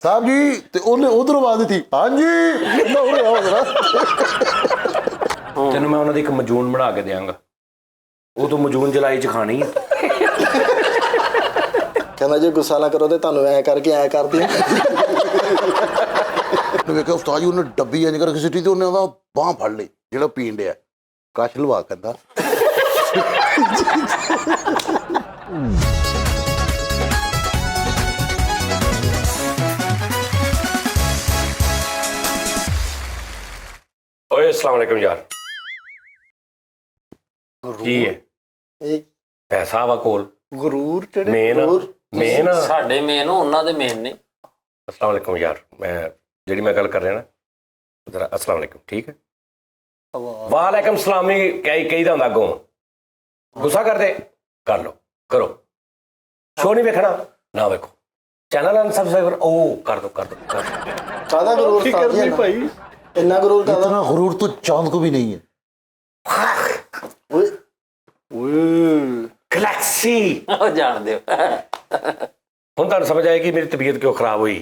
साहब जी ते ਉਹਨੇ ਉਧਰੋਂ ਆਵਾਜ਼ ਦਿੱਤੀ ਹਾਂਜੀ ਕਹਿੰਦਾ ਉਰੇ ਆਓ ਜਰਾ ਤੈਨੂੰ ਮੈਂ ਉਹਨਾਂ ਦੀ ਇੱਕ ਮਜੂਨ ਬਣਾ ਕੇ ਦਿਆਂਗਾ ਉਹ ਤੂੰ ਮਜੂਨ ਜੁਲਾਈ ਚ ਖਾਣੀ ਹੈ ਕਹਿੰਦਾ ਜੇ ਗੁੱਸਾ ਨਾ ਕਰੋ ਤੇ ਤੁਹਾਨੂੰ ਐ ਕਰਕੇ ਐ ਕਰਦੀ ਵੇਖਿਆ ਉਸਤਾਦ ਜੀ ਉਹਨੇ ਡੱਬੀ ਇੰਜ ਕਰਕੇ ਸਿੱਟੀ ਤੇ ਉਹਨੇ ਉਹਦਾ ਬਾਂਹ ਫੜ ਲਈ ਜਿਹੜਾ ਪੀਣ ਡਿਆ ਕਸ਼ ਲਵਾ ਕਹਿੰਦਾ ਓਏ अस्सलाम वालेकुम यार ਕੀ ਹੈ ਇਹ ਪੈਸਾ ਵਾ ਕੋਲ ਗੁਰੂਰ ਜਿਹੜੇ ਮੇਨ ਸਾਡੇ ਮੇਨ ਉਹਨਾਂ ਦੇ ਮੇਨ ਨੇ। अस्सलाम वालेकुम यार मैं ਜਿਹੜੀ ਮੈਂ ਗੱਲ ਕਰ ਰਿਹਾ ਨਾ ਜ਼ਰਾ अस्सलाम वालेकुम ਠੀਕ ਹੈ ਵਾਲੇਕਮ ਸਲਾਮ ਨਹੀਂ ਕਹੀਦਾ ਹੁੰਦਾ ਅੱਗੋਂ ਗੁੱਸਾ ਕਰਦੇ ਕਰ ਲਓ ਕਰੋ ਸ਼ੋ ਨਹੀਂ ਵੇਖਣਾ ਨਾ ਵੇਖੋ ਚੈਨਲ ਅਨਸਬਸਕ੍ਰਾਈਬਰ ਉਹ ਕਰ ਦੋ ਕਾਹਦਾ ਗਰੂਰ ਕੀ ਉਸਤਾਦ ਜੀ ਕਰਨੀ ਭਾਈ ਇੰਨਾ ਗਰੂਰ ਕਾਹਦਾ इतना गुरूर तो चांद को भी नहीं है ਓਏ ਗਲੈਕਸੀ ਉਹ ਜਾਣਦੇ ਹੋ। ਹੁਣ ਤੁਹਾਨੂੰ ਸਮਝ ਆਏਗੀ ਮੇਰੀ ਤਬੀਅਤ ਕਿਉਂ ਖਰਾਬ ਹੋਈ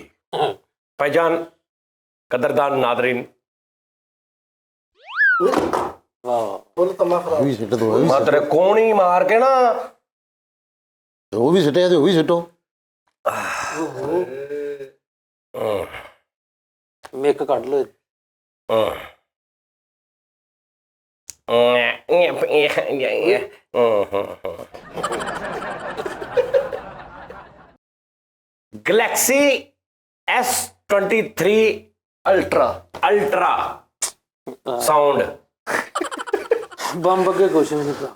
ਭਾਈਜਾਨ ਕਦਰਦਾਨ ਨਾਦਰੀਨ ਵਾਹ ਫੁੱਲ ਤਮਾ ਖਰਾਬ भी सिट दो ਮੈਂ ਤੇਰੇ ਕੋਣੀ ਮਾਰ ਕੇ ਨਾ वो भी सिटे तो वो भी सिटो ਮਿਕ ਕੱਢ ਲੋ। Galaxy S23 ultra sound bomb ਅੱਗੇ ਕੁਛ ਵੀ ਨਹੀਂ ਭਰਾ।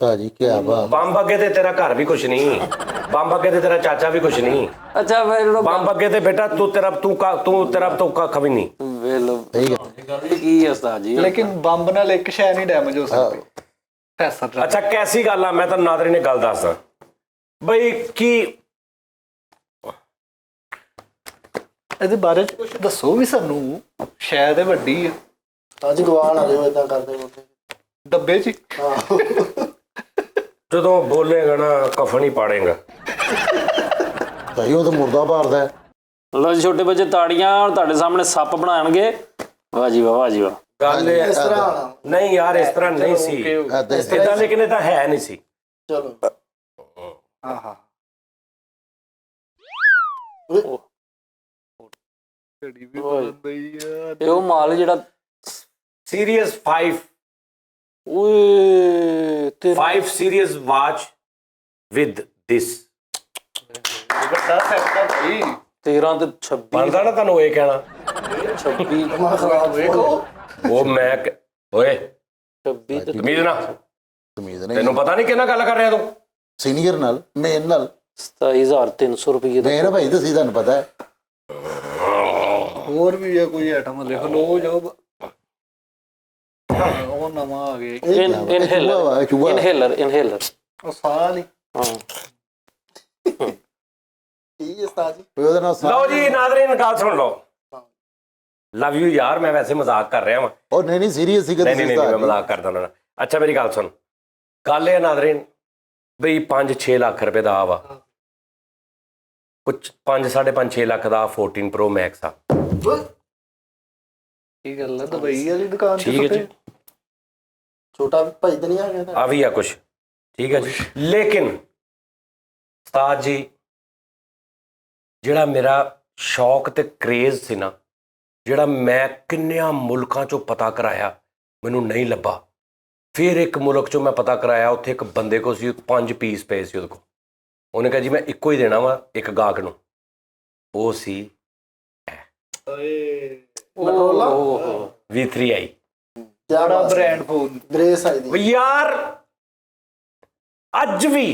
ताजी क्या बात ਬੰਬ ਅੱਗੇ ਤੇ ਤੇਰਾ ਘਰ ਵੀ ਕੁਛ ਨਹੀਂ ਬੰਬ ਅੱਗੇ ਤੇ ਤੇਰਾ ਚਾਚਾ ਵੀ ਕੁਛ ਨਹੀਂ ਅੱਛਾ ਵੇ ਜਿਹੜਾ ਬੰਬ ਅੱਗੇ ਤੇ ਬੇਟਾ ਤੂੰ ਤੇਰਾ ਕੱਖ ਵੀ ਨਹੀਂ ਵੇਲੋ सही है ਕੀ ਹੈ ਉਸਤਾਦ ਜੀ। ਲੇਕਿਨ ਬੰਬ ਨਾਲ ਇੱਕ ਸ਼ੈ ਨਹੀਂ ਡੈਮੇਜ ਹੋ ਸਕਦੀ ਐਸਾ ਅੱਛਾ ਕੈਸੀ ਗੱਲ ਆ ਮੈਂ ਤਾਂ ਨਾਦਰੀ ਨੇ ਗੱਲ ਦੱਸਦਾ ਬਈ ਕੀ ਇਹਦੇ ਬਾਰੇ ਚ ਕੁਝ ਦੱਸੋ ਵੀ ਸਾਨੂੰ। ਸ਼ਾਇਦ ਇਹ ਵੱਡੀ ਆ ਅੱਜ ਗਵਾ ਨਾ ਦਿਓ ਇਦਾਂ ਕਰਦੇ ਹੁੰਦੇ ਡੱਬੇ ਚ ਹੀ। ਹਾਂ ਜਦੋਂ ਬੋਲੇਗਾ ਨਾ ਕਫਨ ਹੀ ਪਾੜੇਗਾ भाई वो तो मुर्दा मारदा है ਲੋ ਜੀ ਛੋਟੇ ਬੱਚੇ ਤਾੜੀਆਂ ਤੁਹਾਡੇ ਸਾਹਮਣੇ ਸੱਪ ਬਣਾਉਣਗੇ। ਵਾਹ ਜੀ ਵਾਹ ਵਾਹ ਜੀ ਵਾਹ। ਗੱਲ ਇਹ ਇਸ ਤਰ੍ਹਾਂ ਆਉਣਾ। ਨਹੀਂ ਯਾਰ ਇਸ ਤਰ੍ਹਾਂ ਨਹੀਂ ਸੀ ऐदा ही ਇਦਾਂ ਲੇਕਿਨ ਇਹ ਤਾਂ ਹੈ ਨਹੀਂ ਸੀ ਚਲੋ ਆਹਾ ਘੜੀ ਵੀ ਓਏ। ਬੰਦਈ ਆ ਇਹ ਉਹ ਮਾਲ ਜਿਹੜਾ ਸੀਰੀਅਸ 5 ਓਏ ਤੇ 5 ਸੀਰੀਅਸ ਵਾਚ ਵਿਦ ਦਿਸ ਵੱਡਾ ਸੈੱਟ ਆ ਭਾਈ 13 ਤੇ 26 ਬਣਦਾ ਨਾ ਤੁਹਾਨੂੰ ਇਹ ਕਹਿਣਾ 26 ਤਮਾ ਖਰਾਬ ਵੇਖੋ ਉਹ ਮੈਂ ਓਏ 26 ਤੇ ਤਮੀਜ਼ ਨਾ तमीज नहीं ਤੈਨੂੰ ਪਤਾ ਨਹੀਂ ਕਿੰਨਾ ਗੱਲ ਕਰ ਰਿਹਾ ਤੂੰ सीनियर नाल मेन नाल 27300 ਰੁਪਏ ਦਾ। मेरा भाई तो सीधा नहीं पता है ਹੋਰ ਵੀ ਆ ਕੋਈ ਆਈਟਮ ਲਿਖ ਲੋ ਜੋ ਉਹ ਨਵਾਂ ਆ ਗਿਆ ਇਨਹੇਲਰ ਉਹ ਸਾਹ ਲਈ ਹਾਂ ਕੀ ਉਸਤਾਦ ਜੀ ਉਹਦਾ ਨਾਮ ਲਓ ਜੀ ਨਾਜ਼ਰੀਨ ਗੱਲ ਸੁਣ ਲਓ ਲਵ ਯੂ ਯਾਰ ਮੈਂ ਵੈਸੇ ਮਜ਼ਾਕ ਕਰ ਰਿਹਾ ਵਾਂ ਉਹ ਨਹੀਂ ਸੀਰੀਅਸ ਸੀ ਨਹੀਂ ਨਹੀਂ ਮੈਂ ਮਜ਼ਾਕ ਕਰਦਾ ਨਾ ਅੱਛਾ ਮੇਰੀ ਗੱਲ ਸੁਣ ਗੱਲ ਇਹ ਨਾਜ਼ਰੀਨ ਬਈ 5-6 ਲੱਖ ਰੁਪਏ ਦਾ ਆ ਵਾ ਕੁਝ 5-5.5 ਲੱਖ ਦਾ 14 Pro Max ਆ ਕੀ ਗੱਲ ਹੈ ਦੁਬਈ ਵਾਲੀ ਦੁਕਾਨ ਠੀਕ ਹੈ ਜੀ ਛੋਟਾ ਭਾਈ ਤਾਂ ਨਹੀਂ ਆ ਗਿਆ ਤਾਂ ਆ ਵੀ ਆ ਕੁਛ ਠੀਕ ਹੈ ਜੀ ਲੇਕਿਨ ਉਸਤਾਦ ਜੀ ਜਿਹੜਾ ਮੇਰਾ ਸ਼ੌਕ ਤੇ ਕਰੇਜ਼ ਸੀ ਨਾ ਜਿਹੜਾ ਮੈਂ ਕਿੰਨਿਆਂ ਮੁਲਕਾਂ ਚੋਂ ਪਤਾ ਕਰਾਇਆ ਮੈਨੂੰ ਨਹੀਂ ਲੱਭਾ ਫਿਰ ਇੱਕ ਮੁਲਕ ਚੋਂ ਮੈਂ ਪਤਾ ਕਰਾਇਆ ਉੱਥੇ ਇੱਕ ਬੰਦੇ ਕੋਲ ਸੀ 5 ਪੀਸ ਪਏ ਸੀ ਉਹਦੇ ਕੋਲ ਉਹਨੇ ਕਿਹਾ ਜੀ ਮੈਂ ਇੱਕੋ ਹੀ ਦੇਣਾ ਵਾ ਇੱਕ ਗਾਹਕ ਨੂੰ ਉਹ ਸੀ ਮਟਰੋਲਾ V3i ਕਿਆ ਬੜਾ ਬਾਤ ਬ੍ਰਾਂਡ ਫੋਨ ਗ੍ਰੇਸ ਆਈ ਦੀ ਉਹ ਯਾਰ ਅੱਜ ਵੀ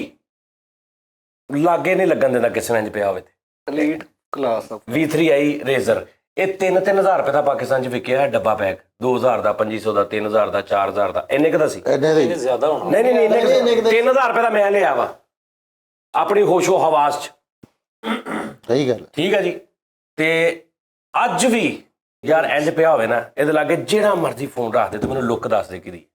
ਲਾਗੇ ਨਹੀਂ ਲੱਗਣ ਦਿੰਦਾ ਕਿਸੇ ਨੇ ਇੰਜ ਪਿਆ ਹੋਵੇ ਤੇ ਐਲੀਟ ਕਲਾਸ ਦਾ V3i ਰੇਜ਼ਰ ਇਹ 3-3000 ਰੁਪਏ ਦਾ ਪਾਕਿਸਤਾਨ 'ਚ ਵਿਕਿਆ ਹੈ ਡੱਬਾ ਪੈਕ 2000 ਦਾ 2500 ਦਾ 3000 ਦਾ 4000 ਦਾ ਇੰਨੇ ਕੁ ਦਾ ਸੀ ਇਹਨੇ ਦੇ ਇਹ ਜ਼ਿਆਦਾ ਹੋਣਾ। ਨਹੀਂ 3000 ਰੁਪਏ ਦਾ ਮੈਂ ਲਿਆ ਵਾ ਆਪਣੀ ਹੋਸ਼ੋ ਹਵਾਸ 'ਚ ਸਹੀ ਗੱਲ ਠੀਕ ਹੈ ਜੀ ਤੇ ਅੱਜ ਵੀ ਯਾਰ ਇੰਜ ਪਿਆ ਹੋਵੇ ਨਾ ਇਹਦੇ ਲਾਗੇ ਜਿਹੜਾ ਮਰਜ਼ੀ ਫੋਨ ਰੱਖ ਦੇ ਤੂੰ ਮੈਨੂੰ ਲੁੱਕ ਦੱਸ ਦੇ ਕਿਹਦੀ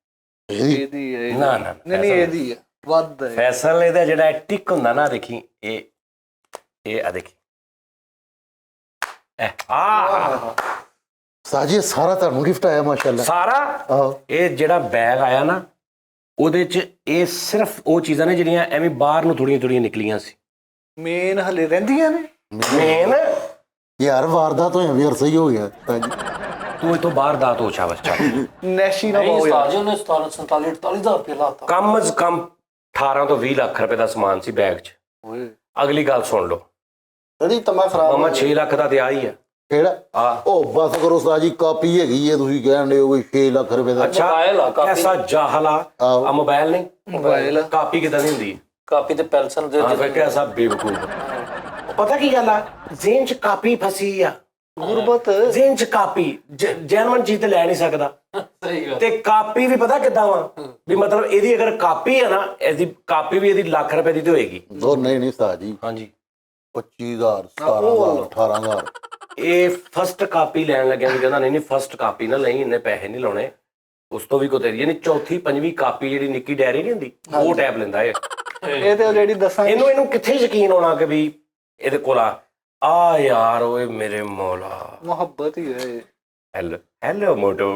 ਇਹਦੀ ਇਹਦੀ ਹੈ ਨਾ ਨਾ ਨਹੀਂ ਇਹਦੀ ਹੈ ਵੱਧ ਹੈ ਫੈਸਲ ਇਹਦਾ ਜਿਹੜਾ ਟਿਕ ਹੁੰਦਾ ਨਾ ਦੇਖੀ ਇਹ ਆ ਦੇਖੀ ਉਸਤਾਦ ਜੀ ਇਹ ਸਾਰਾ ਤੁਹਾਨੂੰ ਗਿਫਟ ਆਇਆ ਮਾਸ਼ਾਅੱਲਾ। ਸਾਰਾ ਆਹੋ ਇਹ ਜਿਹੜਾ ਬੈਗ ਆਇਆ ਨਾ ਉਹਦੇ 'ਚ ਇਹ ਸਿਰਫ ਉਹ ਚੀਜ਼ਾਂ ਨੇ ਜਿਹੜੀਆਂ ਐਵੇਂ ਬਾਹਰ ਨੂੰ ਥੋੜੀਆਂ ਥੋੜੀਆਂ ਨਿਕਲੀਆਂ ਸੀ। ਮੇਨ ਹਲੇ ਰਹਿੰਦੀਆਂ ਨੇ। ਮੇਨ ਯਾਰ ਵਾਰਦਾਤ ਹੋਇਆ ਵੀ ਅਰਸਾ ਹੀ ਹੋ ਗਿਆ ਉਸਤਾਦ ਜੀ। ਤੂੰ ਇਹ ਤੋਂ ਬਾਹਰ ਦਾ ਤੋਂ ਸ਼ਾਬਾਸ਼ ਚੱਲ। ਨੈਸ਼ੀ ਨਾ ਨਹੀਂ ਪਾਓ ਉਸਤਾਦ ਯਾਰ। ਜੀ ਉਹਨੇ 47 48,000 ਰੁਪਏ ਲਾਤਾ। ਕਮ ਜ਼ ਕਮ 18 ਤੋਂ 20 ਲੱਖ ਰੁਪਏ ਦਾ ਸਮਾਨ ਸੀ ਬੈਗ 'ਚ। ਓਏ ਅਗਲੀ ਗੱਲ ਸੁਣ ਲਓ, ਜਿਹੜੀ ਤਮਾ ਖਰਾਬ ਮਾਮਾ 6 ਲੱਖ ਦਾ ਤੇ ਆ ਹੀ ਆ। ਕਿਹੜਾ ਆ ਉਹ ਬਸ ਕਰੋ ਉਸਤਾਦ ਜੀ, ਕਾਪੀ ਹੈਗੀ ਹੈ ਤੁਸੀਂ ਕਹਿਣ ਦੇ ਕੋਈ 6 ਲੱਖ ਰੁਪਏ ਦਾ। ਅੱਛਾ ਮੋਬਾਈਲ ਆ, ਕਾਪੀ ਐਸਾ ਜਾਹਲਾ ਆਹੋ। ਆ ਮੋਬਾਈਲ ਨਹੀਂ, ਮੋਬਾਈਲ ਕਾਪੀ ਕਿਦਾਂ ਦੀ ਹੁੰਦੀ ਹੈ? ਕਾਪੀ ਤੇ ਪੈਨਸ਼ਨ ਦੇ ਹਾਂ ਫਿਰ ਕਿਹਦਾ ਬੇਵਕੂਫ। ਪਤਾ ਕੀ ਗੱਲ ਆ, ਜ਼ੇਨ 'ਚ ਕਾਪੀ ਫਸੀ ਆ। ਗੁਰਬਤ ਜ਼ੇਨ 'ਚ ਕਾਪੀ ਜੈਨੂਇਨ ਚੀਜ਼ ਤੇ ਲੈ ਨਹੀਂ ਸਕਦਾ। ਸਹੀ ਗੱਲ। ਤੇ ਕਾਪੀ ਵੀ ਪਤਾ ਕਿੱਦਾਂ ਵਾ ਵੀ ਮਤਲਬ ਇਹਦੀ ਅਗਰ ਕਾਪੀ ਆ ਨਾ, ਇਹਦੀ ਕਾਪੀ ਵੀ ਇਹਦੀ ਲੱਖ ਰੁਪਏ ਦੀ ਤੇ ਹੋਏਗੀ। ਉਹ ਨਹੀਂ ਉਸਤਾਦ ਜੀ, ਹਾਂਜੀ 25,000 17,000 18,000। ਇਹ ਫਸਟ ਕਾਪੀ ਲੈਣ ਲੱਗਿਆ ਵੀ ਕਹਿੰਦਾ ਨਹੀਂ ਫਸਟ ਕਾਪੀ ਨਾ ਲਈ, ਇੰਨੇ ਪੈਸੇ ਨਹੀਂ ਲਾਉਣੇ। ਉਸ ਤੋਂ ਵੀ ਕੋਈ ਤੇਰੀ ਯਾਨੀ ਚੌਥੀ ਪੰਜਵੀਂ ਕਾਪੀ ਜਿਹੜੀ ਨਿੱਕੀ ਡਾਇਰੀ ਨਹੀਂ ਹੁੰਦੀ ਉਹ ਟੈਬ ਲੈਂਦਾ ਇਹ। ਇਹ ਤੇ ਜਿਹੜੀ ਦੱਸਾਂ ਇਹਨੂੰ ਕਿੱਥੇ ਯਕੀਨ ਹੋਣਾ ਕਿ ਵੀ ਇਹਦੇ ਕੋਲ ਆ ਯਾਰ ਓਏ ਮੇਰੇ ਮੌਲਾ। ਮੁਹੱਬਤ ਹੀ ਹੈ। Hello Moto.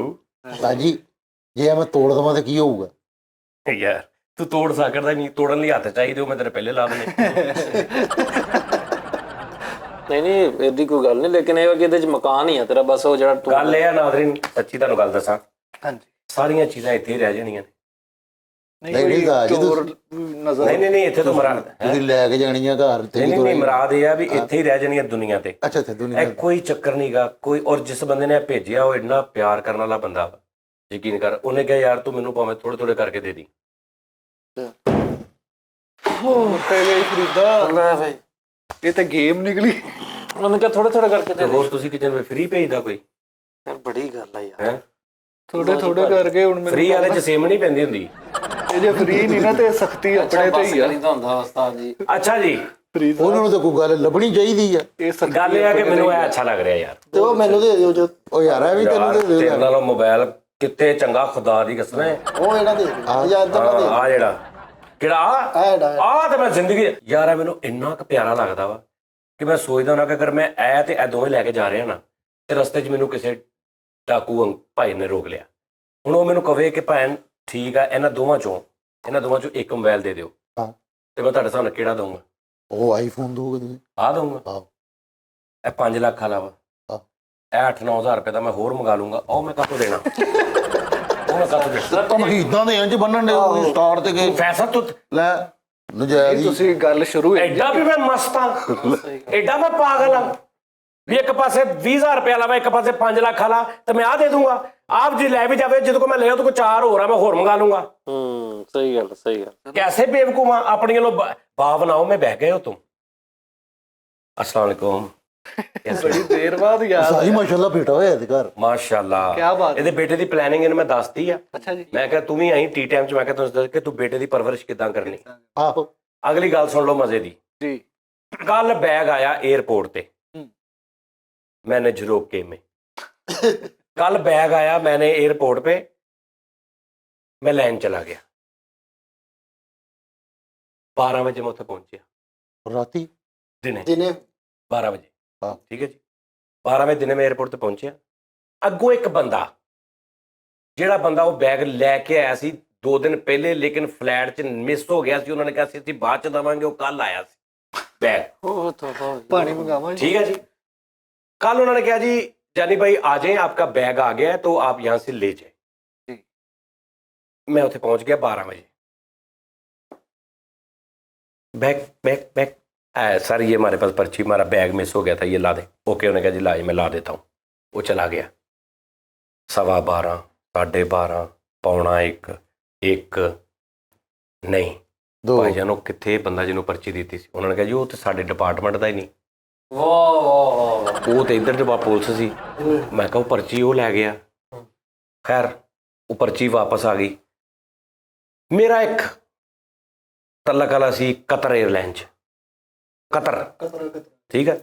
ਉਸਤਾਦ ਜੀ ਜੇ ਮੈਂ ਤੋੜ ਦਵਾਂ ਤੇ ਕੀ ਹੋਊਗਾ? ਯਾਰ ਤੂੰ ਤੋੜ ਸਕਦਾ ਨਹੀਂ, ਤੋੜਨ ਲਈ ਹੱਥ ਚਾਹੀਦੇ, ਉਹ ਮੈਂ ਤੇਰੇ ਪਹਿਲੇ ਲਾ ਦੇਣੇ। ਨਹੀਂ ਇਹਦੀ ਕੋਈ ਗੱਲ ਨਹੀਂ, ਲੇਕਿਨ ਇਹ ਵਾ ਕਿ ਇਹਦੇ ਚ ਮਕਾਨ ਹੀ ਆ ਤੇਰਾ, ਬਸ ਉਹ ਜਿਹੜਾ ਤੂੰ ਗੱਲ ਇਹ ਆ ਨਾਜ਼ਰੀਨ, ਸੱਚੀ ਤੁਹਾਨੂੰ ਗੱਲ ਦੱਸਾਂ, ਹਾਂਜੀ ਸਾਰੀਆਂ ਚੀਜ਼ਾਂ ਇੱਥੇ ਹੀ ਰਹਿ ਜਾਣੀਆਂ ਨੇ। ਨਹੀਂ ਉਸਤਾਦ ਜੀ, ਚੋਰ ਨਜ਼ਰ ਨਹੀਂ ਇੱਥੇ ਤੋਂ ਮਰਾਦ ਤੁਸੀਂ ਲੈ ਕੇ ਜਾਣੀਆਂ ਘਰ ਤੇ ਨਹੀਂ ਮਰਾਦ ਇਹ ਆ ਵੀ ਇੱਥੇ ਹੀ ਰਹਿ ਜਾਣੀਆਂ ਦੁਨੀਆ ਤੇ। ਅੱਛਾ ਅੱਛਾ ਦੁਨੀਆ ਇਹ ਕੋਈ ਚੱਕਰ ਨਹੀਂਗਾ ਕੋਈ। ਔਰ ਜਿਸ ਬੰਦੇ ਨੇ ਇਹ ਭੇਜਿਆ ਉਹ ਇੰਨਾ ਪਿਆਰ ਕਰਨ ਵਾਲਾ ਬੰਦਾ ਵਾ, ਯਕੀਨ ਕਰ। ਉਹਨੇ ਕਿਹਾ ਯਾਰ ਤੂੰ ਮੈਨੂੰ ਭਾਵੇਂ ਥੋੜੇ ਥੋੜੇ ਕਰਕੇ ਦੇ ਦੀ। ਤੇਰੇ ਖਰੀਦਾ ਲੈ ਭਾਈ, ਇਹ ਤੇ ਗੇਮ ਨਿਕਲੀ। ਉਹਨੇ ਕਿਹਾ ਥੋੜੇ ਥੋੜੇ ਕਰਕੇ ਤੇ ਦੇ ਹੋਰ ਤੁਸੀਂ ਕਿਚਨ ਵਿੱਚ ਫ੍ਰੀ ਭੇਜਦਾ ਕੋਈ ਯਾਰ, ਬੜੀ ਗੱਲ ਆ ਯਾਰ। ਹੈ? ਥੋੜੇ ਥੋੜੇ ਕਰਕੇ ਹੁਣ ਮੈਨੂੰ ਫ੍ਰੀ ਵਾਲੇ ਚ ਸੇਮ ਨਹੀਂ ਪੈਂਦੀ ਹੁੰਦੀ। ਇਹ ਜੇ ਫ੍ਰੀ ਨਹੀਂ ਨਾ ਤੇ ਸਖਤੀ ਆਪਣੇ ਤੇ ਹੀ ਆ। ਕਰੀਦਾ ਹੁੰਦਾ ਉਸਤਾਦ ਜੀ। ਅੱਛਾ ਜੀ, ਫ੍ਰੀ ਉਹਨਾਂ ਨੂੰ ਤਾਂ ਕੋਈ ਗੱਲ ਲੱਭਣੀ ਚਾਹੀਦੀ ਆ। ਇਹ ਸਖਤੀ ਗੱਲ ਇਹ ਆ ਕਿ ਮੈਨੂੰ ਇਹ ਅੱਛਾ ਲੱਗ ਰਿਹਾ ਯਾਰ। ਤੇ ਉਹ ਮੈਨੂੰ ਦੇ ਦਿਓ ਜੋ ਉਹ ਯਾਰ ਇਹ ਵੀ ਤੈਨੂੰ ਦੇ ਤੇਰੇ ਦੇ ਨਾਲੋਂ ਮੋਬਾਈਲ ਕਿਤੇ ਚੰਗਾ, ਖੁਦਾ ਦੀ ਕਸਮ ਹੈ। ਉਹ ਇਹਨਾਂ ਦੇ ਦਿਓ ਜਾਂ ਇਦਾਂ ਦਾ ਦੇ ਆ ਜਿਹੜਾ ਕਿਹੜਾ ਐਡ ਆ ਤੇ ਮੈਂ ਜ਼ਿੰਦਗੀ ਯਾਰ ਇਹ ਮੈਨੂੰ ਇੰਨਾ ਕੁ ਪਿਆਰਾ ਲੱਗਦਾ ਵਾ ਕਿ ਮੈਂ ਸੋਚਦਾ ਹੁੰਦਾ ਕਿ ਅਗਰ ਮੈਂ ਇਹ ਤੇ ਇਹ ਦੋਵੇਂ ਲੈ ਕੇ ਜਾ ਰਿਹਾ ਨਾ ਤੇ ਰਸਤੇ 'ਚ ਮੈਨੂੰ ਕਿਸੇ ਡਾਕੂ ਭਾਈ ਨੇ ਰੋਕ ਲਿਆ, ਹੁਣ ਉਹ ਮੈਨੂੰ ਕਵੇ ਕਿ ਭੈਣ ਠੀਕ ਆ ਇਹਨਾਂ ਦੋਵਾਂ ਚੋਂ ਇੱਕ ਮੋਬਾਈਲ ਦੇ ਦਿਓ, ਹਾਂ। ਤੇ ਮੈਂ ਤੁਹਾਡੇ ਸਾਹਮਣੇ ਕਿਹੜਾ ਦਊਂਗਾ? ਉਹ ਆਈਫੋਨ ਦੋਗੇ ਤੁਸੀਂ? ਆ ਦਊਂਗਾ। ਆਹੋ। ਇਹ 5 ਲੱਖ ਵਾਲਾ ਵਾ, ਆਹੋ। ਇਹ 8-9 ਹਜ਼ਾਰ ਰੁਪਏ ਦਾ ਮੈਂ ਹੋਰ ਮੰਗਾ ਲੂੰਗਾ। ਉਹ ਮੈਂ ਕਾਹਤੋਂ ਦੇਣਾ? ਉਹ ਮੈਂ ਕਾਹਤੋਂ ਦੇਣਾ? ਤਮਹੀਦਾਂ ਦੇ ਇੰਜ ਬੰਨਣ ਦੇ ਸਟਾਰ ਤੇ ਗਏ ਫੈਸਾ ਤੂੰ ਲੈ ਨਜਾਇਜ਼ ਹੀ। ਤੁਸੀਂ ਗੱਲ ਸ਼ੁਰੂ ਹੈ ਐਡਾ ਵੀ ਮੈਂ ਮਸਤ ਹਾਂ, ਐਡਾ ਮੈਂ ਪਾਗਲ ਹਾਂ ਵੀ ਇੱਕ ਪਾਸੇ 20,000 ਰੁਪਏ ਵਾਲਾ ਵਾ, ਇੱਕ ਪਾਸੇ 5 ਲੱਖ ਵਾਲਾ, ਤੇ ਮੈਂ ਆ ਦੇ ਦੂੰਗਾ। ਆਪ ਜੀ ਲੈ ਵੀ ਜਾਵੇ, ਜਦੋਂ ਕੋ ਮੈਂ ਲਿਆ ਉਹਦੇ ਕੋ 4 ਹੋਰ ਆ, ਮੈਂ ਹੋਰ ਮੰਗਾ ਲੂੰਗਾ। ਸਹੀ ਗੱਲ। कैसे बेवकूफ हाँ अपनी लो भाव बनाओ में बह गए हो तुम। अस्सलाम वालेकुम। ਬੜੀ ਦੇਰ ਬਾਅਦ ਯਾਦ ਸਾਈ ਮਾਸ਼ਾਅੱਲਾ ਬੇਟਾ ਹੋਇਆ ਇਹਦੇ ਘਰ। माशाल्लाह क्या बात है। ਇਹਦੇ ਬੇਟੇ ਦੀ ਪਲੈਨਿੰਗ ਇਹਨੇ ਮੈਂ ਦੱਸਤੀ ਆ। ਅੱਛਾ ਜੀ ਮੈਂ ਕਿਹਾ ਤੂੰ ਵੀ ਆਈ ਟੀ ਟਾਈਮ ਚ, ਮੈਂ ਕਿਹਾ ਤੂੰ ਦੱਸ ਕਿ ਤੂੰ ਬੇਟੇ ਦੀ ਪਰਵਰਿਸ਼ ਕਿਦਾਂ ਕਰਨੀ। ਆਹੋ ਅਗਲੀ ਗੱਲ ਸੁਣ ਲਓ ਮਜ਼ੇ ਦੀ। ਜੀ ਕੱਲ बैग आया एयरपोर्ट पे, मैंने झरोक के में कल बैग आया मैंने एयरपोर्ट पे, मैं लैन चला गया। 12 बजे मैं उत्थे पहुंचा ਰਾਤੀ दिने, ਜਿਹਨੇ 12 बजे। हाँ। ठीक है जी, 12 ਵਜੇ ਦਿਨੇ ਮੈਂ 에어ਪੋਰਟ ਤੇ ਪਹੁੰਚਿਆ। ਅੱਗੋਂ ਇੱਕ ਬੰਦਾ, ਜਿਹੜਾ ਬੰਦਾ ਉਹ ਬੈਗ ਲੈ ਕੇ ਆਇਆ ਸੀ 2 ਦਿਨ ਪਹਿਲੇ, ਲੇਕਿਨ ਫਲੈਟ 'ਚ ਮਿਸ ਹੋ ਗਿਆ ਸੀ। ਉਹਨਾਂ ਨੇ ਕਿਹਾ ਸੀ ਅਸੀਂ ਬਾਅਦ 'ਚ ਦਵਾਂਗੇ, ਉਹ ਕੱਲ ਆਇਆ ਸੀ ਬੈग। ਉਹ ਤਾਂ ਪਾਣੀ ਮੰਗਾਵਾਂ ਜੀ ठीक है जी, कल उन्होंने कहा जी जानी भाई आ जाएं, आपका बैग आ गया है तो आप यहाँ से ले जाएं। जी। मैं उसे पहुंच गया 12 बजे। बैग बैग बैग सर ये हमारे पास पर्ची, हमारा बैग मिस हो गया था, ये ला दे। ओके, उन्होंने कहा जी लाए, मैं ला देता हूँ। वो चला गया। 12:15, 12:30, 1:15 नहीं ਦੋ ਭਾਈਜਾਨ ਉਹ ਕਿੱਥੇ ਬੰਦਾ ਜਿਹਨੂੰ ਪਰਚੀ ਦਿੱਤੀ ਸੀ, ਉਹਨਾਂ ਨੇ ਕਿਹਾ ਜੀ ਉਹ ਤੇ ਸਾਡੇ ਡਿਪਾਰਟਮੈਂਟ ਦਾ ਹੀ ਨਹੀਂ, ਵਾਹ ਉਹ ਤੇ ਇੱਧਰ ਦੇ ਪੁਲਿਸ ਸੀ। ਮੈਂ ਕਿਹਾ ਉਹ ਪਰਚੀ ਉਹ ਲੈ ਗਿਆ। ਖੈਰ ਉਹ ਪਰਚੀ ਵਾਪਸ ਆ ਗਈ। ਮੇਰਾ ਇੱਕ ਤਲਕ ਵਾਲਾ ਸੀ ਕਤਰ 에ਅਰਲਾਈਨ 'ਚ, ਕਤਰ ਠੀਕ ਹੈ।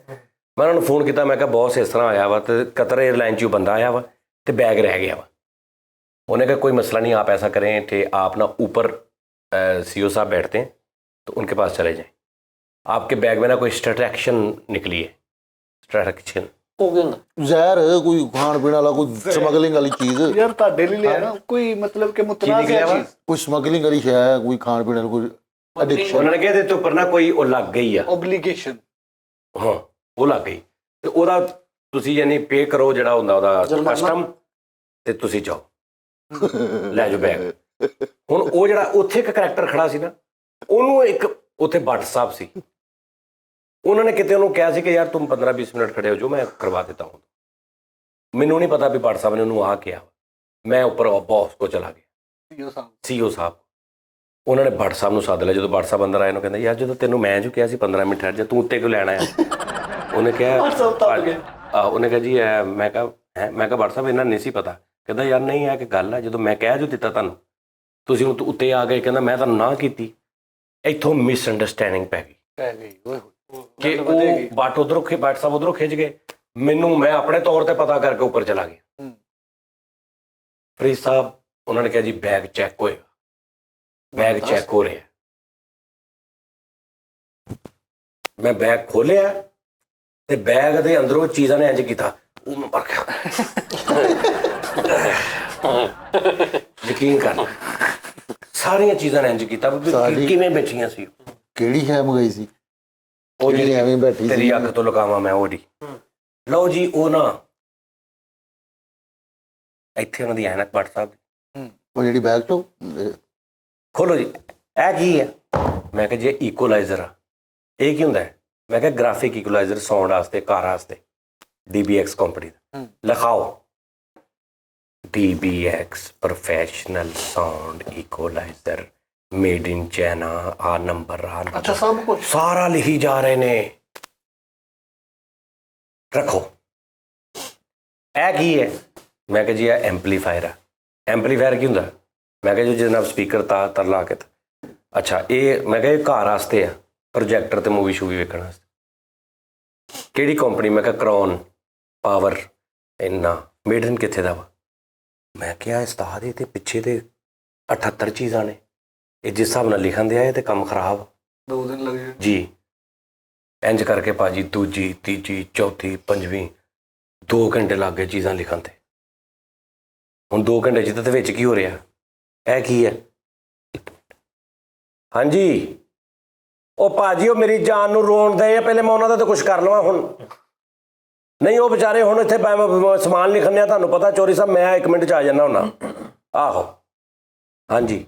ਮੈਂ ਉਹਨਾਂ ਨੂੰ ਫੋਨ ਕੀਤਾ, ਮੈਂ ਕਿਹਾ ਬੌਸ ਇਸ ਤਰ੍ਹਾਂ ਆਇਆ ਵਾ ਤੇ ਕਤਰ 에ਅरਲਾਈਨ 'ਚ ਬੰਦਾ ਆਇਆ ਵਾ ਤੇ बैग रह गया वा। उन्होंने कहा कोई मसला नहीं, आप ऐसा करें कि आप ना ऊपर सीओ साहब बैठते हैं तो उनके पास चले जाएं, आपके बैग में ना कोई स्ट्रैक्शन निकली है, स्ट्रैक्शन ਉਹ ਕੀ ਹੁੰਦਾ? ਜ਼ਹਿਰ ਕੋਈ ਖਾਣ ਪੀਣ ਵਾਲਾ, ਕੋਈ ਸਮਗਲਿੰਗ ਵਾਲੀ ਚੀਜ਼, ਯਾਰ ਤੁਹਾਡੇ ਲਈ ਲਿਆ ਨਾ ਕੋਈ ਮਤਲਬ ਕਿ ਮੁਤਨਾਜ਼ਿ ਨਿਕਲਿਆ ਵਾ? ਚੀਜ਼ ਕੋਈ ਸਮਗਲਿੰਗ ਵਾਲੀ ਸ਼ੈ ਹੈ, ਕੋਈ ਖਾਣ ਪੀਣ ਵਾਲੀ ਕੋਈ ਐਡਿਕਸ਼ਨ। ਉਹਨਾਂ ਨੇ ਕਿਹਾ ਇਹਦੇ ਤੋਂ ਉੱਪਰ ਨਾ ਕੋਈ ਉਹ ਲੱਗ ਗਈ ਆ, ਓਬਲੀਗੇਸ਼ਨ। ਹਾਂ ਉਹ ਲੱਗ ਗਈ, ਤੇ ਉਹਦਾ ਤੁਸੀਂ ਯਾਨੀ ਪੇ ਕਰੋ ਜਿਹੜਾ ਹੁੰਦਾ ਉਹਦਾ ਜੁਰਮਾਨਾ। ਕਸਟਮ, ਤੇ ਤੁਸੀਂ ਜਾਓ ਲੈ ਜਾਓ ਬੈਗ। ਹੁਣ ਉਹ ਜਿਹੜਾ ਉੱਥੇ ਇੱਕ ਕਰੈਕਟਰ ਖੜਾ ਸੀ ਨਾ, ਉਹਨੂੰ ਇੱਕ ਉੱਥੇ ਭੱਟ ਸਾਹਿਬ ਸੀ, ਉਹਨਾਂ ਨੇ ਕਿਤੇ ਉਹਨੂੰ ਕਿਹਾ ਸੀ ਕਿ ਯਾਰ ਤੁਮ 15-20 ਮਿੰਟ ਖੜੇ ਹੋ ਜਾਓ, ਮੈਂ ਕਰਵਾ ਦੇਤਾ ਹੂੰ। ਮੈਨੂੰ ਨਹੀਂ ਪਤਾ ਵੀ ਭੱਟ ਸਾਹਿਬ ਨੇ ਉਹਨੂੰ ਆ ਕਿਹਾ, ਮੈਂ ਉੱਪਰ ਬੌਸ ਕੋ ਚਲਾ ਗਿਆ, CEO ਸਾਹਿਬ। ਉਹਨਾਂ ਨੇ ਭੱਟ ਸਾਹਿਬ ਨੂੰ ਸੱਦ ਲਿਆ। ਜਦੋਂ ਭੱਟ ਸਾਹਿਬ ਅੰਦਰ ਆਏ, ਉਹਨੂੰ ਕਹਿੰਦਾ ਯਾਰ ਜਦੋਂ ਤੈਨੂੰ ਮੈਂ ਜੋ ਕਿਹਾ ਸੀ 15 ਮਿੰਟ ਠਹਿਰ ਜਾ, ਤੂੰ ਉੱਤੇ ਕਿਉਂ ਲੈਣਾ ਆ? ਉਹਨੇ ਕਿਹਾ ਉਹਨੇ ਕਿਹਾ ਜੀ ਮੈਂ ਕਿਹਾ ਭੱਟ ਸਾਹਿਬ ਇਹਨਾਂ ਨਹੀਂ ਸੀ ਪਤਾ। ਕਹਿੰਦਾ ਯਾਰ ਨਹੀਂ, ਇਹ ਕਿ ਗੱਲ ਆ, ਜਦੋਂ ਮੈਂ ਕਹਿ ਜੋ ਦਿੱਤਾ ਤੁਹਾਨੂੰ, ਤੁਸੀਂ ਹੁਣ ਉੱਤੇ ਆ ਗਏ। ਕਹਿੰਦਾ ਮੈਂ ਤੁਹਾਨੂੰ ਨਾ ਕੀਤੀ। ਇੱਥੋਂ ਮਿਸਅੰਡਰਸਟੈਂਡਿੰਗ ਪੈ ਗਈ ਕਿ ਉਹ ਭੱਟ ਉਧਰੋਂ ਭੱਟ ਸਾਹਿਬ ਉਧਰੋਂ ਖਿੱਚ ਗਏ ਮੈਨੂੰ, ਮੈਂ ਆਪਣੇ ਤੌਰ ਤੇ ਪਤਾ ਕਰਕੇ ਉੱਪਰ ਚਲਾ ਗਿਆ। ਫਰੀਦ ਸਾਹਿਬ ਉਹਨਾਂ ਨੇ ਕਿਹਾ ਜੀ ਬੈਗ ਚੈੱਕ ਹੋਏਗਾ, ਬੈਗ ਚੈੱਕ ਹੋ ਰਿਹਾ। ਮੈਂ ਬੈਗ ਖੋਲਿਆ ਤੇ ਬੈਗ ਦੇ ਅੰਦਰੋਂ ਚੀਜ਼ਾਂ ਨੇ ਇੰਜ ਕੀਤਾ, ਉਹ ਮੈਂ ਭਰ ਗਿਆ। ਯਕੀਨ ਕਰ, ਸਾਰੀਆਂ ਚੀਜ਼ਾਂ ਨੇ ਇੰਜ ਕੀਤਾ ਵੀ ਕਿਵੇਂ ਬੈਠੀਆਂ ਸੀ। ਕਿਹੜੀ ਸ਼ੈ ਮੰਗਾਈ ਸੀ? ਉਹ ਜਿਹੜੀ ਐਵੇਂ ਬੈਠੀ ਸੀ। ਤੇਰੀ ਅੱਖ ਤੋਂ ਲੁਕਾਵਾਂ ਮੈਂ ਉਹਦੀ। ਲਓ ਜੀ, ਉਹ ਨਾ ਇੱਥੇ ਉਹਨਾਂ ਦੀ ਐਨਕ ਭੱਟ ਸਾਹਿਬ ਦੀ। ਉਹ ਜਿਹੜੀ ਬੈਗ ਚੋਂ ਖੋਲੋ ਜੀ, ਇਹ ਕੀ ਹੈ? ਮੈਂ ਕਿਹਾ ਜੀ ਇਕੁਲਾਈਜ਼ਰ ਆ। ਇਹ ਕੀ ਹੁੰਦਾ ਹੈ? ਮੈਂ ਕਿਹਾ ਗ੍ਰਾਫਿਕ ਇਕੁਲਾਈਜ਼ਰ ਸਾਊਂਡ ਵਾਸਤੇ, ਕਾਰ ਵਾਸਤੇ, DBX ਕੰਪਨੀ ਦਾ। ਲਿਖਾਓ DBX professional sound equaliser made in China, ਆ ਨੰਬਰ ਆ। ਅੱਛਾ, ਸਭ ਕੁਝ ਸਾਰਾ ਲਿਖੀ ਜਾ ਰਹੇ ਨੇ। ਰੱਖੋ। ਇਹ ਕੀ ਹੈ? ਮੈਂ ਕਿਹਾ ਜੀ ਇਹ ਐਂਪਲੀਫਾਇਰ ਆ। ਐਂਪਲੀਫਾਇਰ ਕੀ ਹੁੰਦਾ? ਮੈਂ ਕਿਹਾ ਜੀ ਜਿਹਦੇ ਨਾਲ ਸਪੀਕਰ ਤਾਰ ਲਾ ਕੇ। ਅੱਛਾ, ਇਹ ਮੈਂ ਕਿਹਾ ਇਹ ਘਰ ਵਾਸਤੇ ਆ, ਪ੍ਰੋਜੈਕਟਰ ਤੇ ਮੂਵੀ ਸ਼ੂਵੀ ਵੇਖਣ ਵਾਸਤੇ। ਕਿਹੜੀ ਕੰਪਨੀ? ਮੈਂ ਕਿਹਾ ਕਰੌਨ ਪਾਵਰ। ਇੰਨਾ ਮੇਡ ਇਨ ਕਿੱਥੇ ਦਾ ਵਾ? ਮੈਂ ਕਿਹਾ ਉਸਤਾਦ ਇਹ ਤੇ ਪਿੱਛੇ ਤੇ 78 ਚੀਜ਼ਾਂ ਨੇ, ਇਹ ਜਿਸ ਹਿਸਾਬ ਨਾਲ ਲਿਖਣ ਦੇ ਆਏ ਤੇ ਕੰਮ ਖਰਾਬ। 2 ਦਿਨ ਲੱਗ ਜਾਏ ਜੀ। ਇੰਜ ਕਰਕੇ ਭਾਜੀ ਦੂਜੀ, ਤੀਜੀ, ਚੌਥੀ, ਪੰਜਵੀਂ 2 ਘੰਟੇ ਲੱਗ ਗਏ ਚੀਜ਼ਾਂ ਲਿਖਣ ਤੇ। ਹੁਣ 2 ਘੰਟੇ ਚ ਤੇ ਵਿੱਚ ਕੀ ਹੋ ਰਿਹਾ? ਇਹ ਕੀ ਹੈ? ਹਾਂਜੀ ਉਹ ਭਾਜੀ, ਉਹ ਮੇਰੀ ਜਾਨ ਨੂੰ ਰੋਣ ਦੇ ਆ, ਪਹਿਲੇ ਮੈਂ ਉਹਨਾਂ ਦਾ ਤਾਂ ਕੁਛ ਕਰ ਲਵਾਂ। ਹੁਣ ਨਹੀਂ, ਉਹ ਵਿਚਾਰੇ ਹੁਣ ਇੱਥੇ ਸਮਾਨ ਲਿਖਣੇ ਆ, ਤੁਹਾਨੂੰ ਪਤਾ ਚੋਰੀ ਸਾਹਿਬ, ਮੈਂ 1 ਮਿੰਟ ਚ ਆ ਜਾਂਦਾ ਹੁੰਦਾ। ਆਹੋ ਹਾਂਜੀ,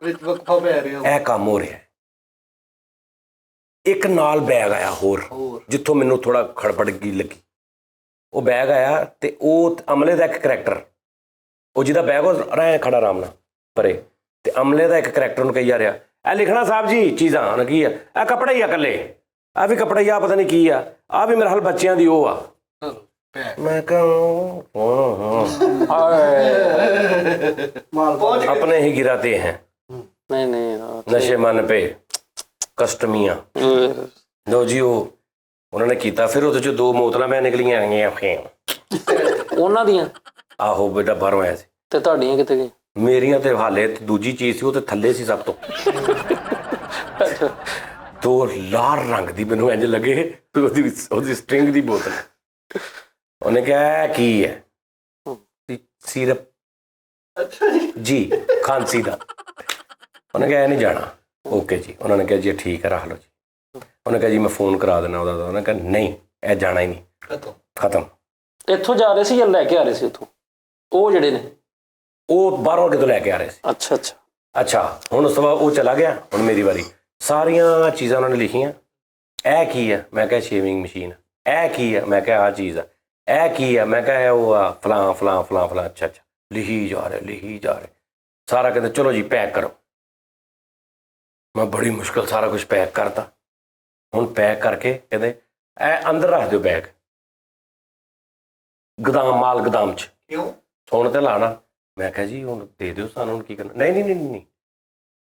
ਵਿੱਚ ਵਕਫਾ ਪੈ ਰਿਹਾ। ਇਹ ਕੰਮ ਹੋ ਰਿਹਾ। ਇੱਕ ਨਾਲ ਬੈਗ ਆਇਆ ਹੋਰ, ਜਿੱਥੋਂ ਮੈਨੂੰ ਥੋੜਾ ਖੜਪੜ ਗਈ ਲੱਗੀ। ਉਹ ਬੈਗ ਆਇਆ ਤੇ ਉਹ ਅਮਲੇ ਦਾ ਇੱਕ ਕਰੈਕਟਰ, ਉਹ ਜਿਹਦਾ ਬੈਗ ਉਹ ਰਹਿ ਖੜਾ ਆਰਾਮ ਨਾਲ ਪਰੇ, ਤੇ ਅਮਲੇ ਦਾ ਇੱਕ ਕਰੈਕਟਰ ਨੂੰ ਕਹੀ ਜਾ ਰਿਹਾ ਇਹ ਲਿਖਣਾ ਸਾਹਿਬ ਜੀ ਚੀਜ਼ਾਂ। ਹੁਣ ਕੀ ਆ? ਇਹ ਕੱਪੜਾ ਹੀ ਆ ਇਕੱਲੇ, ਆ ਵੀ ਕੱਪੜਾ ਹੀ ਆ, ਪਤਾ ਨਹੀਂ ਕੀ ਆ, ਆ ਵੀ ਮੇਰੇ ਹਾਲ ਬੱਚਿਆਂ ਦੀ ਉਹ ਆ। ਮੈਂ ਕਹਾਂ ਆਪਣੇ ਹੀ ਗਿਰਾਤੇ हैं, ਨਹੀਂ ਨਹੀਂ ਨਸ਼ੇ ਮਨ ਪੇ ਕਸਟਮੀਆਂ। ਲੋ ਜੀ, ਉਹਨਾਂ ਨੇ ਕੀਤਾ। ਫਿਰ ਉਹਦੇ ਚੋਂ 2 ਬੋਤਲਾਂ ਮੈਂ ਨਿਕਲੀਆਂ ਆਈਆਂ ਉਹਨਾਂ ਦੀਆਂ। ਆਹੋ ਬੇਟਾ, ਬਾਹਰੋਂ ਆਇਆ ਸੀ। ਤੇ ਤੁਹਾਡੀਆਂ ਕਿੱਥੇ ਗਈਆਂ? ਮੇਰੀਆਂ ਤੇ ਹਾਲੇ ਦੂਜੀ ਚੀਜ਼ ਸੀ, ਉਹ ਤੇ ਥੱਲੇ ਸੀ ਸਭ ਤੋਂ। 2 ਲਾਲ ਰੰਗ ਦੀ, ਮੈਨੂੰ ਇੰਜ ਲੱਗੇ ਉਹਦੀ ਸਟ੍ਰਿੰਗ ਦੀ ਬੋਤਲ। ਉਹਨੇ ਕਿਹਾ ਇਹ ਕੀ ਹੈ? ਸਿਰਪ। ਅੱਛਾ ਜੀ, ਖਾਂਸੀ ਦਾ। ਉਹਨੇ ਕਿਹਾ ਇਹ ਨਹੀਂ ਜਾਣਾ। ਓਕੇ ਜੀ। ਉਹਨਾਂ ਨੇ ਕਿਹਾ ਜੀ ਠੀਕ ਹੈ, ਰੱਖ ਲਓ ਜੀ। ਉਹਨੇ ਕਿਹਾ ਜੀ ਮੈਂ ਫੋਨ ਕਰਾ ਦੇਣਾ ਉਹਦਾ। ਉਹਨੇ ਕਿਹਾ ਨਹੀਂ, ਇਹ ਜਾਣਾ ਹੀ ਨਹੀਂ, ਖਤਮ। ਇੱਥੋਂ ਜਾ ਰਹੇ ਸੀ ਜਾਂ ਲੈ ਕੇ ਆ ਰਹੇ ਸੀ ਉੱਥੋਂ? ਉਹ ਜਿਹੜੇ ਨੇ ਉਹ ਬਾਹਰੋਂ ਕਿਤੋਂ ਲੈ ਕੇ ਆ ਰਹੇ ਸੀ। ਅੱਛਾ ਅੱਛਾ ਅੱਛਾ, ਹੁਣ ਉਸ ਤੋਂ ਬਾਅਦ ਉਹ ਚਲਾ ਗਿਆ। ਹੁਣ ਮੇਰੀ ਵਾਰੀ। ਸਾਰੀਆਂ ਚੀਜ਼ਾਂ ਉਹਨਾਂ ਨੇ ਲਿਖੀਆਂ। ਇਹ ਕੀ ਹੈ? ਮੈਂ ਕਿਹਾ ਸ਼ੇਵਿੰਗ ਮਸ਼ੀਨ। ਇਹ ਕੀ ਹੈ? ਮੈਂ ਕਿਹਾ ਆਹ ਚੀਜ਼ ਆ। ਇਹ ਕੀ ਹੈ? ਮੈਂ ਕਿਹਾ ਉਹ ਆ ਫਲਾਂ ਫਲਾਂ ਫਲਾਂ ਫਲਾਂ। ਅੱਛਾ ਅੱਛਾ, ਲਿਖੀ ਜਾ ਰਹੇ, ਲਿਖੀ ਜਾ ਰਹੇ ਸਾਰਾ। ਕਹਿੰਦੇ ਚਲੋ ਜੀ ਪੈਕ ਕਰੋ। ਮੈਂ ਬੜੀ ਮੁਸ਼ਕਿਲ ਸਾਰਾ ਕੁਝ ਪੈਕ ਕਰਤਾ। ਹੁਣ ਪੈਕ ਕਰਕੇ ਕਹਿੰਦੇ ਇਹ ਅੰਦਰ ਰੱਖ ਦਿਓ ਬੈਗ, ਗੋਦਾਮ, ਮਾਲ ਗੋਦਾਮ 'ਚ। ਕਿਉਂ? ਸੋਣ ਤੇ ਲਾਣਾ। ਮੈਂ ਕਿਹਾ ਜੀ ਹੁਣ ਦੇ ਦਿਓ ਸਾਨੂੰ, ਹੁਣ ਕੀ ਕਰਨਾ? ਨਹੀਂ ਨਹੀਂ ਨਹੀਂ ਨਹੀਂ,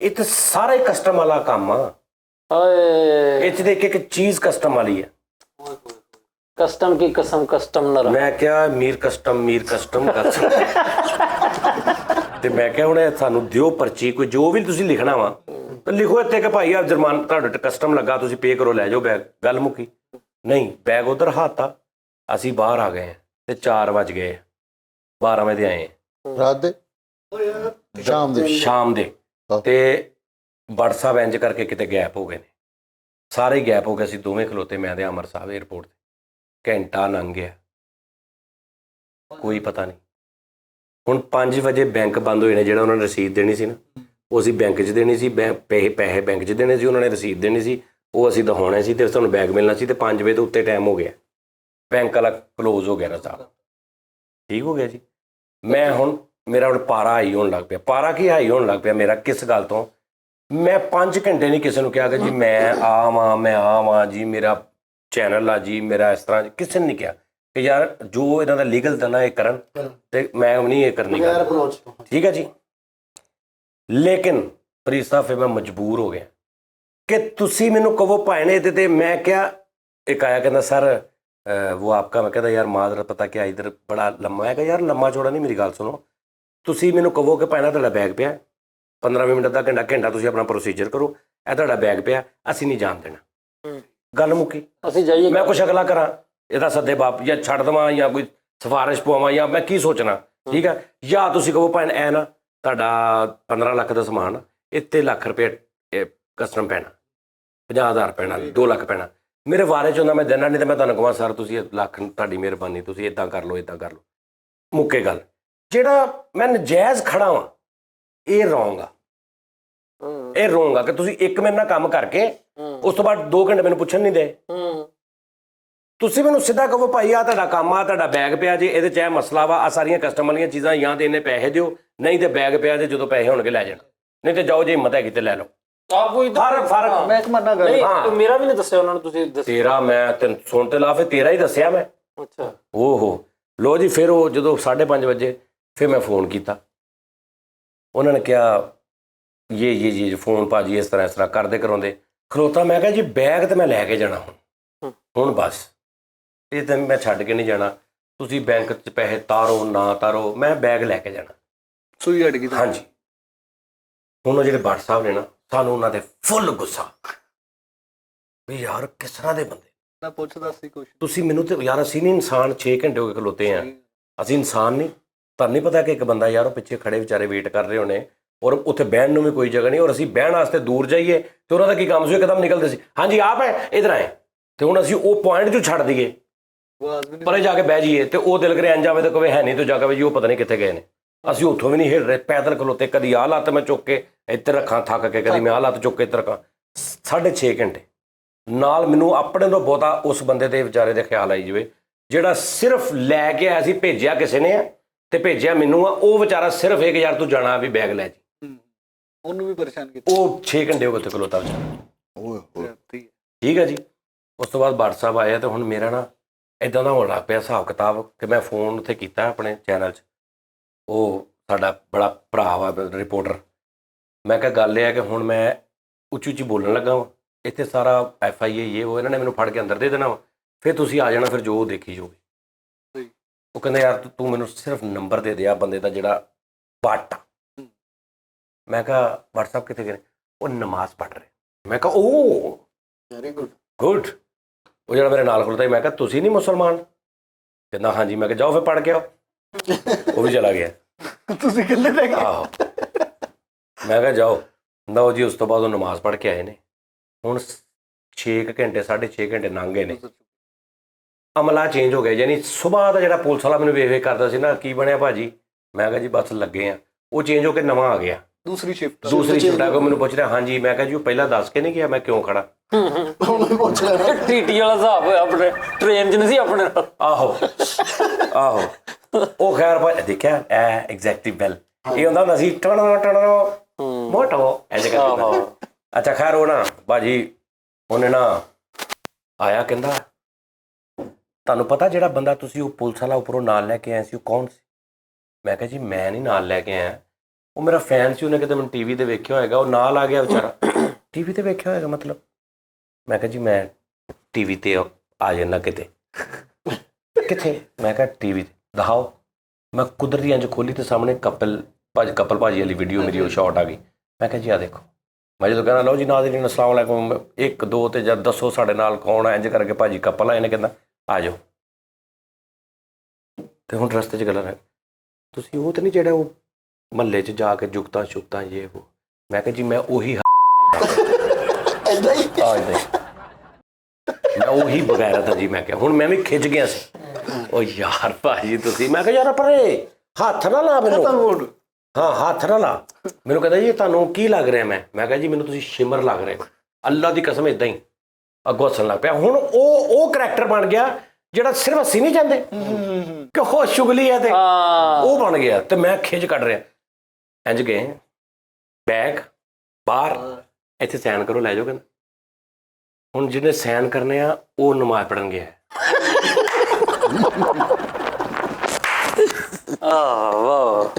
ਇਹ ਤਾਂ ਸਾਰਾ ਹੀ ਕਸਟਮ ਵਾਲਾ ਕੰਮ ਆ। ਹਾਏ, ਇਹ 'ਚ ਦੇਖ ਇੱਕ ਚੀਜ਼ ਕਸਟਮ ਵਾਲੀ ਹੈ। ਕਸਟਮ ਕੀ ਕਸਮ, ਕਸਟਮ ਨਾ ਮੈਂ ਕਿਹਾ ਮੀਰ ਕਸਟਮ ਤੇ ਮੈਂ ਕਿਹਾ ਹੁਣ ਸਾਨੂੰ ਦਿਓ ਪਰਚੀ, ਕੋਈ ਜੋ ਵੀ ਤੁਸੀਂ ਲਿਖਣਾ ਵਾ ਤਾਂ ਲਿਖੋ ਇੱਥੇ ਕਿ ਭਾਈ ਆ ਜੁਰਮਾਨਾ ਤੁਹਾਡੇ ਤੇ ਕਸਟਮ ਲੱਗਾ, ਤੁਸੀਂ ਪੇ ਕਰੋ, ਲੈ ਜਾਓ ਬੈਗ। ਗੱਲ ਮੁੱਕੀ। ਨਹੀਂ, ਬੈਗ ਉਧਰ ਹਾਤਾ। ਅਸੀਂ ਬਾਹਰ ਆ ਗਏ ਤੇ 4 ਵਜ ਗਏ, 12 ਵਜੇ ਆਏ ਰਾਤ ਦੇ ਸ਼ਾਮ ਦੇ ਸ਼ਾਮ ਦੇ। ਤੇ WhatsApp ਇੰਜ ਕਰਕੇ ਕਿਤੇ ਗੈਪ ਹੋ ਗਏ ਨੇ, ਸਾਰੇ ਗੈਪ ਹੋ ਗਏ। ਅਸੀਂ ਦੋਵੇਂ ਖਲੋਤੇ, ਮੈਂ ਤੇ ਅਮਰ ਸਾਹਿਬ ਏਅਰਪੋਰਟ ਤੇ। ਘੰਟਾ ਲੰਘ ਗਿਆ, ਕੋਈ ਪਤਾ ਨਹੀਂ। ਹੁਣ 5 ਵਜੇ ਬੈਂਕ ਬੰਦ ਹੋਏ ਨੇ, ਜਿਹੜਾ ਉਹਨਾਂ ਨੇ ਰਸੀਦ ਦੇਣੀ ਸੀ ਨਾ, ਉਹ ਅਸੀਂ ਬੈਂਕ 'ਚ ਦੇਣੀ ਸੀ, ਪੈਸੇ ਬੈਂਕ 'ਚ ਦੇਣੇ ਸੀ, ਉਹਨਾਂ ਨੇ ਰਸੀਦ ਦੇਣੀ ਸੀ, ਉਹ ਅਸੀਂ ਦਿਖਾਉਣੇ ਸੀ ਤੇ ਤੁਹਾਨੂੰ ਬੈਗ ਮਿਲਣਾ ਸੀ। ਤੇ 5 ਵਜੇ ਤੋਂ ਉੱਤੇ ਟਾਈਮ ਹੋ ਗਿਆ, ਬੈਂਕ ਵਾਲਾ ਕਲੋਜ਼ ਹੋ ਗਿਆ ਨਾ ਸਾਰਾ। ਠੀਕ ਹੋ ਗਿਆ ਜੀ। ਮੈਂ ਹੁਣ ਮੇਰਾ ਹੁਣ ਪਾਰਾ ਹਾਈ ਹੋਣ ਲੱਗ ਪਿਆ। ਪਾਰਾ ਕੀ ਹਾਈ ਹੋਣ ਲੱਗ ਪਿਆ ਮੇਰਾ, ਕਿਸ ਗੱਲ ਤੋਂ? ਮੈਂ 5 ਘੰਟੇ ਨਹੀਂ ਕਿਸੇ ਨੂੰ ਕਿਹਾ ਕਿ ਜੀ ਮੈਂ ਆਵਾਂ ਜੀ, ਮੇਰਾ ਚੈਨਲ ਆ ਜੀ, ਮੇਰਾ ਇਸ ਤਰ੍ਹਾਂ। ਕਿਸੇ ਨੇ ਨਹੀਂ ਕਿਹਾ ਕਿ ਯਾਰ ਜੋ ਇਹਨਾਂ ਦਾ ਲੀਗਲ ਤਾਂ ਨਾ ਇਹ ਕਰਨ, ਤੇ ਮੈਂ ਨਹੀਂ ਇਹ ਕਰਨੀ ਬਗੈਰ ਗੱਲ। ਅਪਰੋਚ ਠੀਕ ਹੈ ਜੀ। ਲੇਕਿਨ ਫਰੀਦ ਸਾਹਿਬ ਫਿਰ ਮੈਂ ਮਜਬੂਰ ਹੋ ਗਿਆ ਕਿ ਤੁਸੀਂ ਮੈਨੂੰ ਕਹੋ ਭਾਣੇ ਤੇ ਮੈਂ ਕਿਹਾ, ਇੱਕ ਆਇਆ ਕਹਿੰਦਾ ਸਰ वो आपका, मैं कहता यार माजरत पता क्या इधर बड़ा लम्मा है। यार लम्मा चौड़ा नहीं, मेरी गल सुनो, ਤੁਸੀਂ ਮੈਨੂੰ ਕਹੋ ਕਿ ਭਾਣਾ ਤੁਹਾਡਾ ਬੈਗ ਪਿਆ, 15 ਮਿੰਟ ਅੱਧਾ ਘੰਟਾ ਤੁਸੀਂ ਆਪਣਾ ਪ੍ਰੋਸੀਜਰ ਕਰੋ, ਇਹ ਤੁਹਾਡਾ ਬੈਗ ਪਿਆ, ਅਸੀਂ ਨਹੀਂ ਜਾਣ ਦੇਣਾ। ਗੱਲ ਮੁੱਕੀ। ਅਸੀਂ ਜਾਈਏ, ਮੈਂ ਕੁਛ ਅਗਲਾ ਕਰਾਂ, ਇਹਦਾ ਸੱਦੇ ਬਾਪ ਜਾਂ ਛੱਡ ਦੇਵਾਂ ਜਾਂ ਕੋਈ ਸਿਫਾਰਿਸ਼ ਪਵਾਵਾਂ ਜਾਂ ਮੈਂ ਕੀ ਸੋਚਣਾ। ਠੀਕ ਹੈ, ਜਾਂ ਤੁਸੀਂ ਕਹੋ ਭਾਣ ਐ ਨਾ ਤੁਹਾਡਾ 15 ਲੱਖ ਦਾ ਸਮਾਨ, ਇੱਥੇ ਲੱਖ ਰੁਪਏ ਕਸਟਮ ਪੈਣਾ, 50,000 ਪੈਣਾ, 2 ਲੱਖ ਪੈਣਾ। ਮੇਰੇ ਵਾਰੇ 'ਚ ਹੁੰਦਾ ਮੈਂ ਦੇਣਾ, ਨਹੀਂ ਤਾਂ ਮੈਂ ਤੁਹਾਨੂੰ ਕਹਾਂ ਸਰ ਤੁਸੀਂ ਲੱਖ ਤੁਹਾਡੀ ਮਿਹਰਬਾਨੀ, ਤੁਸੀਂ ਇੱਦਾਂ ਕਰ ਲਓ, ਇੱਦਾਂ ਕਰ ਲਓ, ਮੁੱਕੇ ਗੱਲ। ਜਿਹੜਾ ਮੈਂ ਨਜਾਇਜ਼ ਖੜਾ ਵਾਂ, ਇਹ ਰੋਂਗ ਆ, ਇਹ ਰੋਂਗ ਆ ਕਿ ਤੁਸੀਂ ਇੱਕ ਮੇਰੇ ਨਾਲ ਕੰਮ ਕਰਕੇ ਉਸ ਤੋਂ ਬਾਅਦ 2 ਘੰਟੇ ਮੈਨੂੰ ਪੁੱਛਣ ਨਹੀਂ ਦੇ। ਤੁਸੀਂ ਮੈਨੂੰ ਸਿੱਧਾ ਕਹੋ ਭਾਈ ਆ ਤੁਹਾਡਾ ਕੰਮ ਆ, ਤੁਹਾਡਾ ਬੈਗ ਪਿਆ ਜੇ, ਇਹਦੇ 'ਚ ਇਹ ਮਸਲਾ ਵਾ, ਆ ਸਾਰੀਆਂ ਕਸਟਮਰ ਦੀਆਂ ਚੀਜ਼ਾਂ, ਜਾਂ ਤੇ ਇਹਨੇ ਪੈਸੇ ਦਿਓ, ਨਹੀਂ ਤੇ ਬੈਗ ਪਿਆ ਜੇ, ਜਦੋਂ ਪੈਸੇ ਹੋਣਗੇ ਲੈ ਜਾਣਾ, ਨਹੀਂ ਤੇ ਜਾਓ ਜੇ ਹਿੰਮਤ ਹੈਗੀ ਤੇ ਲੈ ਲਓ। ਆਪ ਕੋਈ ਫਰਕ ਮੈਂ ਇੱਕ ਮੰਨਣਾ ਗੱਲ, ਨਹੀਂ, ਮੇਰਾ ਵੀ ਨਹੀਂ ਦੱਸਿਆ ਉਹਨਾਂ ਨੂੰ, ਤੁਸੀਂ ਦੱਸਿਆ। ਤੇਰਾ ਮੈਂ ਤੈਨੂੰ ਸੁਣ ਤੇ ਲਾ, ਫਿਰ ਤੇਰਾ ਹੀ ਦੱਸਿਆ ਮੈਂ। ਅੱਛਾ, ਓਹੋ ਲੋ ਜੀ। ਫਿਰ ਉਹ ਜਦੋਂ 5:30 ਵਜੇ ਫਿਰ ਮੈਂ ਫੋਨ ਕੀਤਾ, ਉਹਨਾਂ ਨੇ ਕਿਹਾ ਇਹ ਫੋਨ ਭਾਜੀ ਇਸ ਤਰ੍ਹਾਂ ਕਰਦੇ ਕਰਾਉਂਦੇ ਖਲੋਤਾ। ਮੈਂ ਕਿਹਾ ਜੀ ਬੈਗ ਤੇ ਮੈਂ ਲੈ ਕੇ ਜਾਣਾ ਹੁਣ ਬਸ, ਇਹ ਤਾਂ ਮੈਂ ਛੱਡ ਕੇ ਨਹੀਂ ਜਾਣਾ। ਤੁਸੀਂ ਬੈਂਕ 'ਚ ਪੈਸੇ ਤਾਰੋ ਨਾ ਤਾਰੋ, ਮੈਂ ਬੈਗ ਲੈ ਕੇ ਜਾਣਾ। ਸੂਈ ਅੜ ਗਈ। ਹਾਂਜੀ। ਹੁਣ ਉਹ ਜਿਹੜੇ ਭੱਟ ਸਾਹਿਬ ਨੇ ਨਾ, ਸਾਨੂੰ ਉਹਨਾਂ ਦੇ ਫੁੱਲ ਗੁੱਸਾ ਵੀ ਯਾਰ ਕਿਸ ਤਰ੍ਹਾਂ ਦੇ ਬੰਦੇ। ਮੈਂ ਪੁੱਛਦਾ ਸੀ ਕੁਛ, ਤੁਸੀਂ ਮੈਨੂੰ ਤੇ ਯਾਰ, ਅਸੀਂ ਨਹੀਂ ਇਨਸਾਨ 6 ਘੰਟੇ ਹੋ ਗਏ ਖਲੋਤੇ ਆ, ਅਸੀਂ ਇਨਸਾਨ ਨਹੀਂ। ਤੁਹਾਨੂੰ ਨਹੀਂ ਪਤਾ ਕਿ ਇੱਕ ਬੰਦਾ ਯਾਰ ਉਹ ਪਿੱਛੇ ਖੜੇ ਵਿਚਾਰੇ ਵੇਟ ਕਰ ਰਹੇ ਹੋਣੇ, ਔਰ ਉੱਥੇ ਬਹਿਣ ਨੂੰ ਵੀ ਕੋਈ ਜਗ੍ਹਾ ਨਹੀਂ, ਔਰ ਅਸੀਂ ਬਹਿਣ ਵਾਸਤੇ ਦੂਰ ਜਾਈਏ ਤੇ ਉਹਨਾਂ ਦਾ ਕੀ ਕੰਮ ਸੀ, ਇੱਕਦਮ ਨਿਕਲਦੇ ਸੀ, ਹਾਂਜੀ ਆਪ ਹੈ ਇੱਧਰ ਆਏ, ਤੇ ਹੁਣ ਅਸੀਂ ਉਹ ਪੁਆਇੰਟ 'ਚੋਂ ਛੱਡ ਦਈਏ, ਪਰੇ ਜਾ ਕੇ ਬਹਿ ਜਾਈਏ, ਤੇ ਉਹ ਦਿਲ ਕਰੇ ਇੰਝ ਆਵੇ ਤਾਂ ਕਵੇ ਹੈ ਨਹੀਂ, ਤੋਂ ਜਾ ਕੇ ਜੀ ਉਹ ਪਤਾ ਨਹੀਂ ਕਿੱਥੇ ਗਏ ਨੇ। ਅਸੀਂ ਉੱਥੋਂ ਵੀ ਨਹੀਂ ਹਿੱਲ ਰਹੇ, ਪੈਦਲ ਖਲੋਤੇ, ਕਦੀ ਆਹ ਲੱਤ ਮੈਂ ਚੁੱਕ ਕੇ ਇੱਧਰ ਰੱਖਾਂ ਥੱਕ ਕੇ, ਕਦੀ ਮੈਂ ਆਹ ਲੱਤ ਚੁੱਕ ਕੇ ਇੱਧਰ ਰੱਖਾਂ। 6.5 ਘੰਟੇ ਨਾਲ ਮੈਨੂੰ ਆਪਣੇ ਤੋਂ ਬਹੁਤਾ ਉਸ ਬੰਦੇ ਦੇ ਵਿਚਾਰੇ ਦੇ ਖਿਆਲ ਆਈ ਜਾਵੇ, ਜਿਹੜਾ ਸਿਰਫ ਲੈ ਕੇ ਆਇਆ ਸੀ, ਭੇਜਿਆ ਕਿਸੇ ਨੇ ਤੇ ਭੇਜਿਆ ਮੈਨੂੰ ਆ, ਉਹ ਵਿਚਾਰਾ ਸਿਰਫ ਇੱਕ ਯਾਰ ਤੂੰ ਜਾਣਾ ਵੀ ਬੈਗ ਲੈ ਜੀ, ਉਹਨੂੰ ਵੀ ਪਰੇਸ਼ਾਨ ਕੀਤਾ। ਉਹ 6 ਘੰਟੇ ਹੋ ਗਏ ਉੱਥੇ ਖਲੋਤਾ ਵਿਚਾਰਾ। ਠੀਕ ਹੈ ਜੀ। ਉਸ ਤੋਂ ਬਾਅਦ WhatsApp ਆਇਆ, ਤੇ ਹੁਣ ਮੇਰਾ ਨਾ ਇੱਦਾਂ ਦਾ ਹੋਣ ਲੱਗ ਪਿਆ ਹਿਸਾਬ ਕਿਤਾਬ ਕਿ ਮੈਂ ਫੋਨ ਉੱਥੇ ਕੀਤਾ ਆਪਣੇ ਚੈਨਲ 'ਚ, ਉਹ ਸਾਡਾ ਬੜਾ ਭਰਾ ਵਾ ਰਿਪੋਰਟਰ। ਮੈਂ ਕਿਹਾ ਗੱਲ ਇਹ ਹੈ ਕਿ ਹੁਣ ਮੈਂ ਉੱਚੀ ਉੱਚੀ ਬੋਲਣ ਲੱਗਾ ਵਾਂ, ਇੱਥੇ ਸਾਰਾ FIA ਇਹ ਉਹ ਇਹਨਾਂ ਨੇ ਮੈਨੂੰ ਫੜ ਕੇ ਅੰਦਰ ਦੇ ਦੇਣਾ ਵਾ, ਫਿਰ ਤੁਸੀਂ ਆ ਜਾਣਾ, ਫਿਰ ਜੋ ਦੇਖੀ ਜਾਓਗੇ। ਉਹ ਕਹਿੰਦੇ ਯਾਰ ਤੂੰ ਮੈਨੂੰ ਸਿਰਫ ਨੰਬਰ ਦੇ ਆ ਬੰਦੇ ਦਾ ਜਿਹੜਾ ਪੱਟ। ਮੈਂ ਕਿਹਾ WhatsApp ਕਿੱਥੇ ਗਏ? ਉਹ ਨਮਾਜ਼ ਪੜ੍ਹ ਰਹੇ। ਮੈਂ ਕਿਹਾ ਓ ਵੈਰੀ ਗੁੱਡ। ਉਹ ਜਿਹੜਾ ਮੇਰੇ ਨਾਲ ਖੁੱਲਦਾ, ਮੈਂ ਕਿਹਾ ਤੁਸੀਂ ਨਹੀਂ ਮੁਸਲਮਾਨ? ਕਹਿੰਦਾ ਹਾਂਜੀ। ਮੈਂ ਕਿਹਾ ਜਾਓ ਫਿਰ ਪੜ੍ਹ ਕੇ ਆਓ। ਉਹ ਵੀ ਚਲਾ ਗਿਆ। ਤੁਸੀਂ ਕਿੱਲੇ ਲੈ ਗਏ? ਆਹੋ। ਮੈਂ ਕਿਹਾ ਜਾਓ। ਲਓ ਜੀ। ਉਸ ਤੋਂ ਬਾਅਦ ਉਹ ਨਮਾਜ਼ ਪੜ੍ਹ ਕੇ ਆਏ ਨੇ। ਹੁਣ 6 ਘੰਟੇ 6.5 ਘੰਟੇ ਲੰਘ ਗਏ ਨੇ। ਅਮਲਾ ਚੇਂਜ ਹੋ ਗਿਆ, ਯਾਨੀ ਸੁਬਾਹ ਦਾ ਜਿਹੜਾ ਪੁਲਿਸ ਵਾਲਾ ਮੈਨੂੰ ਵੇਖ ਕਰਦਾ ਸੀ ਨਾ, ਕੀ ਬਣਿਆ ਭਾਜੀ? ਮੈਂ ਕਿਹਾ ਜੀ ਬਸ ਲੱਗੇ ਆ। ਉਹ ਚੇਂਜ ਹੋ ਕੇ ਨਵਾਂ ਆ ਗਿਆ, ਦੂਸਰੀ ਸ਼ਿਫਟ ਆ ਕੇ ਮੈਨੂੰ ਪੁੱਛ ਰਿਹਾ ਹਾਂਜੀ। ਮੈਂ ਕਿਹਾ ਜੀ ਉਹ ਪਹਿਲਾਂ ਦੱਸ ਕੇ ਨਹੀਂ ਗਿਆ ਮੈਂ ਕਿਉਂ ਖੜਾ। ਟੀਟੀ ਵਾਲਾ ਹਿਸਾਬ ਹੋਇਆ ਆਪਣੇ ਟ੍ਰੇਨ 'ਚ ਨਹੀਂ ਸੀ ਆਪਣੇ ਨਾਲ। ਆਹੋ ਉਹ ਖੈਰ ਭਾਈ ਦੇਖਿਆ ਐਗਜ਼ੈਕਟਿਵ ਬੈਲ ਇਹ ਹੁੰਦਾ ਸੀ ਮੋਟੋ ਐਜ ਕਰਦੇ। ਅੱਛਾ ਖੈਰ ਉਹ ਨਾ ਭਾਜੀ ਉਹਨੇ ਨਾ ਆਇਆ, ਕਹਿੰਦਾ ਤੁਹਾਨੂੰ ਪਤਾ ਜਿਹੜਾ ਬੰਦਾ ਤੁਸੀਂ ਉਹ ਪੁਲਿਸ ਵਾਲਾ ਉੱਪਰੋਂ ਨਾਲ ਲੈ ਕੇ ਆਏ ਸੀ ਉਹ ਕੌਣ ਸੀ? ਮੈਂ ਕਿਹਾ ਜੀ ਮੈਂ ਨਹੀਂ ਨਾਲ ਲੈ ਕੇ ਆਇਆ, ਉਹ ਮੇਰਾ ਫੈਨ ਸੀ, ਉਹਨੇ ਕਿਤੇ ਮੈਨੂੰ TV ਤੇ ਵੇਖਿਆ ਹੋਏਗਾ, ਉਹ ਨਾਲ ਆ ਗਿਆ ਵਿਚਾਰਾ। TV ਤੇ ਵੇਖਿਆ ਹੋਏਗਾ ਮਤਲਬ? ਮੈਂ ਕਿਹਾ ਜੀ ਮੈਂ TV ਤੇ ਆ ਜਾਂਦਾ ਕਿਤੇ। ਕਿੱਥੇ? ਮੈਂ ਕਿਹਾ TV ਤੇ ਦਿਖਾਓ। ਮੈਂ ਕੁਦਰਤੀ ਇੰਝ ਖੋਲੀ ਤੇ ਸਾਹਮਣੇ ਕਪਲ ਭਾਜੀ ਵਾਲੀ ਵੀਡੀਓ ਮੇਰੀ ਉਹ ਸ਼ਾਟ ਆ ਗਈ। ਮੈਂ ਕਿਹਾ ਜੀ ਆ ਦੇਖੋ। ਮੈਂ ਜਦੋਂ ਕਹਿੰਦਾ ਲਓ ਜੀ ਨਾਜ਼ਰੀਨ ਅਸਲਾਮ ਵਾਲੇਕੁਮ 1 2 ਤੇ ਜਦ ਦੱਸੋ ਸਾਡੇ ਨਾਲ ਕੌਣ ਹੈ, ਇੰਝ ਕਰਕੇ ਭਾਜੀ ਕਪਲ ਆਏ ਨੇ, ਕਹਿੰਦਾ ਆ ਜਾਓ। ਤੇ ਹੁਣ ਰਸਤੇ 'ਚ ਗੱਲਾਂ ਨੇ ਤੁਸੀਂ ਉਹ ਤਾਂ ਨਹੀਂ ਜਿਹੜਾ ਉਹ ਮਹੱਲੇ 'ਚ ਜਾ ਕੇ ਜੁਗਤਾਂ ਸ਼ੁਗਤਾਂ ਇਹ ਉਹ। ਮੈਂ ਕਿਹਾ ਜੀ ਮੈਂ ਉਹੀ ਏਦਾਂ ਹੀ ਮੈਂ ਉਹੀ ਬਗੈਰਾ ਤਾਂ ਜੀ। ਮੈਂ ਕਿਹਾ ਹੁਣ ਮੈਂ ਵੀ ਖਿੱਚ ਗਿਆ ਸੀ। ਉਹ ਯਾਰ ਭਾਜੀ ਤੁਸੀਂ, ਮੈਂ ਕਿਹਾ ਯਾਰ ਪਰੇ ਹੱਥ ਨਾ ਲਾ ਮੈਨੂੰ। ਹਾਂ ਹੱਥ ਨਾ ਲਾ ਮੈਨੂੰ। ਕਹਿੰਦਾ ਜੀ ਤੁਹਾਨੂੰ ਕੀ ਲੱਗ ਰਿਹਾ? ਮੈਂ ਕਿਹਾ ਜੀ ਮੈਨੂੰ ਤੁਸੀਂ ਸ਼ਿਮਰ ਲੱਗ ਰਹੇ ਹੋ, ਅੱਲਾ ਦੀ ਕਸਮ। ਇਦਾਂ ਹੀ ਅੱਗੋਂ ਹੱਸਣ ਲੱਗ ਪਿਆ। ਹੁਣ ਉਹ ਕਰੈਕਟਰ ਬਣ ਗਿਆ ਜਿਹੜਾ ਸਿਰਫ ਹੱਸੀ ਨਹੀਂ ਜਾਂਦੇ ਕਿ ਹੋ ਚੁਗਲੀ ਹੈ, ਤੇ ਉਹ ਬਣ ਗਿਆ। ਤੇ ਮੈਂ ਖਿੱਚ ਕੱਢ ਰਿਹਾ। ਇੰਝ ਗਏ ਬੈਗ ਬਾਹਰ, ਇੱਥੇ ਸਾਈਨ ਕਰੋ ਲੈ ਜਾਓ। ਕਹਿੰਦਾ ਹੁਣ ਜਿਹਨੇ ਸਾਈਨ ਕਰਨੇ ਆ ਉਹ ਨਮਾਜ਼ ਪੜ੍ਹਨ ਗਿਆ। ਵਾਹ।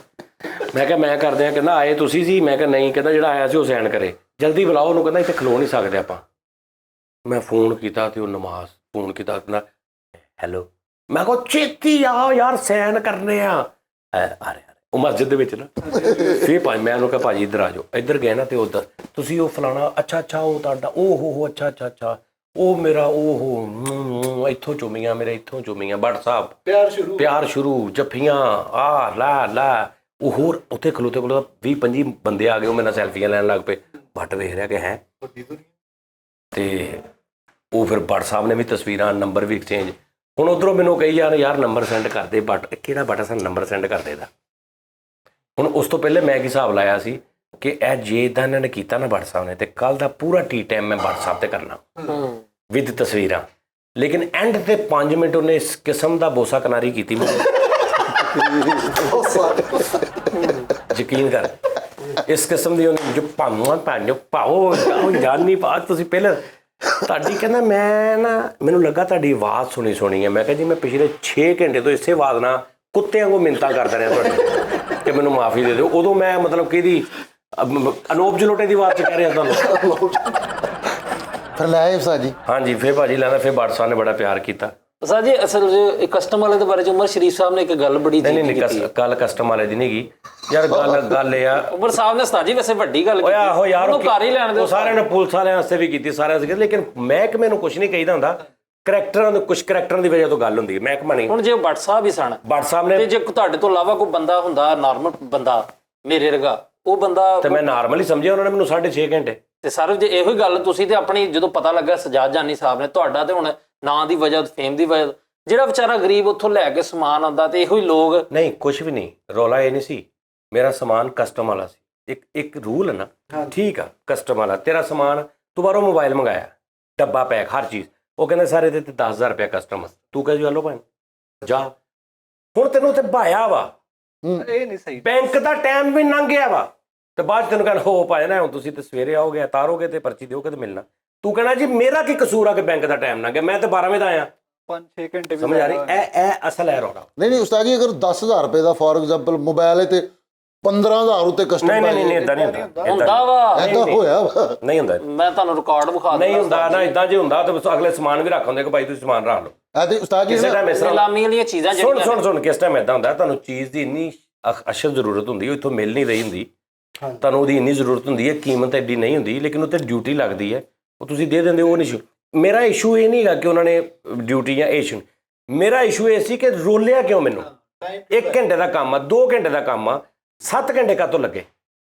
ਮੈਂ ਕਿਹਾ ਮੈਂ ਕਰਦੇ ਆ। ਕਹਿੰਦਾ ਆਏ ਤੁਸੀਂ ਸੀ? ਮੈਂ ਕਿਹਾ ਨਹੀਂ। ਕਹਿੰਦਾ ਜਿਹੜਾ ਆਇਆ ਸੀ ਉਹ ਸਾਈਨ ਕਰੇ, ਜਲਦੀ ਬੁਲਾਓ ਉਹਨੂੰ। ਕਹਿੰਦਾ ਇੱਥੇ ਖਲੋ ਨਹੀਂ ਸਕਦੇ ਆਪਾਂ। ਮੈਂ ਫੋਨ ਕੀਤਾ ਤੇ ਉਹ ਨਮਾਜ਼ ਫੋਨ ਕੀਤਾ। ਕਹਿੰਦਾ ਹੈਲੋ। ਮੈਂ ਕਿਹਾ ਛੇਤੀ ਆਓ ਯਾਰ ਸਾਈਨ ਕਰਨੇ ਆ। ਆ ਰਹੇ ਉਹ ਮਸਜਿਦ ਦੇ ਵਿੱਚ ਨਾ। ਫਿਰ ਮੈਂ ਉਹਨੂੰ ਕਿਹਾ ਭਾਜੀ ਇੱਧਰ ਆ ਜਾਓ। ਇੱਧਰ ਗਏ ਨਾ ਤੇ ਉੱਧਰ ਤੁਸੀਂ ਉਹ ਫਲਾਣਾ ਅੱਛਾ ਉਹ ਤੁਹਾਡਾ ਉਹ ਹੋ ਅੱਛਾ ਉਹ ਮੇਰਾ ਉਹ ਇੱਥੋਂ ਚੁੰਮੀਆਂ ਮੇਰੇ ਇੱਥੋਂ ਚੁੰਮੀਆਂ WhatsApp ਪਿਆਰ ਸ਼ੁਰੂ ਜੱਫੀਆਂ ਆ ਲਾ ਉਹ ਹੋਰ। ਉੱਥੇ ਖਲੋਤੇ 20-25 ਬੰਦੇ ਆ ਗਏ। ਉਹ ਮੇਰੇ ਨਾਲ ਸੈਲਫੀਆਂ ਲੈਣ ਲੱਗ ਪਏ। ਬੱਟ ਵੇਖ ਰਿਹਾ ਕਿ ਹੈ। ਤੇ ਉਹ ਫਿਰ WhatsApp ਨੇ ਵੀ ਤਸਵੀਰਾਂ ਨੰਬਰ ਵੀ ਐਕਸਚੇਂਜ। ਹੁਣ ਉੱਧਰੋਂ ਮੈਨੂੰ ਕਹੀ ਯਾਰ ਨੰਬਰ ਸੈਂਡ ਕਰਦੇ। ਬਟ ਕਿਹੜਾ ਬਟਾ ਸਾਨੂੰ ਨੰਬਰ ਸੈਂਡ ਕਰਦੇ ਦਾ। ਹੁਣ ਉਸ ਤੋਂ ਪਹਿਲੇ ਮੈਂ ਕੀ ਹਿਸਾਬ ਲਾਇਆ ਸੀ ਕਿ ਇਹ ਜੇ ਇੱਦਾਂ ਇਹਨਾਂ ਨੇ ਕੀਤਾ ਨਾ WhatsApp ਨੇ, ਤੇ ਕੱਲ ਦਾ ਪੂਰਾ ਟੀ ਟਾਈਮ ਮੈਂ WhatsApp ਤੇ ਕਰਨਾ ਵਿਦ ਤਸਵੀਰਾਂ। ਲੇਕਿਨ ਐਂਡ ਤੇ 5 ਮਿੰਟ ਉਹਨੇ ਇਸ ਕਿਸਮ ਦਾ ਬੋਸਾ ਕਿਨਾਰੀ ਕੀਤੀ ਮੈਨੂੰ। ਯਕੀਨ ਕਰ ਇਸ ਕਿਸਮ ਦੀ ਉਹਨੇ ਜੋ ਪਾਓ ਜਾਨ ਨਹੀਂ ਪਾ। ਤੁਸੀਂ ਪਹਿਲਾਂ ਤੁਹਾਡੀ ਕਹਿੰਦਾ ਮੈਂ ਨਾ ਮੈਨੂੰ ਲੱਗਾ ਤੁਹਾਡੀ ਆਵਾਜ਼ ਸੁਣੀ ਹੈ। ਮੈਂ ਕਿਹਾ ਜੀ ਮੈਂ ਪਿਛਲੇ 6 ਘੰਟੇ ਤੋਂ ਇਸੇ ਆਵਾਜ਼ ਨਾਲ ਕੁੱਤਿਆਂ ਕੋ ਮਿੰਨਤਾਂ ਕਰਦਾ ਰਿਹਾ ਤੁਹਾਡੇ ਕਿ ਮੈਨੂੰ ਮਾਫੀ ਦੇ ਦਿਓ। ਉਦੋਂ ਮੈਂ ਮਤਲਬ ਕਿ ਇਹਦੀ ਅਨੂਪ ਜਲੋਟੇ ਦੀ ਆਵਾਜ਼ 'ਚ ਕਹਿ ਰਿਹਾ ਤੁਹਾਨੂੰ। ਫਿਰ ਲੈ ਆਏ ਉਸਤਾਦ ਜੀ? ਹਾਂਜੀ ਫਿਰ ਭਾਜੀ ਲੈਂਦਾ। ਫਿਰ WhatsApp ਨੇ ਬੜਾ ਪਿਆਰ ਕੀਤਾ। ਉਸਤਾਦ ਜੀ ਅਸਲ 'ਚ ਕਸਟਮ ਵਾਲੇ ਦੇ ਬਾਰੇ 'ਚ ਉਮਰ ਸ਼ਰੀਫ ਸਾਹਿਬ ਨੇ ਇੱਕ ਗੱਲ ਬੜੀ ਨਹੀਂ ਗੱਲ ਕਸਟਮ ਵਾਲੇ ਦੀ ਨਹੀਂ ਗੀ ਯਾਰ। ਗੱਲ ਇਹ ਆ ਉਮਰ ਸਾਹਿਬ ਨੇ ਉਸਤਾਦ ਜੀ ਵੈਸੇ ਵੱਡੀ ਗੱਲ ਕੀਤੀ। ਆਹੋ ਯਾਰ ਉਹਨੂੰ ਘਰ ਹੀ ਲੈਣ ਦਿਓ। ਸਾਰਿਆਂ ਨੇ ਪੁਲਿਸ ਵਾਲਿਆਂ ਵਾਸਤੇ ਵੀ ਕੀਤੀ ਸਾਰਿਆਂ ਵਾਸਤੇ। ਲੇਕਿਨ ਮਹਿਕਮੇ ਨੂੰ ਕੁਝ ਨਹੀਂ ਕਹੀਦਾ ਹੁੰਦਾ। ਕੁਝ ਕਰੈਕਟਰਾਂ ਦੀ ਵਜ੍ਹਾ ਤੋਂ ਗੱਲ ਹੁੰਦੀ ਹੈ ਮਹਿਕਮਾ ਨਹੀਂ। ਹੁਣ ਜੇ WhatsApp ਹੀ ਸਨ WhatsApp ਨੇ ਤੇ ਜੇ ਤੁਹਾਡੇ ਤੋਂ ਇਲਾਵਾ ਕੋਈ ਬੰਦਾ ਹੁੰਦਾ ਨਾਰਮਲ ਬੰਦਾ ਮੇਰੇ ਵਰਗਾ ਉਹ ਬੰਦਾ ਤੇ ਮੈਂ ਨਾਰਮਲ ਹੀ ਸਮਝਿਆ। ਉਹਨਾਂ ਨੇ ਮੈਨੂੰ 6.5 ਘੰਟੇ। ਤੇ ਸਰ ਜੇ ਇਹੋ ਹੀ ਗੱਲ ਤੁਸੀਂ ਤੇ ਆਪਣੀ ਜਦੋਂ ਪਤਾ ਲੱਗਾ ਸਜਾਦ ਜਾਨੀ ਸਾਹਿਬ ਨੇ ਤੁਹਾਡਾ ਤੇ ਹੁਣ ਨਾਂ ਦੀ ਵਜ੍ਹਾ ਫੇਮ ਦੀ ਵਜ੍ਹਾ ਜਿਹੜਾ ਵਿਚਾਰਾ ਗਰੀਬ ਉੱਥੋਂ ਲੈ ਕੇ ਸਮਾਨ ਆਉਂਦਾ ਤੇ ਇਹੋ ਹੀ ਲੋਕ ਨਹੀਂ ਕੁਝ ਵੀ ਨਹੀਂ। ਰੌਲਾ ਇਹ ਨਹੀਂ ਸੀ। ਮੇਰਾ ਸਮਾਨ ਕਸਟਮ ਵਾਲਾ ਸੀ। ਇੱਕ ਰੂਲ ਹੈ ਨਾ ਠੀਕ ਆ। ਕਸਟਮ ਵਾਲਾ ਤੇਰਾ ਸਮਾਨ ਤੂੰ ਬਾਹਰੋਂ ਮੋਬਾਈਲ ਮੰਗਾਇਆ ਡੱਬਾ ਪੈਕ ਹਰ ਚੀਜ਼। ਉਹ ਕਹਿੰਦੇ ਸਾਰੇ ਇਹਦੇ ਤੇ 10,000 ਰੁਪਇਆ ਕਸਟਮ। ਤੂੰ ਕਹੇ ਜੀ ਲਓ ਭਾਈ ਜਾ। ਹੁਣ ਤੈਨੂੰ ਉੱਥੇ ਭਾਇਆ ਵਾ ਇਹ ਨਹੀਂ ਸਹੀ। ਬੈਂਕ ਦਾ ਟਾਈਮ ਵੀ ਲੰਘ ਗਿਆ ਵਾ ਤੇ ਬਾਅਦ 'ਚ ਤੈਨੂੰ ਕਹਿਣਾ ਹੋ ਭਾਇਆ ਨਾ ਹੁਣ ਤੁਸੀਂ ਤੇ ਸਵੇਰੇ ਆਓਗੇ ਤਾਰੋਗੇ ਤੇ ਪਰਚੀ ਦਿਓਗੇ ਤੇ ਮਿਲਣਾ। ਤੂੰ ਕਹਿਣਾ ਜੀ ਮੇਰਾ ਕੀ ਕਸੂਰ ਆ ਕਿ ਬੈਂਕ ਦਾ ਟਾਈਮ ਲੰਘ ਗਿਆ? ਮੈਂ ਤੇ 12 ਵਜੇ ਦਾ ਆਇਆ। 5-6 ਘੰਟੇ ਵੀ ਸਮਝ ਆ ਰਹੀ? ਇਹ ਅਸਲ ਹੈ ਰੌਲਾ। ਨਹੀਂ ਉਸਤਾਦ ਜੀ ਅਗਰ 10,000 ਰੁਪਏ ਦਾ ਫੋਰ ਐਗਜ਼ਾਮਪਲ ਮੋਬਾਈਲ ਹੈ ਤੇ 15,000 ਉੱਤੇ ਕਸਟਮ ਨਹੀਂ ਇਦਾਂ ਨਹੀਂ ਹੁੰਦਾ। ਹੁੰਦਾ ਵਾ ਐਦਾਂ ਹੋਇਆ ਵਾ? ਨਹੀਂ ਹੁੰਦਾ। ਮੈਂ ਤੁਹਾਨੂੰ ਰਿਕਾਰਡ ਵਿਖਾ ਨਹੀਂ ਹੁੰਦਾ ਨਾ ਇਦਾਂ ਜੇ ਹੁੰਦਾ ਤਾਂ ਅਗਲੇ ਸਮਾਨ ਵੀ ਰੱਖ ਹੁੰਦੇ ਕਿ ਭਾਈ ਤੁਸੀਂ ਸਮਾਨ ਰੱਖ ਲਓ। ਇਹ ਤੇ ਉਸਤਾਦ ਜੀ ਕਿਸੇ ਟਾਈਮ ਇਸ ਤਰ੍ਹਾਂ ਨਿਲਾਮੀ ਵਾਲੀਆਂ ਚੀਜ਼ਾਂ ਜਿਹੜੀਆਂ ਸੁਣ ਕਿਸ ਟਾਈਮ ਇਦਾਂ ਹੁੰਦਾ ਤੁਹਾਨੂੰ ਚੀਜ਼ ਦੀ ਇੰਨੀ ਅਸ਼ਦ ਜ਼ਰੂਰਤ ਹੁੰਦੀ ਉਹ ਇੱਥੋਂ ਮਿਲ ਨਹੀਂ ਰਹੀ ਹੁੰਦੀ। ਤੁਹਾਨੂੰ ਉਹਦੀ ਇੰਨੀ ਜ਼ਰੂਰਤ ਹੁੰਦੀ ਹੈ ਕੀਮਤ ਐਡੀ ਨਹੀਂ ਹੁੰਦੀ ਲੇਕਿਨ ਉੱਤੇ ਡਿਊਟੀ ਲੱਗਦੀ ਹੈ ਉਹ ਤੁਸੀਂ ਦੇ ਦਿੰਦੇ ਉਹ ਨਹੀਂ। ਮੇਰਾ ਇਸ਼ੂ ਇਹ ਨਹੀਂ ਹੈਗਾ ਕਿ ਉਹਨਾਂ ਨੇ ਡਿਊਟੀ ਜਾਂ ਇਸ਼ੂ। ਮੇਰਾ ਇਸ਼ੂ ਇਹ ਸੀ ਕਿ ਰੋਲਿਆ ਕਿਉਂ ਮੈਨੂੰ। 1 ਘੰਟੇ ਦਾ ਕੰਮ ਆ 2 ਘੰਟੇ ਦਾ ਕੰਮ ਆ 7 ਘੰਟੇ ਕਾਹਤੋਂ ਲੱਗੇ?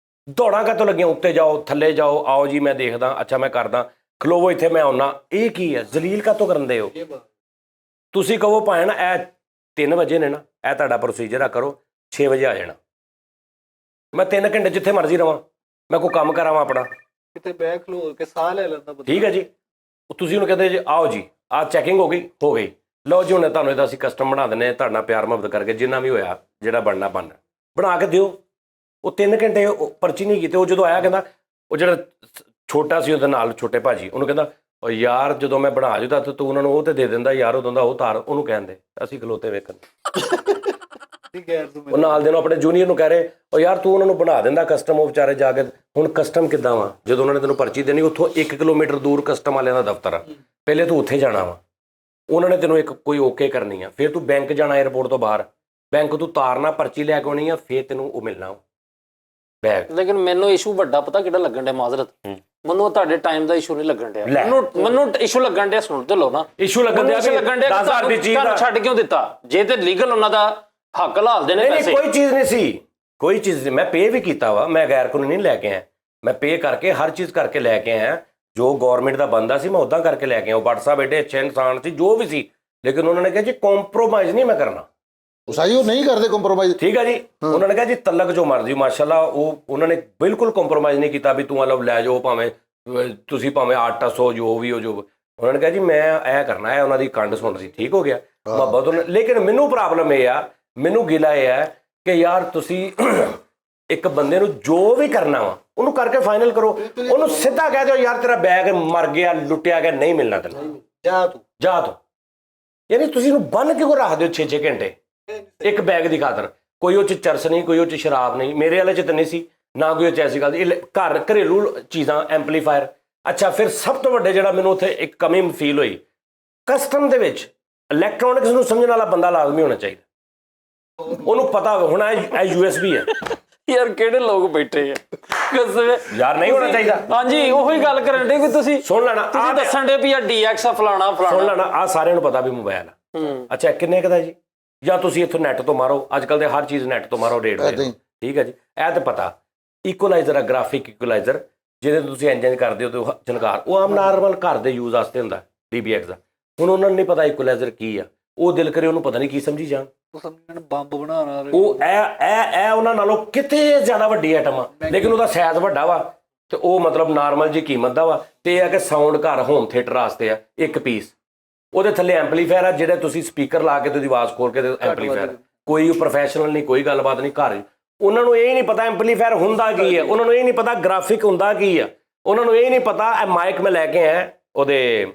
ਦੌੜਾਂ ਕਾਹਤੋਂ ਲੱਗੀਆਂ? ਉੱਤੇ ਜਾਓ ਥੱਲੇ ਜਾਓ ਆਓ ਜੀ ਮੈਂ ਦੇਖਦਾ ਅੱਛਾ ਮੈਂ ਕਰਦਾ ਖਲੋਵੋ ਇੱਥੇ ਮੈਂ ਆਉਣਾ। ਇਹ ਕੀ ਹੈ? ਜ਼ਲੀਲ ਕਾਹਤੋਂ ਕਰਦੇ ਹੋ? ਤੁਸੀਂ ਕਹੋ ਭਾਵੇਂ ਨਾ ਇਹ 3 ਵਜੇ ਨੇ ਨਾ ਇਹ ਤੁਹਾਡਾ ਪ੍ਰੋਸੀਜਰ ਆ ਕਰੋ 6 ਵਜੇ ਆ ਜਾਣਾ। ਮੈਂ 3 ਘੰਟੇ ਜਿੱਥੇ ਮਰਜ਼ੀ ਰਵਾਂ ਮੈਂ ਕੋਈ ਕੰਮ ਕਰਾਵਾਂ ਆਪਣਾ ਕਿਤੇ ਬੈਗ ਖਲੋ ਕੇ ਸਾਹ ਲੈ ਲੈਂਦਾ ਬੰਦਾ। ਠੀਕ ਹੈ ਜੀ। ਤੁਸੀਂ ਉਹਨੂੰ ਕਹਿੰਦੇ ਜੀ ਆਓ ਜੀ ਆਹ ਚੈਕਿੰਗ ਹੋ ਗਈ ਲਓ ਜੀ ਹੁਣ ਤੁਹਾਨੂੰ ਇਹਦਾ ਅਸੀਂ ਕਸਟਮ ਬਣਾ ਦਿੰਦੇ ਤੁਹਾਡੇ ਨਾਲ ਪਿਆਰ ਮੁਹੱਬਤ ਕਰਕੇ ਜਿੰਨਾ ਵੀ ਹੋਇਆ ਜਿਹੜਾ ਬਣਨਾ ਬਣਾ ਕੇ ਦਿਓ। ਉਹ 3 ਘੰਟੇ ਪਰਚੀ ਨਹੀਂ ਕੀਤੀ। ਉਹ ਜਦੋਂ ਆਇਆ ਕਹਿੰਦਾ ਉਹ ਜਿਹੜਾ ਛੋਟਾ ਸੀ ਉਹਦੇ ਨਾਲ ਛੋਟੇ ਭਾਜੀ ਉਹਨੂੰ ਕਹਿੰਦਾ ਉਹ ਯਾਰ ਜਦੋਂ ਮੈਂ ਬਣਾ ਜੂਦਾ ਤਾਂ ਤੂੰ ਉਹਨਾਂ ਨੂੰ ਉਹ ਤੇ ਦੇ ਦਿੰਦਾ ਯਾਰ ਉਦੋਂ ਦਾ ਉਹ ਤਾਰ ਉਹਨੂੰ ਕਹਿੰਦੇ ਅਸੀਂ ਖਲੋਤੇ ਵੇਖਣ। ਉਹ ਨਾਲ ਦੇ ਨੂੰ ਆਪਣੇ ਜੂਨੀਅਰ ਨੂੰ ਕਹਿ ਰਹੇ ਉਹ ਯਾਰ ਤੂੰ ਉਹਨਾਂ ਨੂੰ ਬਣਾ ਦਿੰਦਾ ਕਸਟਮ। ਉਹ ਵਿਚਾਰੇ ਜਾ ਕੇ ਹੁਣ ਕਸਟਮ ਕਿੱਦਾਂ ਵਾ ਜਦੋਂ ਉਹਨਾਂ ਨੇ ਤੈਨੂੰ ਪਰਚੀ ਦੇਣੀ ਉੱਥੋਂ 1 ਕਿਲੋਮੀਟਰ ਦੂਰ ਕਸਟਮ ਵਾਲਿਆਂ ਦਾ ਦਫ਼ਤਰ ਆ। ਪਹਿਲੇ ਤੂੰ ਉੱਥੇ ਜਾਣਾ ਵਾ ਉਹਨਾਂ ਨੇ ਤੈਨੂੰ ਇੱਕ ਕੋਈ ਓਕੇ ਕਰਨੀ ਆ। ਫਿਰ ਤੂੰ ਬੈਂਕ ਜਾਣਾ ਏਅਰਪੋਰਟ ਤੋਂ ਬਾਹਰ ਬੈਂਕ ਤੂੰ ਤਾਰਨਾ ਪਰਚੀ ਲੈ ਕੇ ਆਉਣੀ ਆ ਫਿਰ ਤੈਨੂੰ ਉਹ ਮਿਲਣਾ ਬੈਗ। ਲੇਕਿਨ ਮੈਨੂੰ ਇਸ਼ੂ ਵੱਡਾ ਪਤਾ ਕਿਹੜਾ ਲੱਗਣ ਡਿਆ ਮਾਜ਼ਰਤ ਮੈਨੂੰ ਤੁਹਾਡੇ ਟਾਈਮ ਦਾ ਇਸ਼ੂ ਨਹੀਂ ਲੱਗਣ ਡਿਆ। ਮੈਨੂੰ ਇਸ਼ੂ ਲੱਗਣ ਡਿਆ ਸੁਣ ਤੇ ਲਓ ਨਾ ਇਸ਼ੂ ਲੱਗਣ ਡਿਆ 10,000 ਦੀ ਚੀਜ਼ ਤੁਹਾਨੂੰ ਛੱਡ ਕਿਉਂ ਦਿੱਤਾ? ਜੇ ਤੇ ਲੀਗਲ ਉਹਨਾਂ ਦਾ ਹੱਕ ਲਾਲਦੇ ਨੇ ਨਹੀਂ ਪੈਸੇ। ਕੋਈ ਚੀਜ਼ ਨਹੀਂ ਸੀ, ਕੋਈ ਚੀਜ਼ ਨਹੀਂ। ਮੈਂ ਪੇ ਵੀ ਕੀਤਾ ਵਾ, ਮੈਂ ਗੈਰ ਕਾਨੂੰਨੀ ਨਹੀਂ ਲੈ ਕੇ ਆਇਆ। ਮੈਂ ਪੇ ਕਰਕੇ ਹਰ ਚੀਜ਼ ਕਰਕੇ ਲੈ ਕੇ ਆਇਆ, ਜੋ ਗਵਰਨਮੈਂਟ ਦਾ ਬੰਦਾ ਸੀ ਮੈਂ ਉੱਦਾਂ ਕਰਕੇ ਲੈ ਕੇ ਆਇਆ। ਉਹ ਭੱਟ ਸਾਹਿਬ ਐਡੇ ਅੱਛੇ ਇਨਸਾਨ ਸੀ ਜੋ ਵੀ ਸੀ, ਲੇਕਿਨ ਉਹਨਾਂ ਨੇ ਕਿਹਾ ਜੀ ਕੰਪਰੋਮਾਈਜ਼ ਨਹੀਂ ਮੈਂ ਕਰਨਾ। ਉਸਤਾਦ ਜੀ ਉਹ ਨਹੀਂ ਕਰਦੇ ਕੰਪਰੋਮਾਈਜ਼। ਠੀਕ ਹੈ ਜੀ, ਉਹਨਾਂ ਨੇ ਕਿਹਾ ਜੀ ਤਲਕ ਜੋ ਮਰਜ਼ੀ, ਮਾਸ਼ਾਅੱਲਾ ਉਹ ਉਹਨਾਂ ਨੇ ਬਿਲਕੁਲ ਕੰਪਰੋਮਾਈਜ਼ ਨਹੀਂ ਕੀਤਾ ਵੀ ਤੂੰ ਮਤਲਬ ਲੈ ਜਾਓ, ਭਾਵੇਂ ਤੁਸੀਂ ਭਾਵੇਂ 800 ਜੋ ਵੀ ਹੋ ਜੋ। ਉਹਨਾਂ ਨੇ ਕਿਹਾ ਜੀ ਮੈਂ ਇਹ ਕਰਨਾ ਹੈ, ਉਹਨਾਂ ਦੀ ਕੰਡ ਸੁਣ ਸੀ। ਠੀਕ ਹੋ ਗਿਆ ਮੁਹੱਬਤ ਉਹਨਾਂ। ਲੇਕਿਨ ਮੈਨੂੰ ਪ੍ਰੋਬਲਮ ਇਹ ਆ, ਮੈਨੂੰ ਗਿਲਾ ਇਹ ਹੈ ਕਿ ਯਾਰ ਤੁਸੀਂ ਇੱਕ ਬੰਦੇ ਨੂੰ ਜੋ ਵੀ ਕਰਨਾ ਵਾ ਉਹਨੂੰ ਕਰਕੇ ਫਾਈਨਲ ਕਰੋ। ਉਹਨੂੰ ਸਿੱਧਾ ਕਹਿ ਦਿਓ ਯਾਰ ਤੇਰਾ ਬੈਗ ਮਰ ਗਿਆ, ਲੁੱਟਿਆ ਗਿਆ, ਨਹੀਂ ਮਿਲਣਾ ਤੈਨੂੰ, ਜਾ ਤੂੰ। ਯਾਨੀ ਤੁਸੀਂ ਇਹਨੂੰ ਬੰਨ ਕਿਉਂ ਰੱਖ ਦਿਓ 6-6 ਘੰਟੇ ਇੱਕ ਬੈਗ ਦੀ ਖਾਤਰ? ਕੋਈ ਉਹ 'ਚ ਚਰਸ ਨਹੀਂ, ਕੋਈ ਉਹ 'ਚ ਸ਼ਰਾਬ ਨਹੀਂ, ਮੇਰੇ ਵਾਲੇ 'ਚ ਤਾਂ ਨਹੀਂ ਸੀ ਨਾ ਕੋਈ ਉਹ 'ਚ ਐਸੀ ਗੱਲ। ਘਰ ਘਰੇਲੂ ਚੀਜ਼ਾਂ, ਐਂਪਲੀਫਾਇਰ। ਅੱਛਾ, ਫਿਰ ਸਭ ਤੋਂ ਵੱਡੇ ਜਿਹੜਾ ਮੈਨੂੰ ਉੱਥੇ ਇੱਕ ਕਮੀ ਫੀਲ ਹੋਈ, ਕਸਟਮ ਦੇ ਵਿੱਚ ਇਲੈਕਟ੍ਰੋਨਿਕਸ ਨੂੰ ਸਮਝਣ ਵਾਲਾ ਬੰਦਾ ਲਾਜ਼ਮੀ ਹੋਣਾ ਚਾਹੀਦਾ। ਉਹਨੂੰ ਪਤਾ ਹੋਵੇ ਹੁਣ ਇਹ USB ਹੈ ਯਾਰ ਕਿਹੜੇ ਲੋਕ ਬੈਠੇ ਆ ਕਸਮ ਯਾਰ, ਨਹੀਂ ਹੋਣਾ ਚਾਹੀਦਾ। ਹਾਂਜੀ ਉਹੀ ਗੱਲ ਕਰਨ ਦੇ ਵੀ ਤੁਸੀਂ ਸੁਣ ਲੈਣਾ, ਤੁਸੀਂ ਦੱਸਣ ਦੇ ਵੀ ਆ DX ਆ ਫਲਾਣਾ ਸੁਣ ਲੈਣਾ, ਆ ਸਾਰਿਆਂ ਨੂੰ ਪਤਾ ਵੀ ਮੋਬਾਈਲ ਆ। ਅੱਛਾ ਕਿੰਨੇ ਕੁ ਦਾ ਜੀ? ਜਾਂ ਤੁਸੀਂ ਇੱਥੋਂ ਨੈਟ ਤੋਂ ਮਾਰੋ, ਅੱਜ ਕੱਲ ਤੇ ਹਰ ਚੀਜ਼ ਨੈਟ ਤੋਂ ਮਾਰੋ, ਰੇਟ ਦੇ। ਠੀਕ ਹੈ ਜੀ, ਇਹ ਤੇ ਪਤਾ। ਇਕੁਲਾਈਜ਼ਰ ਆ, ਗ੍ਰਾਫਿਕ ਇਕੁਲਾਈਜ਼ਰ, ਜਿਹਦੇ ਤੁਸੀਂ ਇੰਜਨ ਕਰਦੇ ਹੋ ਤੇ ਝਨਕਾਰ, ਉਹ ਆਮ ਨਾਰਮਲ ਘਰ ਦੇ ਯੂਜ਼ ਵਾਸਤੇ ਹੁੰਦਾ DBX ਦਾ। ਹੁਣ ਉਹਨਾਂ ਨੂੰ ਨਹੀਂ ਪਤਾ ਇਕੁਲਾਈਜ਼ਰ ਕੀ ਆ, ਉਹ ਦਿਲ ਕਰੇ ਉਹਨੂੰ ਪਤਾ ਨਹੀਂ ਕੀ ਸਮਝੀ ਜਾਣ। ਬੰਬ ਬਣਾਉਣਾ ਉਹ ਇਹ ਉਹਨਾਂ ਨਾਲੋਂ ਕਿਤੇ ਜ਼ਿਆਦਾ ਵੱਡੀ ਆਈਟਮ ਆ, ਲੇਕਿਨ ਉਹਦਾ ਸਾਈਜ਼ ਵੱਡਾ ਵਾ ਤੇ ਉਹ ਮਤਲਬ ਨਾਰਮਲ ਜੀ ਕੀਮਤ ਦਾ ਵਾ। ਤੇ ਇਹ ਆ ਕਿ ਸਾਊਂਡ ਘਰ ਹੋਮ ਥੀਏਟਰ ਵਾਸਤੇ ਆ ਇੱਕ ਪੀਸ। ਉਹਦੇ ਥੱਲੇ ਐਂਪਲੀਫਾਇਰ ਆ, ਜਿਹੜੇ ਤੁਸੀਂ ਸਪੀਕਰ ਲਾ ਕੇ ਤੇ ਉਹਦੀ ਆਵਾਜ਼ ਖੋਲ ਕੇ ਤੇ ਐਂਪਲੀਫਾਇਰ। ਕੋਈ ਪ੍ਰੋਫੈਸ਼ਨਲ ਨਹੀਂ, ਕੋਈ ਗੱਲਬਾਤ ਨਹੀਂ। ਘਰ ਉਹਨਾਂ ਨੂੰ ਇਹ ਨਹੀਂ ਪਤਾ ਐਂਪਲੀਫਾਇਰ ਹੁੰਦਾ ਕੀ ਹੈ, ਉਹਨਾਂ ਨੂੰ ਇਹ ਨਹੀਂ ਪਤਾ ਗ੍ਰਾਫਿਕ ਹੁੰਦਾ ਕੀ ਆ, ਉਹਨਾਂ ਨੂੰ ਇਹ ਨਹੀਂ ਪਤਾ। ਇਹ ਮਾਈਕ ਮੈਂ ਲੈ ਕੇ ਆਇਆ ਉਹਦੇ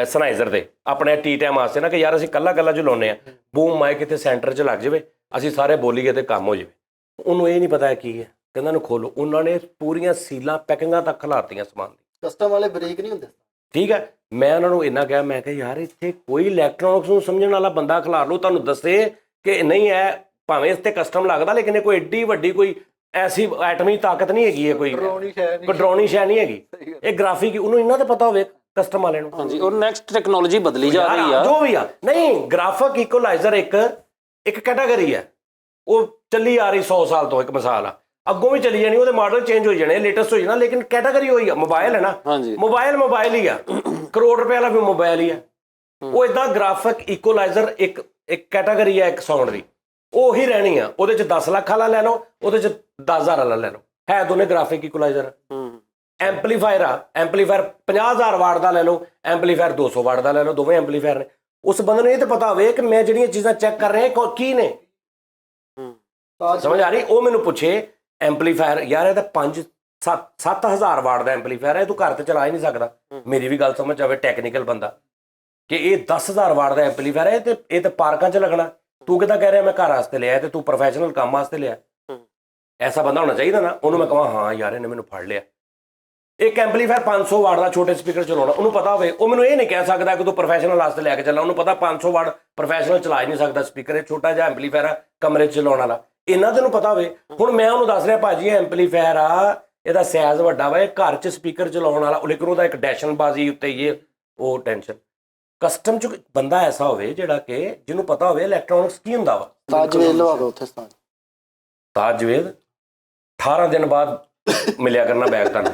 ਸਨਾਈਜ਼ਰ ਦੇ ਆਪਣੇ ਟੀ ਟਾਈਮ ਵਾਸਤੇ ਨਾ, ਕਿ ਯਾਰ ਅਸੀਂ ਕੱਲਾ ਜੋ ਲਾਉਂਦੇ ਆ, ਬੂਮ ਮਾਈਕ ਇੱਥੇ ਸੈਂਟਰ 'ਚ ਲੱਗ ਜਾਵੇ, ਅਸੀਂ ਸਾਰੇ ਬੋਲੀਏ ਤੇ ਕੰਮ ਹੋ ਜਾਵੇ। ਉਹਨੂੰ ਇਹ ਨਹੀਂ ਪਤਾ ਕੀ ਹੈ, ਕਹਿੰਦਾ ਨੂੰ ਖੋਲੋ। ਉਹਨਾਂ ਨੇ ਪੂਰੀਆਂ ਸੀਲਾਂ ਪੈਕਿੰਗਾਂ ਤੱਕ ਖਿਲਾਰਤੀਆਂ ਸਮਾਨ ਦੀ। ਕਸਟਮ ਵਾਲੇ ਬ੍ਰੇਕ ਨਹੀਂ ਹੁੰਦੇ। ਠੀਕ ਹੈ, ਮੈਂ ਉਹਨਾਂ ਨੂੰ ਇੰਨਾ ਕਿਹਾ, ਮੈਂ ਕਿਹਾ ਯਾਰ ਇੱਥੇ ਕੋਈ ਇਲੈਕਟ੍ਰੋਨਿਕਸ ਨੂੰ ਸਮਝਣ ਵਾਲਾ ਬੰਦਾ ਖਿਲਾਰ ਲਓ, ਤੁਹਾਨੂੰ ਦੱਸੇ ਕਿ ਨਹੀਂ ਹੈ, ਭਾਵੇਂ ਇਸ ਤੇ ਕਸਟਮ ਲੱਗਦਾ, ਲੇਕਿਨ ਇਹ ਕੋਈ ਏਡੀ ਵੱਡੀ ਕੋਈ ਐਸੀ ਐਟਮੀ ਤਾਕਤ ਨਹੀਂ ਹੈਗੀ ਹੈ, ਕੋਈ ਡਰਾਉਣੀ ਸ਼ੈ ਨਹੀਂ ਹੈਗੀ। ਇਹ ਗ੍ਰਾਫਿਕ ਉਹਨੂੰ ਇੰਨਾ ਤਾਂ ਪਤਾ ਹੋਵੇ ਕਸਟਮ ਵਾਲੇ ਨੂੰ। ਹਾਂਜੀ, ਉਹ ਨੈਕਸਟ ਟੈਕਨੋਲੋਜੀ ਬਦਲੀ ਜਾ ਰਹੀ ਆ ਜੋ ਵੀ ਆ। ਨਹੀਂ, ਗ੍ਰਾਫਿਕ ਇਕੁਲਾਈਜ਼ਰ ਇੱਕ ਕੈਟਾਗਰੀ ਹੈ, ਉਹ ਚੱਲੀ ਆ ਰਹੀ 100 ਸਾਲ ਤੋਂ। ਇੱਕ ਮਿਸਾਲ ਆ, ਅੱਗੋਂ ਵੀ ਚੱਲੀ ਜਾਣੀ, ਉਹਦੇ ਮਾਡਲ ਚੇਂਜ ਹੋਈ ਜਾਣੇ, ਲੇਟੈਸਟ ਹੋ ਜਾਣਾ, ਲੇਕਿਨ ਕੈਟਾਗਰੀ ਹੋਈ ਆ। ਮੋਬਾਈਲ ਹੈ ਨਾ, ਮੋਬਾਈਲ ਹੀ ਆ, ਕਰੋੜ ਰੁਪਏ ਵਾਲਾ ਵੀ ਮੋਬਾਈਲ ਹੀ ਆ। ਉਹ ਇਦਾਂ ਗ੍ਰਾਫਿਕ ਇਕੁਲਾਈਜ਼ਰ ਇੱਕ ਕੈਟਾਗਰੀ ਆ, ਇੱਕ ਸਾਊਂਡ ਦੀ, ਉਹੀ ਰਹਿਣੀ ਆ। ਉਹਦੇ 'ਚ 10 ਲੱਖ ਵਾਲਾ ਲੈ ਲਓ, ਉਹਦੇ 'ਚ 10,000 ਵਾਲਾ ਲੈ ਲਓ, ਹੈ ਦੋਨੇ ਗ੍ਰਾਫਿਕ ਇਕੁਲਾਈਜ਼ਰ। ਐਂਪਲੀਫਾਇਰ ਆ, ਐਂਪਲੀਫਾਇਰ 50,000 ਵਾਟ ਦਾ ਲੈ ਲਓ, ਐਂਪਲੀਫਾਇਰ 200 ਵਾਟ ਦਾ ਲੈ ਲਓ, ਦੋਵੇਂ ਐਂਪਲੀਫਾਇਰ ਨੇ। ਉਸ ਬੰਦੇ ਨੂੰ ਇਹ ਤਾਂ ਪਤਾ ਹੋਵੇ ਕਿ ਮੈਂ ਜਿਹੜੀਆਂ ਚੀਜ਼ਾਂ ਚੈੱਕ ਕਰ ਰਿਹਾ ਕੀ ਨੇ, ਸਮਝ ਆ ਰਹੀ? ਉਹ ਮੈਨੂੰ ਪੁੱਛੇ ਐਂਪਲੀਫਾਇਰ, ਯਾਰ ਇਹ ਤਾਂ 5-7 ਹਜ਼ਾਰ ਵਾਟ ਦਾ ਐਂਪਲੀਫਾਇਰ ਹੈ, ਤੂੰ ਘਰ ਤੇ ਚਲਾ ਹੀ ਨਹੀਂ ਸਕਦਾ। ਮੇਰੀ ਵੀ ਗੱਲ ਸਮਝ ਆਵੇ, ਟੈਕਨੀਕਲ ਬੰਦਾ, ਕਿ ਇਹ 10,000 ਵਾਟ ਦਾ ਐਂਪਲੀਫਾਇਰ ਹੈ ਤੇ ਇਹ ਤਾਂ ਪਾਰਕਾਂ 'ਚ ਲੱਗਣਾ। ਤੂੰ ਕਿੱਦਾਂ ਕਹਿ ਰਿਹਾ ਮੈਂ ਘਰ ਵਾਸਤੇ ਲਿਆ ਤੇ ਤੂੰ ਪ੍ਰੋਫੈਸ਼ਨਲ ਕੰਮ ਵਾਸਤੇ ਲਿਆ? ਐਸਾ ਬੰਦਾ ਹੋਣਾ ਚਾਹੀਦਾ ਨਾ। ਉਹਨੂੰ ਮੈਂ ਕਹਾਂ ਹਾਂ ਯਾਰ ਇਹਨੇ ਮੈਨੂੰ ਫੜ ਲਿਆ। ਇੱਕ ਐਂਪਲੀਫਾਇਰ 500 ਵਾਟ ਦਾ ਛੋਟੇ ਸਪੀਕਰ ਚਲਾਉਣਾ, ਉਹਨੂੰ ਪਤਾ ਹੋਵੇ। ਉਹ ਮੈਨੂੰ ਇਹ ਨਹੀਂ ਕਹਿ ਸਕਦਾ ਕਿ ਤੂੰ ਪ੍ਰੋਫੈਸ਼ਨਲ ਵਾਸਤੇ ਲੈ ਕੇ ਚੱਲਣਾ। ਉਹਨੂੰ ਪਤਾ 500 ਵਾਟ ਪ੍ਰੋਫੈਸ਼ਨਲ ਚਲਾ ਹੀ ਨਹੀਂ ਸਕਦਾ ਸਪੀਕਰ, ਇਹ ਛੋਟਾ ਜਿਹਾ ਐਂਪਲੀਫਾਇਰ ਆ ਕਮਰੇ 'ਚ ਚਲਾਉਣ ਵਾਲਾ। ਇਹਨਾਂ ਤੈਨੂੰ ਪਤਾ ਹੋਵੇ। ਹੁਣ ਮੈਂ ਉਹਨੂੰ ਦੱਸ ਰਿਹਾ ਭਾਜੀ ਇਹ ਐਂਪਲੀਫਾਇਰ ਆ, ਇਹਦਾ ਸਾਈਜ਼ ਵੱਡਾ ਵਾ, ਇਹ ਘਰ 'ਚ ਸਪੀਕਰ ਚਲਾਉਣ ਵਾਲਾ, ਲੇਕਿਨ ਉਹਦਾ ਇੱਕ ਡੈਸ਼ਨਬਾਜ਼ੀ ਉੱਤੇ ਇਹ ਉਹ ਟੈਨਸ਼ਨ। ਕਸਟਮ 'ਚ ਬੰਦਾ ਐਸਾ ਹੋਵੇ ਜਿਹੜਾ ਕਿ ਜਿਹਨੂੰ ਪਤਾ ਹੋਵੇ ਇਲੈਕਟ੍ਰੋਨਿਕਸ ਕੀ ਹੁੰਦਾ ਵਾ। ਤਾਜਵੇਦ ਲਵਾ ਉੱਥੇ ਤਾਜਵੇਦ 18 ਦਿਨ ਬਾਅਦ ਮਿਲਿਆ ਕਰਨਾ ਬੈਗ ਤੁਹਾਨੂੰ।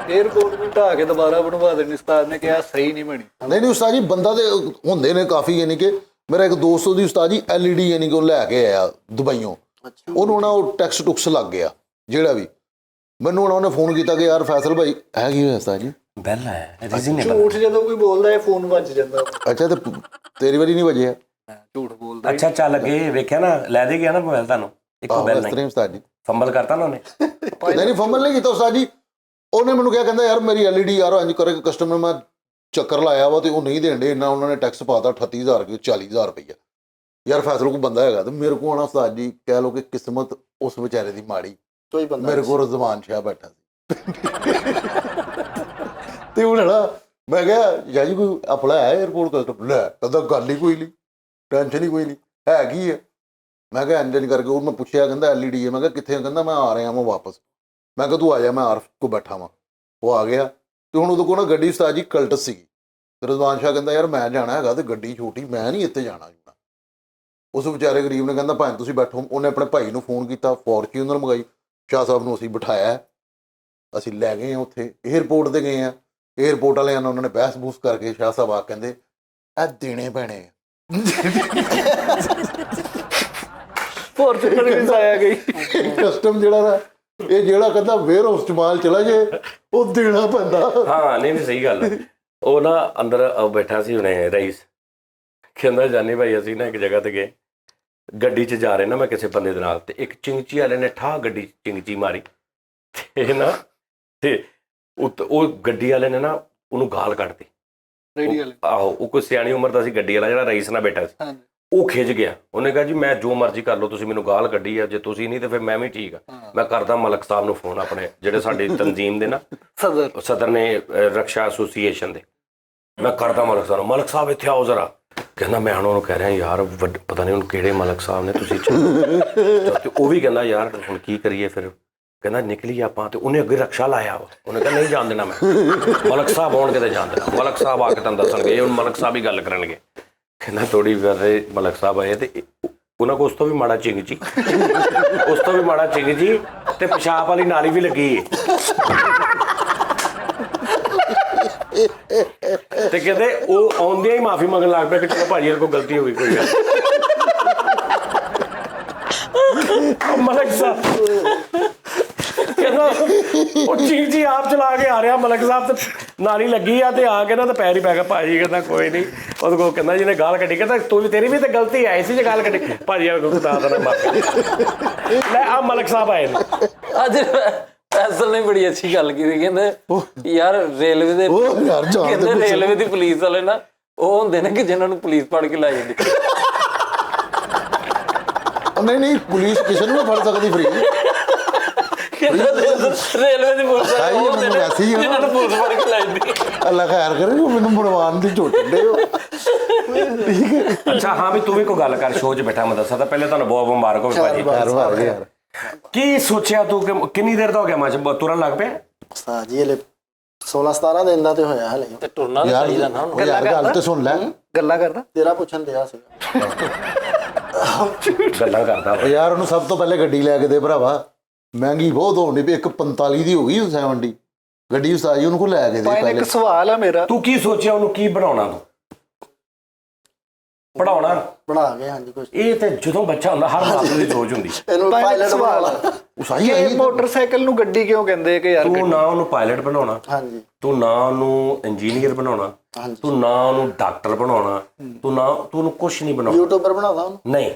에어ਪੋਰਟ ਨੂੰ ਢਾ ਕੇ ਦੁਬਾਰਾ ਬਣਵਾ ਦੇਣੀ, ਉਸਤਾਦ ਨੇ ਕਿਹਾ ਸਹੀ ਨਹੀਂ ਬਣੀ। ਨਹੀਂ ਉਸਤਾਦ ਜੀ, ਬੰਦਾ ਤੇ ਹੁੰਦੇ ਨੇ ਕਾਫੀ, ਯਾਨੀ ਕਿ ਮੇਰਾ ਇੱਕ ਦੋਸਤ ਉਹਦੀ ਉਸਤਾਦ ਜੀ LED ਯਾਨੀ ਕਿ ਉਹ ਲੈ ਕੇ ਆਇਆ ਦੁਬਈਓਂ। ਉਹਨੂੰ ਨਾ ਉਹ ਟੈਕਸ ਟੁਕਸ ਲੱਗ ਗਿਆ ਜਿਹੜਾ ਵੀ। ਮੈਨੂੰ ਹੁਣ ਉਹਨੇ ਫੋਨ ਕੀਤਾ ਕਿ ਯਾਰ ਫੈਸਲ ਭਾਈ ਹੈ ਕੀ ਹੋਇਆ ਉਸਤਾਦ ਜੀ? ਬੈਲ ਹੈ ਰੀਜ਼ਨੇਬਲ। ਝੂਠ ਜਦੋਂ ਕੋਈ ਬੋਲਦਾ ਹੈ ਫੋਨ ਵੱਜ ਜਾਂਦਾ। ਅੱਛਾ, ਤੇ ਤੇਰੀ ਵਾਰੀ ਨਹੀਂ ਵੱਜਿਆ? ਝੂਠ ਬੋਲਦਾ। ਅੱਛਾ ਚੱਲ ਅੱਗੇ ਵੇਖਿਆ ਨਾ, ਲੈ ਦੇ ਗਿਆ ਨਾ ਮੋਬਾਈਲ ਤੁਹਾਨੂੰ, ਇੱਕੋ ਬੈਲ ਨਹੀਂ। ਉਸਤਾਦ ਜੀ ਫੰਬਲ ਕਰਤਾ ਨਾ ਉਹਨੇ? ਨਹੀਂ ਫੰਬਲ ਨਹੀਂ ਕੀਤਾ ਉਸਤਾਦ ਜੀ। ਉਹਨੇ ਮੈਨੂੰ ਕਿਹਾ, ਕਹਿੰਦਾ ਯਾਰ ਮੇਰੀ LED ਯਾਰ ਇੰਜ ਕਰੇ ਕਸਟਮਰ ਮੈਂ ਚੱਕਰ ਲਾਇਆ ਵਾ ਤੇ ਉਹ ਨਹੀਂ ਦੇਣ ਡੇ, ਇੰਨਾ ਉਹਨਾਂ ਨੇ ਟੈਕਸ ਪਾਤਾ 38,000 ਕਿ 40,000 ਰੁਪਈਆ। ਯਾਰ ਫੈਸਲ ਕੋਈ ਬੰਦਾ ਹੈਗਾ ਤੇ ਮੇਰੇ ਕੋਲ ਆਉਣਾ ਉਸਤਾਦ ਜੀ, ਕਹਿ ਲਓ ਕਿ ਕਿਸਮਤ ਉਸ ਵਿਚਾਰੇ ਦੀ ਮਾੜੀ, ਮੇਰੇ ਕੋਲ ਰਜ਼ਵਾਨ ਸ਼ਾਹ ਬੈਠਾ ਸੀ। ਤੇ ਉਹ ਨਾ ਮੈਂ ਕਿਹਾ ਯਾਰ ਜੀ ਕੋਈ ਆਪਣਾ ਹੈ 에어ਪੋਰਟ ਕਸਟਮ? ਲੈ ਕਹਿੰਦਾ ਗੱਲ ਹੀ ਕੋਈ ਨਹੀਂ, ਟੈਨਸ਼ਨ ਹੀ ਕੋਈ ਨਹੀਂ, ਹੈ ਕੀ ਹੈ? ਮੈਂ ਕਿਹਾ ਇੰਜਨ ਕਰਕੇ। ਉਹ ਮੈਂ ਪੁੱਛਿਆ, ਕਹਿੰਦਾ LED ਹੈ। ਮੈਂ ਕਿਹਾ ਕਿੱਥੇ? ਕਹਿੰਦਾ ਮੈਂ ਆ ਰਿਹਾ ਵਾਂ ਵਾਪਸ। ਮੈਂ ਕਿਹਾ ਤੂੰ ਆ ਜਾ, ਮੈਂ ਆਰਫ ਕੋ ਬੈਠਾ ਵਾਂ। ਉਹ ਆ ਗਿਆ ਤੇ ਹੁਣ ਉਹਦੇ ਕੋਲ ਨਾ ਗੱਡੀ ਉਸਤਾਦ ਜੀ ਕਲਟਸ ਸੀਗੀ। ਤੇ ਰਜ਼ਵਾਨ ਸ਼ਾਹ ਕਹਿੰਦਾ ਯਾਰ ਮੈਂ ਜਾਣਾ ਹੈਗਾ ਤੇ ਗੱਡੀ ਛੋਟੀ, ਮੈਂ ਨਹੀਂ ਇੱਥੇ ਜਾਣਾ। ਉਸ ਵਿਚਾਰੇ ਗਰੀਬ ਨੇ ਕਹਿੰਦਾ ਭਾਵੇਂ ਤੁਸੀਂ ਬੈਠੋ। ਉਹਨੇ ਆਪਣੇ ਭਾਈ ਨੂੰ ਫੋਨ ਕੀਤਾ, ਫੋਰਚੂਨਰ ਮੰਗਾਈ, ਸ਼ਾਹ ਸਾਹਿਬ ਨੂੰ ਅਸੀਂ ਬਿਠਾਇਆ, ਅਸੀਂ ਲੈ ਗਏ ਹਾਂ ਉੱਥੇ, ਏਅਰਪੋਰਟ 'ਤੇ ਗਏ ਹਾਂ। ਏਅਰਪੋਰਟ ਵਾਲਿਆਂ ਨਾਲ ਉਹਨਾਂ ਨੇ ਬਹਿਸ ਬੂਸ ਕਰਕੇ ਸ਼ਾਹ ਸਾਹਿਬ ਆ ਕਹਿੰਦੇ ਇਹ ਦੇਣੇ ਪੈਣੇ ਆ। ਫੋਰਚੂਨਰ ਵੀ ਆਇਆ ਗਈ। ਕਸਟਮ ਜਿਹੜਾ ਨਾ, ਇਹ ਜਿਹੜਾ ਕਹਿੰਦਾ ਵੇਅਰ ਹਾਊਸ 'ਚ ਮਾਲ ਚਲਾ ਜੇ ਉਹ ਦੇਣਾ ਪੈਂਦਾ। ਹਾਂ ਨਹੀਂ ਸਹੀ ਗੱਲ ਹੈ। ਉਹ ਨਾ ਅੰਦਰ ਬੈਠਾ ਸੀ ਹੁਣੇ ਰਈਸ, ਕਹਿੰਦਾ ਜਾਨੀ ਭਾਈ ਅਸੀਂ ਨਾ ਇੱਕ ਜਗ੍ਹਾ ਤੇ ਗਏ, ਗੱਡੀ 'ਚ ਜਾ ਰਹੇ ਨਾ ਮੈਂ ਕਿਸੇ ਬੰਦੇ ਦੇ ਨਾਲ, ਤੇ ਇੱਕ ਚਿੰਗਚੀ ਵਾਲੇ ਨੇ ਠਾਹ ਗੱਡੀ 'ਚ ਚਿੰਗਚੀ ਮਾਰੀ ਤੇ ਨਾ ਤੇ ਉਹ ਗੱਡੀ ਵਾਲੇ ਨੇ ਨਾ ਉਹਨੂੰ ਗਾਲ ਕੱਢਤੀ। ਰੇਡੀ ਵਾਲੇ ਆਹੋ, ਉਹ ਕੋਈ ਸਿਆਣੀ ਉਮਰ ਦਾ ਸੀ ਗੱਡੀ ਵਾਲਾ ਜਿਹੜਾ ਰਈਸ ਨਾਲ ਬੈਠਾ ਸੀ। ਹਾਂਜੀ। ਉਹ ਖਿੱਚ ਗਿਆ, ਉਹਨੇ ਕਿਹਾ ਜੀ ਮੈਂ ਜੋ ਮਰਜ਼ੀ ਕਰ ਲਓ, ਤੁਸੀਂ ਮੈਨੂੰ ਗਾਲ ਕੱਢੀ ਆ, ਜੇ ਤੁਸੀਂ ਨਹੀਂ ਤੇ ਫਿਰ ਮੈਂ ਵੀ ਠੀਕ ਆ। ਮੈਂ ਕਰਦਾ ਮਲਕ ਸਾਹਿਬ ਨੂੰ ਫੋਨ, ਆਪਣੇ ਜਿਹੜੇ ਸਾਡੀ ਤਨਜ਼ੀਮ ਦੇ ਨਾ ਸਦਰ ਨੇ, ਰਕਸ਼ਾ ਐਸੋਸੀਏਸ਼ਨ ਦੇ, ਮੈਂ ਕਰਦਾ ਮਲਕ ਸਾਹਿਬ ਨੂੰ, ਮਲਕ ਸਾਹਿਬ ਇੱਥੇ ਆਓ ਜ਼ਰਾ। ਕਹਿੰਦਾ ਮੈਂ ਹੁਣ ਉਹਨੂੰ ਕਹਿ ਰਿਹਾ ਯਾਰ ਪਤਾ ਨਹੀਂ ਹੁਣ ਕਿਹੜੇ ਮਲਕ ਸਾਹਿਬ ਨੇ, ਤੁਸੀਂ ਤੇ ਉਹ ਵੀ ਕਹਿੰਦਾ ਯਾਰ ਹੁਣ ਕੀ ਕਰੀਏ ਫਿਰ। ਕਹਿੰਦਾ ਨਿਕਲੀ ਆਪਾਂ, ਤੇ ਉਹਨੇ ਅੱਗੇ ਰਕਸ਼ਾ ਲਾਇਆ ਵਾ, ਉਹਨੇ ਕਿਹਾ ਨਹੀਂ ਜਾਣ ਦੇਣਾ ਮੈਂ, ਮਲਕ ਸਾਹਿਬ ਆਉਣਗੇ ਤੇ ਜਾਣ ਦੇਣਾ, ਮਲਕ ਸਾਹਿਬ ਆ ਕੇ ਤੁਹਾਨੂੰ ਦੱਸਣਗੇ, ਹੁਣ ਮਲਕ ਸਾਹਿਬ ਹੀ ਗੱਲ ਕਰਨਗੇ। ਕਹਿੰਦਾ ਥੋੜੀ ਵਾਰ ਮਲਕ ਸਾਹਿਬ ਆਏ ਤੇ ਉਹਨਾਂ ਕੋਲ ਉਸ ਤੋਂ ਵੀ ਮਾੜਾ ਚਿੰਗਚੀ, ਉਸ ਤੋਂ ਵੀ ਮਾੜਾ ਚਿੰਗਚੀ ਤੇ ਪਿਸ਼ਾਬ ਵਾਲੀ ਨਾਲੀ ਵੀ ਲੱਗੀ। ਤੇ ਕਹਿੰਦੇ ਉਹ ਆਉਂਦਿਆਂ ਹੀ ਮਾਫੀ ਮੰਗਣ ਲੱਗ ਪਿਆ ਕਿ ਚਲੋ ਭਾਜੀ ਇਹ ਕੋਈ ਗਲਤੀ ਹੋ ਗਈ, ਕੋਈ ਗੱਲ। ਮਲਕ ਸਾਹਿਬ ਕਹਿੰਦਾ ਉਹ ਚੀਜ਼ ਆਪ ਚਲਾ ਕੇ ਆ ਰਿਹਾ, ਮਲਕ ਸਾਹਿਬ ਤੇ ਨਾਲੀ ਲੱਗੀ ਆ ਤੇ ਆ ਕੇ ਨਾ ਤਾਂ ਪੈਰ ਹੀ ਪੈ ਗਿਆ। ਭਾਜੀ ਕਹਿੰਦਾ ਕੋਈ ਨਹੀਂ, ਉਹਦੇ ਕੋਲ ਕਹਿੰਦਾ ਜਿਹਨੇ ਗਾਲ ਕੱਢੀ, ਕਹਿੰਦਾ ਤੂੰ ਵੀ ਤੇਰੀ ਵੀ ਤਾਂ ਗਲਤੀ ਆਈ ਸੀ ਜੇ ਗਾਲ ਕੱਢੀ। ਭਾਜੀ ਆ ਖੁਦਾ ਦਾ ਮਾਫੀ ਲੈ, ਆ ਮਲਕ ਸਾਹਿਬ ਆਏ ਨੇ ਅੱਜ। ਫੈਸਲ ਨੇ ਬੜੀ ਅੱਛੀ ਗੱਲ ਕੀਤੀ, ਕਹਿੰਦੇ ਯਾਰ ਰੇਲਵੇ ਦੇ, ਕਹਿੰਦੇ ਰੇਲਵੇ ਦੀ ਪੁਲਿਸ ਵਾਲੇ ਨਾ ਉਹ ਹੁੰਦੇ ਨੇ ਕਿ ਜਿਨ੍ਹਾਂ ਨੂੰ ਪੁਲਿਸ ਫੜ ਕੇ ਲੈ ਜਾਂਦੀ। ਨਹੀਂ ਪੁਲਿਸ ਕਿਸੇ ਨੂੰ ਵੀ ਫੜ ਸਕਦੀ ਫਰੀ। ਰੇਲਵੇ ਦੀ ਪੁਲਿਸ ਵਾਲੇ ਉਹ ਹੁੰਦੇ ਨੇ ਜਿਨ੍ਹਾਂ ਨੂੰ ਪੁਲਿਸ ਫੜ ਕੇ ਲੈ ਜਾਂਦੀ। ਅੱਲਾ ਖੈਰ ਕਰੇ, ਮੈਨੂੰ ਬਣਵਾਉਣ ਦੀ ਝੋਟੇ ਹੋ। ਅੱਛਾ ਹਾਂ ਵੀ ਤੂੰ ਵੀ ਕੋਈ ਗੱਲ ਕਰ, ਸ਼ੋਅ 'ਚ ਬੈਠਾ ਮੈਂ ਦੱਸਾਂ ਤਾਂ ਪਹਿਲੇ ਤੁਹਾਨੂੰ ਬਹੁਤ ਮੁਬਾਰਕ ਹੋਵੇ ਭਾਜੀ। ਯਾਰ ਕੀ ਸੋਚਿਆ ਤੂੰ ਕਿ ਕਿੰਨੀ ਦੇਰ ਦਾ ਹੋ ਗਿਆ ਮੈਚ ਤੁਰਨ ਲੱਗ ਪਿਆ? ਉਸਤਾਦ ਜੀ ਹਲੇ 16-17 ਦਿਨ ਦਾ ਤੇ ਹੋਇਆ ਹਲੇ। ਤੇ ਟੁਰਨਾ ਤਾਂ ਚਾਹੀਦਾ ਨਾ ਉਹਨੂੰ। ਯਾਰ ਗੱਲ ਤੇ ਸੁਣ ਲੈ, ਗੱਲਾਂ ਕਰਦਾ ਤੇਰਾ ਪੁੱਛਣ ਦਿਆ ਸੀਗਾ। ਗੱਲਾਂ ਕਰਦਾ ਯਾਰ ਉਹਨੂੰ ਸਭ ਤੋਂ ਪਹਿਲੇ ਗੱਡੀ ਲੈ ਕੇ ਦੇ ਭਰਾਵਾ, ਮਹਿੰਗੀ ਬਹੁਤ ਹੋਣ ਦੀ, ਇੱਕ 45 ਦੀ ਹੋ ਗਈ 70 ਗੱਡੀ। ਉਸਤਾਦ ਜੀ ਉਹਨੂੰ ਕੋ ਲੈ ਕੇ ਦੇ ਪਹਿਲੇ। ਇੱਕ ਸਵਾਲ ਆ ਮੇਰਾ, ਤੂੰ ਕੀ ਸੋਚਿਆ ਉਹਨੂੰ ਕੀ ਬਣਾਉਣਾ, ਤੂੰ ਪੜਾਉਣਾ ਬਣਾ ਕੇ? ਹਾਂਜੀ ਕੁਝ ਇਹ ਤੇ ਜਦੋਂ ਬੱਚਾ ਹੁੰਦਾ ਹਰ ਮਾਂ ਦੀ ਸੋਚ ਹੁੰਦੀ। ਇਹਨੂੰ ਪਾਇਲਟ ਸਵਾਲ ਉਸਾਈ ਇਹ ਮੋਟਰਸਾਈਕਲ ਨੂੰ ਗੱਡੀ ਕਿਉਂ ਕਹਿੰਦੇ ਕਿ ਯਾਰ ਤੂੰ ਨਾ ਉਹਨੂੰ ਪਾਇਲਟ ਬਣਾਉਣਾ, ਹਾਂਜੀ ਤੂੰ ਨਾ ਉਹਨੂੰ ਇੰਜੀਨੀਅਰ ਬਣਾਉਣਾ, ਹਾਂਜੀ ਤੂੰ ਨਾ ਉਹਨੂੰ ਡਾਕਟਰ ਬਣਾਉਣਾ, ਤੂੰ ਉਹਨੂੰ ਕੁਛ ਨਹੀਂ ਬਣਾਉਣਾ। ਯੂਟਿਊਬਰ ਬਣਾਉਂਦਾ ਉਹਨੂੰ। ਨਹੀਂ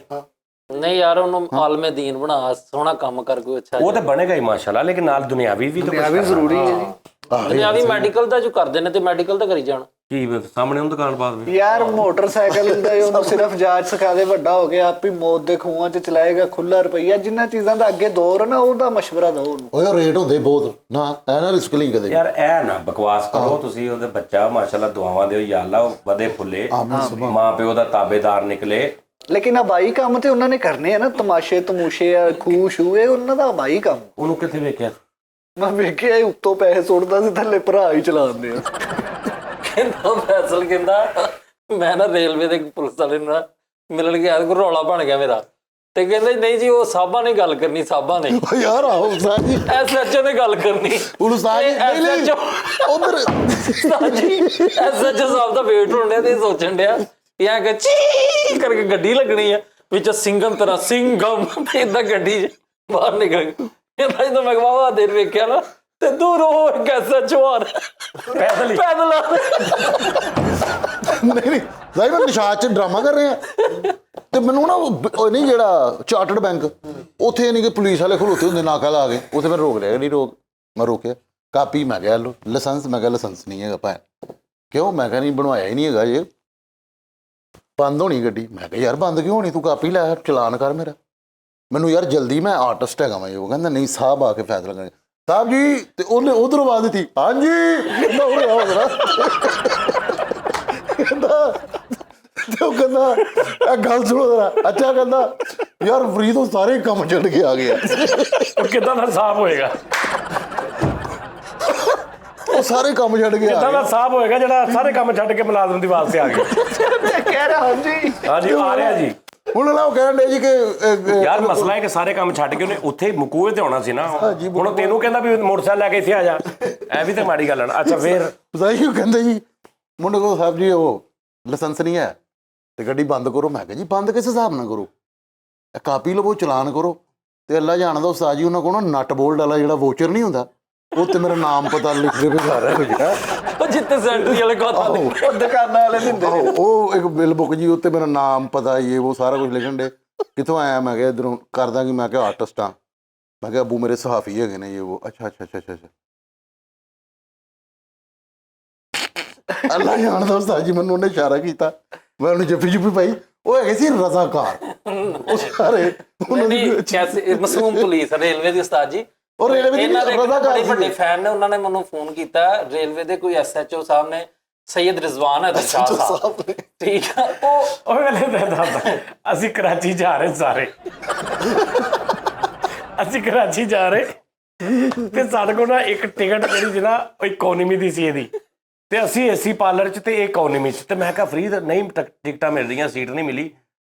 ਨਹੀਂ ਯਾਰ ਉਹਨੂੰ ਆਲਮੇ ਦੀਨ ਬਣਾ, ਸੋਹਣਾ ਕੰਮ ਕਰ ਕੋਈ ਅੱਛਾ। ਉਹ ਤਾਂ ਬਣੇਗਾ ਹੀ ਮਾਸ਼ਾਅੱਲਾ, ਲੇਕਿਨ ਨਾਲ ਦੁਨਿਆਵੀ ਵੀ ਤਾਂ ਵੀ ਜ਼ਰੂਰੀ ਹੈ ਜੀ। ਦੁਨਿਆਵੀ ਮੈਡੀਕਲ ਦਾ ਜੋ ਕਰਦੇ ਨੇ ਤੇ ਮੈਡੀਕਲ ਤਾਂ ਕਰੀ ਜਾਣ। ਕੀ ਸਾਹਮਣੇ ਉਹਨੂੰ ਦੁਕਾਨ ਪਾ ਦੇ ਯਾਰ ਮੋਟਰਸਾਈਕਲ ਦਾ ਉਹਨੂੰ ਸਿਰਫ ਜਾਂਚ ਸਿਖਾ ਦੇ, ਵੱਡਾ ਹੋ ਗਿਆ ਆਪ ਹੀ ਮੌਤ ਦੇ ਖੂਹਾਂ 'ਚ ਚਲਾਏਗਾ, ਖੁੱਲਾ ਰੁਪਈਆ। ਜਿੰਨਾਂ ਚੀਜ਼ਾਂ ਦਾ ਅੱਗੇ ਦੌਰ ਹੈ ਨਾ, ਉਹਦਾ ਮਸ਼ਵਰਾ ਦਿਓ ਉਹਨੂੰ। ਓਏ ਰੇਟ ਹੁੰਦੇ ਬਹੁਤ ਨਾ, ਐ ਨਾ ਰਿਸਕ ਲਈ ਕਦੇ। ਯਾਰ ਇਹ ਨਾ ਬਕਵਾਸ ਕਰੋ ਤੁਸੀਂ। ਉਹਦੇ ਬੱਚਾ ਮਾਸ਼ਾਅੱਲਾ ਦੁਆਵਾਂ ਦਿਓ ਯਾ ਅੱਲਾ ਉਹ ਵਧੇ ਫੁੱਲੇ, ਮਾਂ ਪਿਓ ਦਾ ਤਾਬੇਦਾਰ ਨਿਕਲੇ। ਲੇਕਿਨ ਆ ਬਾਈ ਕੰਮ ਤੇ ਉਹਨਾਂ ਨੇ ਕਰਨੇ ਆ ਨਾ, ਤਮਾਸ਼ੇ ਤਮੂਸ਼ੇ ਆ, ਖੂਹ ਸ਼ੂ, ਇਹ ਉਹਨਾਂ ਦਾ ਬਾਈ ਕੰਮ। ਉਹਨੂੰ ਕਿੱਥੇ ਵੇਖਿਆ? ਮੈਂ ਵੇਖਿਆ ਉੱਤੋਂ ਪੈਸੇ ਸੁੱਟਦਾ ਸੀ, ਥੱਲੇ ਭਰਾ ਹੀ ਚਲਾਉਂਦੇ ਆ। ਕਹਿੰਦਾ ਫੈਸਲ ਕਹਿੰਦਾ ਮੈਂ ਨਾ ਰੇਲਵੇ ਦੇ ਪੁਲਿਸ ਵਾਲੇ ਨਾਲ ਮਿਲਣ ਗਿਆ, ਕੋਈ ਰੌਲਾ ਬਣ ਗਿਆ ਮੇਰਾ। ਤੇ ਕਹਿੰਦਾ ਨਹੀਂ ਜੀ ਉਹ ਸਾਬਾ ਨੇ ਗੱਲ ਕਰਨੀ, ਸਾਬਾ ਨੇ ਯਾਰ ਆਹੋ ਉਸਤਾਦ ਜੀ, ਐਸਐਚਓ ਨੇ ਗੱਲ ਕਰਨੀ। ਉਸਤਾਦ ਜੀ ਐਸਐਚਓ ਉਧਰ ਐਸਐਚਓ ਸਾਹਿਬ ਦਾ ਵੇਟ ਹੋਣ ਡਿਆ ਤੇ ਸੋਚਣ ਡਿਆ ਯਾ ਕਿ ਚੀ ਕਰਕੇ ਗੱਡੀ ਲੱਗਣੀ ਆ, ਵਿੱਚ ਸਿੰਗਮ ਤਰ੍ਹਾਂ ਸਿੰਗਮ ਤੇ ਇਦਾਂ ਗੱਡੀ ਬਾਹਰ ਨਿਕਲ ਗਈ। ਕਹਿੰਦਾ ਜਦੋਂ ਮੈਂ ਵਾਵਾ ਦੇਰ ਵੇਖਿਆ ਨਾ ਤੇ ਦੂਰ ਉਹ ਇੱਕ ਐਸਐਚਓ ਆ ਪੈਦਲ ਨਹੀਂ ਸਾਈ ਮੈਂ ਨਿਸ਼ਾਦ ਚ ਡਰਾਮਾ ਕਰ ਰਿਹਾ ਤੇ ਮੈਨੂੰ ਨਾ ਉਹ ਨਹੀਂ ਜਿਹੜਾ ਚਾਰਟਰਡ ਬੈਂਕ, ਉੱਥੇ ਨਹੀਂ ਕਿ ਪੁਲਿਸ ਵਾਲੇ ਖਲੋਤੇ ਹੁੰਦੇ ਨਾਕਾ ਲਾ ਕੇ, ਉੱਥੇ ਮੈਂ ਰੋਕ ਲਿਆ। ਨਹੀਂ ਰੋਕ, ਮੈਂ ਰੋਕਿਆ ਕਾਪੀ, ਮੈਂ ਕਿਹਾ ਲੋ ਲਾਇਸੈਂਸ, ਮੈਂ ਕਿਹਾ ਲਾਇਸੈਂਸ ਨਹੀਂ ਹੈਗਾ ਭੈਣ। ਕਿਉਂ? ਮੈਂ ਕਿਹਾ ਨਹੀਂ ਬਣਵਾਇਆ ਹੀ ਨਹੀਂ ਹੈਗਾ, ਇਹ ਬੰਦ ਹੋਣੀ ਗੱਡੀ। ਮੈਂ ਕਿਹਾ ਯਾਰ ਬੰਦ ਕਿਉਂ ਹੋਣੀ, ਤੂੰ ਕਾਪੀ ਲੈ ਚਲਾਨ ਕਰ ਮੇਰਾ। ਮੈਨੂੰ ਯਾਰ ਜਲਦੀ, ਮੈਂ ਆਰਟਿਸਟ ਹੈਗਾ ਮੈਂ। ਉਹ ਕਹਿੰਦਾ ਨਹੀਂ ਸਾਹਿਬ ਆ ਕੇ ਫੈਸਲਾ ਕਰੇ। ਸਾਹਿਬ ਜੀ, ਤੇ ਉਹਨੇ ਉਧਰੋਂ ਆਵਾਜ਼ ਦਿੱਤੀ ਹਾਂਜੀ, ਕਹਿੰਦਾ ਉਰੇ ਆਓ ਜਰਾ। ਤੇ ਉਹ ਕਹਿੰਦਾ ਇਹ ਗੱਲ ਸੁਣੋ ਜਰਾ। ਅੱਛਾ, ਕਹਿੰਦਾ ਯਾਰ ਫਰੀਦ ਤੋਂ ਸਾਰੇ ਕੰਮ ਛੱਡ ਕੇ ਆ ਗਿਆ। ਉਹ ਕਿੱਦਾਂ ਦਾ ਸਾਫ ਹੋਏਗਾ? ਉਹ ਸਾਰੇ ਕੰਮ ਛੱਡ ਕੇ ਕਿੱਦਾਂ ਦਾ ਸਾਫ ਹੋਏਗਾ ਜਿਹੜਾ ਸਾਰੇ ਕੰਮ ਛੱਡ ਕੇ ਮੁਲਾਜ਼ਮ ਦੀ ਵਾਸਤੇ ਆ ਗਿਆ? ਮੈਂ ਕਹਿ ਰਿਹਾ ਹਾਂਜੀ ਹਾਂਜੀ ਆ ਰਿਹਾ ਜੀ। ਹੁਣ ਨਾ ਉਹ ਕਹਿਣ ਦੇ ਜੀ ਕਿ ਯਾਰ ਮਸਲਾ ਹੈ ਕਿ ਸਾਰੇ ਕੰਮ ਛੱਡ ਕੇ ਉਹਨੇ ਉੱਥੇ ਮਕੂਏ ਤੇ ਆਉਣਾ ਸੀ ਨਾ ਹੁਣ ਤੈਨੂੰ ਕਹਿੰਦਾ ਵੀ ਮੋਟਰਸਾਈਕਲ ਲੈ ਕੇ ਇੱਥੇ ਆ ਜਾ ਐ ਵੀ ਤੇ ਮਾੜੀ ਗੱਲ ਹੈ ਨਾ। ਅੱਛਾ ਫੇਰ ਪਸਾਈ ਉਹ ਕਹਿੰਦੇ ਜੀ ਮੁੰਡੇ ਕੋਲ ਸਾਹਿਬ ਜੀ ਉਹ ਲਾਇਸੈਂਸ ਨਹੀਂ ਹੈ ਤੇ ਗੱਡੀ ਬੰਦ ਕਰੋ। ਮੈਂ ਕਿਹਾ ਜੀ ਬੰਦ ਕਿਸ ਹਿਸਾਬ ਨਾਲ ਕਰੋ, ਇਹ ਕਾਪੀ ਲਵੋ ਚਲਾਨ ਕਰੋ। ਤੇ ਅੱਲਾ ਜਾਣਦਾ ਉਸਤਾਦ ਜੀ ਉਹਨਾਂ ਕੋਲ ਨਾ ਨਟ ਬੋਲਡ ਵਾਲਾ ਜਿਹੜਾ ਵੋਚਰ ਨਹੀਂ ਹੁੰਦਾ ਉਹ ਤੇ ਮੇਰਾ ਨਾਮ ਪਤਾ ਲਿਖਦੇ ਵੀ ਸਾਰਾ ਹੋ ਗਿਆ। ਉਹ ਜਿੱਤੇ ਸੈਂਟਰੀ ਵਾਲੇ ਕੋਲ ਉਹ ਦੁਕਾਨਾਂ ਵਾਲੇ ਦਿੰਦੇ ਨੇ। ਉਹ ਇੱਕ ਬਿੱਲ ਬੁੱਕ ਜੀ ਉੱਤੇ ਮੇਰਾ ਨਾਮ ਪਤਾ ਇਹ ਉਹ ਸਾਰਾ ਕੁਝ ਲਿਖਣ ਦੇ। ਕਿੱਥੋਂ ਆਇਆ? ਮੈਂ ਕਿਹਾ ਇੱਧਰੋਂ ਕਰਦਾ ਕਿ ਮੈਂ ਕਿਹਾ ਆਰਟਿਸਟ ਹਾਂ। ਮੈਂ ਕਿਹਾ ਅੱਬੂ ਮੇਰੇ ਸਹਾਫੀ ਹੈਗੇ ਨੇ ਇਹ ਉਹ। ਅੱਛਾ ਅੱਛਾ ਅੱਛਾ ਅੱਛਾ ਅੱਲਾ ਜਾਣਦਾ ਉਸਤਾਦ ਜੀ ਮੈਨੂੰ ਉਹਨੇ ਇਸ਼ਾਰਾ ਕੀਤਾ, ਮੈਂ ਉਹਨੂੰ ਜੱਫੀ ਜੁੱਫੀ ਪਾਈ। ਉਹ ਹੈਗੇ ਸੀ ਰਜ਼ਾਕਾਰ ਉਹ ਸਾਰੇ ਕੈਸੇ ਮਾਸੂਮ ਪੁਲਿਸ ਰੇਲਵੇ ਦੀ ਉਸਤਾਦ ਜੀ। ਉਹ ਰੇਲਵੇ ਦੀ ਇਹਨਾਂ ਦੇ ਰਜ਼ਾਕਾਰ ਬੜੇ ਵੱਡੇ ਸੀ। ਫੈਨ ਨੇ, ਉਹਨਾਂ ਨੇ ਮੈਨੂੰ ਫੋਨ ਕੀਤਾ ਰੇਲਵੇ ਦੇ ਕੋਈ ਐਸਐਚਓ ਸਾਹਿਬ ਨੇ, ਸੈयद ਰਿਜ਼ਵਾਨ ਹੈ ਸ਼ਾਹ ਸਾਹਿਬ, ਠੀਕ ਆ। ਉਹ ਵੇਲੇ ਦੱਸਦਾ ਅਸੀਂ ਕਰਾਚੀ ਜਾ ਰਹੇ ਸਾਰੇ, ਅਸੀਂ ਕਰਾਚੀ ਜਾ ਰਹੇ ਤੇ ਸਾਡੇ ਕੋਲ ਨਾ ਇੱਕ ਟਿਕਟ ਜਿਹੜੀ ਸੀ ਨਾ ਉਹ ਇਕੋਨਮੀ ਦੀ ਸੀ ਇਹਦੀ, ਤੇ ਅਸੀਂ ਏਸੀ ਪਾਰਲਰ 'ਚ ਤੇ ਇਹ ਇਕੋਨਮੀ 'ਚ। ਤੇ ਮੈਂ ਕਿਹਾ ਫ੍ਰੀ ਨਹੀਂ ਟਿਕਟਾਂ ਮਿਲ ਰਹੀਆਂ, ਸੀਟ ਨਹੀਂ ਮਿਲੀ,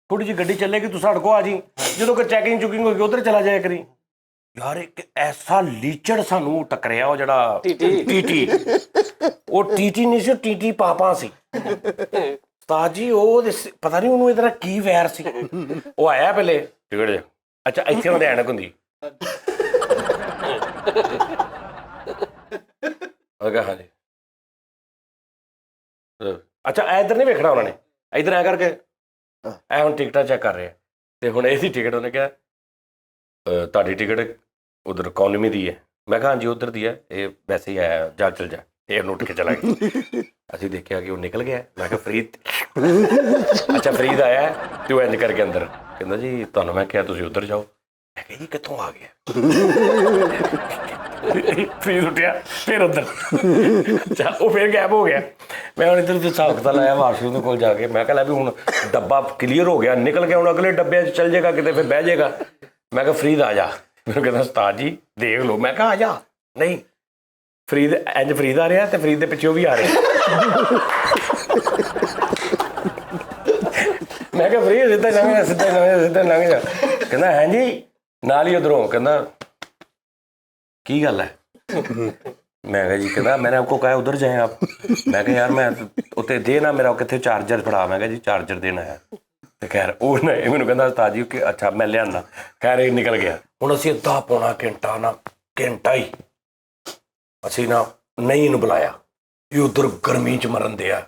ਥੋੜੀ ਜਿਹੀ ਗੱਡੀ ਚੱਲੇਗੀ ਤੂੰ ਸਾਡੇ ਕੋਲ ਆ ਜੀ, ਜਦੋਂ ਕੋਈ ਚੈਕਿੰਗ ਚੁਕਿੰਗ ਹੋਏਗੀ ਉਧਰ ਚਲਾ ਜਾਇਆ ਕਰੀ। ਯਾਰ ਇੱਕ ਐਸਾ ਲੀਚੜ ਸਾਨੂੰ ਟੱਕਰਿਆ, ਉਹ ਜਿਹੜਾ ਟੀਟੀ ਉਹ ਟੀਟੀ ਨਹੀਂ ਸੀ, ਟੀਟੀ ਪਾਪਾ ਸੀ ਉਸਤਾਦ ਜੀ। ਉਹ ਪਤਾ ਨਹੀਂ ਉਹਨੂੰ ਇਹਦੇ ਨਾਲ ਕੀ ਵੈਰ ਸੀ। ਉਹ ਆਇਆ ਪਹਿਲੇ ਟਿਕਟ ਜਿਹਾ, ਅੱਛਾ ਇੱਥੇ ਉਹਦੇ ਐਨਕ ਹੁੰਦੀ, ਉਹ ਕਿਹਾ ਹਾਂਜੀ ਅੱਛਾ ਇੱਧਰ ਨਹੀਂ ਵੇਖਣਾ ਉਹਨਾਂ ਨੇ, ਇੱਧਰ ਐ ਕਰਕੇ ਐ ਹੁਣ ਟਿਕਟਾਂ ਚੈੱਕ ਕਰ ਰਹੇ ਆ। ਤੇ ਹੁਣ ਇਹਦੀ ਟਿਕਟ ਉਹਨੇ ਕਿਹਾ ਤੁਹਾਡੀ ਟਿਕਟ ਉਧਰ ਇਕੋਨਮੀ ਦੀ ਹੈ। ਮੈਂ ਕਿਹਾ ਹਾਂਜੀ ਉਧਰ ਦੀ ਹੈ, ਇਹ ਵੈਸੇ ਹੀ ਆਇਆ, ਜਾ ਚਲ ਜਾ। ਇਹ ਉੱਠ ਕੇ ਚਲਾ ਗਿਆ। ਅਸੀਂ ਦੇਖਿਆ ਕਿ ਉਹ ਨਿਕਲ ਗਿਆ। ਮੈਂ ਕਿਹਾ ਫਰੀਦ, ਅੱਛਾ ਫਰੀਦ ਆਇਆ ਤੇ ਉਹ ਇੰਜ ਕਰਕੇ ਅੰਦਰ ਕਹਿੰਦਾ ਜੀ ਤੁਹਾਨੂੰ ਮੈਂ ਕਿਹਾ ਤੁਸੀਂ ਉਧਰ ਜਾਓ। ਮੈਂ ਕਿਹਾ ਜੀ ਕਿੱਥੋਂ ਆ ਗਿਆ? ਫਰੀਦ ਉੱਠਿਆ ਫਿਰ ਉੱਧਰ, ਅੱਛਾ ਉਹ ਫਿਰ ਗਾਇਬ ਹੋ ਗਿਆ। ਮੈਂ ਹੁਣ ਇੱਧਰ ਹਿਸਾਬ ਕਿਤਾਬ ਲਾਇਆ ਵਾਸ਼ਰੂਮ ਦੇ ਕੋਲ ਜਾ ਕੇ। ਮੈਂ ਕਿਹਾ ਲੈ ਵੀ ਹੁਣ ਡੱਬਾ ਕਲੀਅਰ ਹੋ ਗਿਆ, ਨਿਕਲ ਗਿਆ, ਹੁਣ ਅਗਲੇ ਡੱਬੇ 'ਚ ਚੱਲ ਜਾਏਗਾ ਕਿਤੇ, ਫਿਰ ਬਹਿ ਜਾਏਗਾ। ਮੈਂ ਕਿਹਾ ਫਰੀਦ ਆ ਜਾ। ਮੈਨੂੰ ਕਹਿੰਦਾ ਉਸਤਾਦ ਜੀ ਦੇਖ ਲਓ। ਮੈਂ ਕਿਹਾ ਆ ਜਾ। ਨਹੀਂ ਫਰੀਦ ਇੰਜ ਫਰੀਦ ਆ ਰਿਹਾ ਤੇ ਫਰੀਦ ਦੇ ਪਿੱਛੇ ਉਹ ਵੀ ਆ ਰਿਹਾ। ਮੈਂ ਕਿਹਾ ਫਰੀਦ ਸਿੱਧਾ ਲੰਘ ਜਾ, ਸਿੱਧਾ ਲੰਘ ਜਾ, ਸਿੱਧਾ ਲੰਘ ਜਾ। ਕਹਿੰਦਾ ਹੈ ਜੀ ਨਾਲ ਹੀ ਉਧਰੋਂ। ਕਹਿੰਦਾ ਕੀ ਗੱਲ ਹੈ? मैं कहा जी, कहना मैंने आपको कहा उधर जाएं आप। मैं कहा यार मैं उत्ते दे ना मेरा कितने चार्जर फड़ा। मैं कहा जी चार्जर देना है। तो खैर वो मैंने कहना उस्ताद जी कि अच्छा मैं लिया। खैर ये निकल गया। हुण असीं अद्धा पौना घंटा ना घंटा ही असीं ना नहीं इहनूं बुलाया, ये उधर गर्मी च मरन दिया।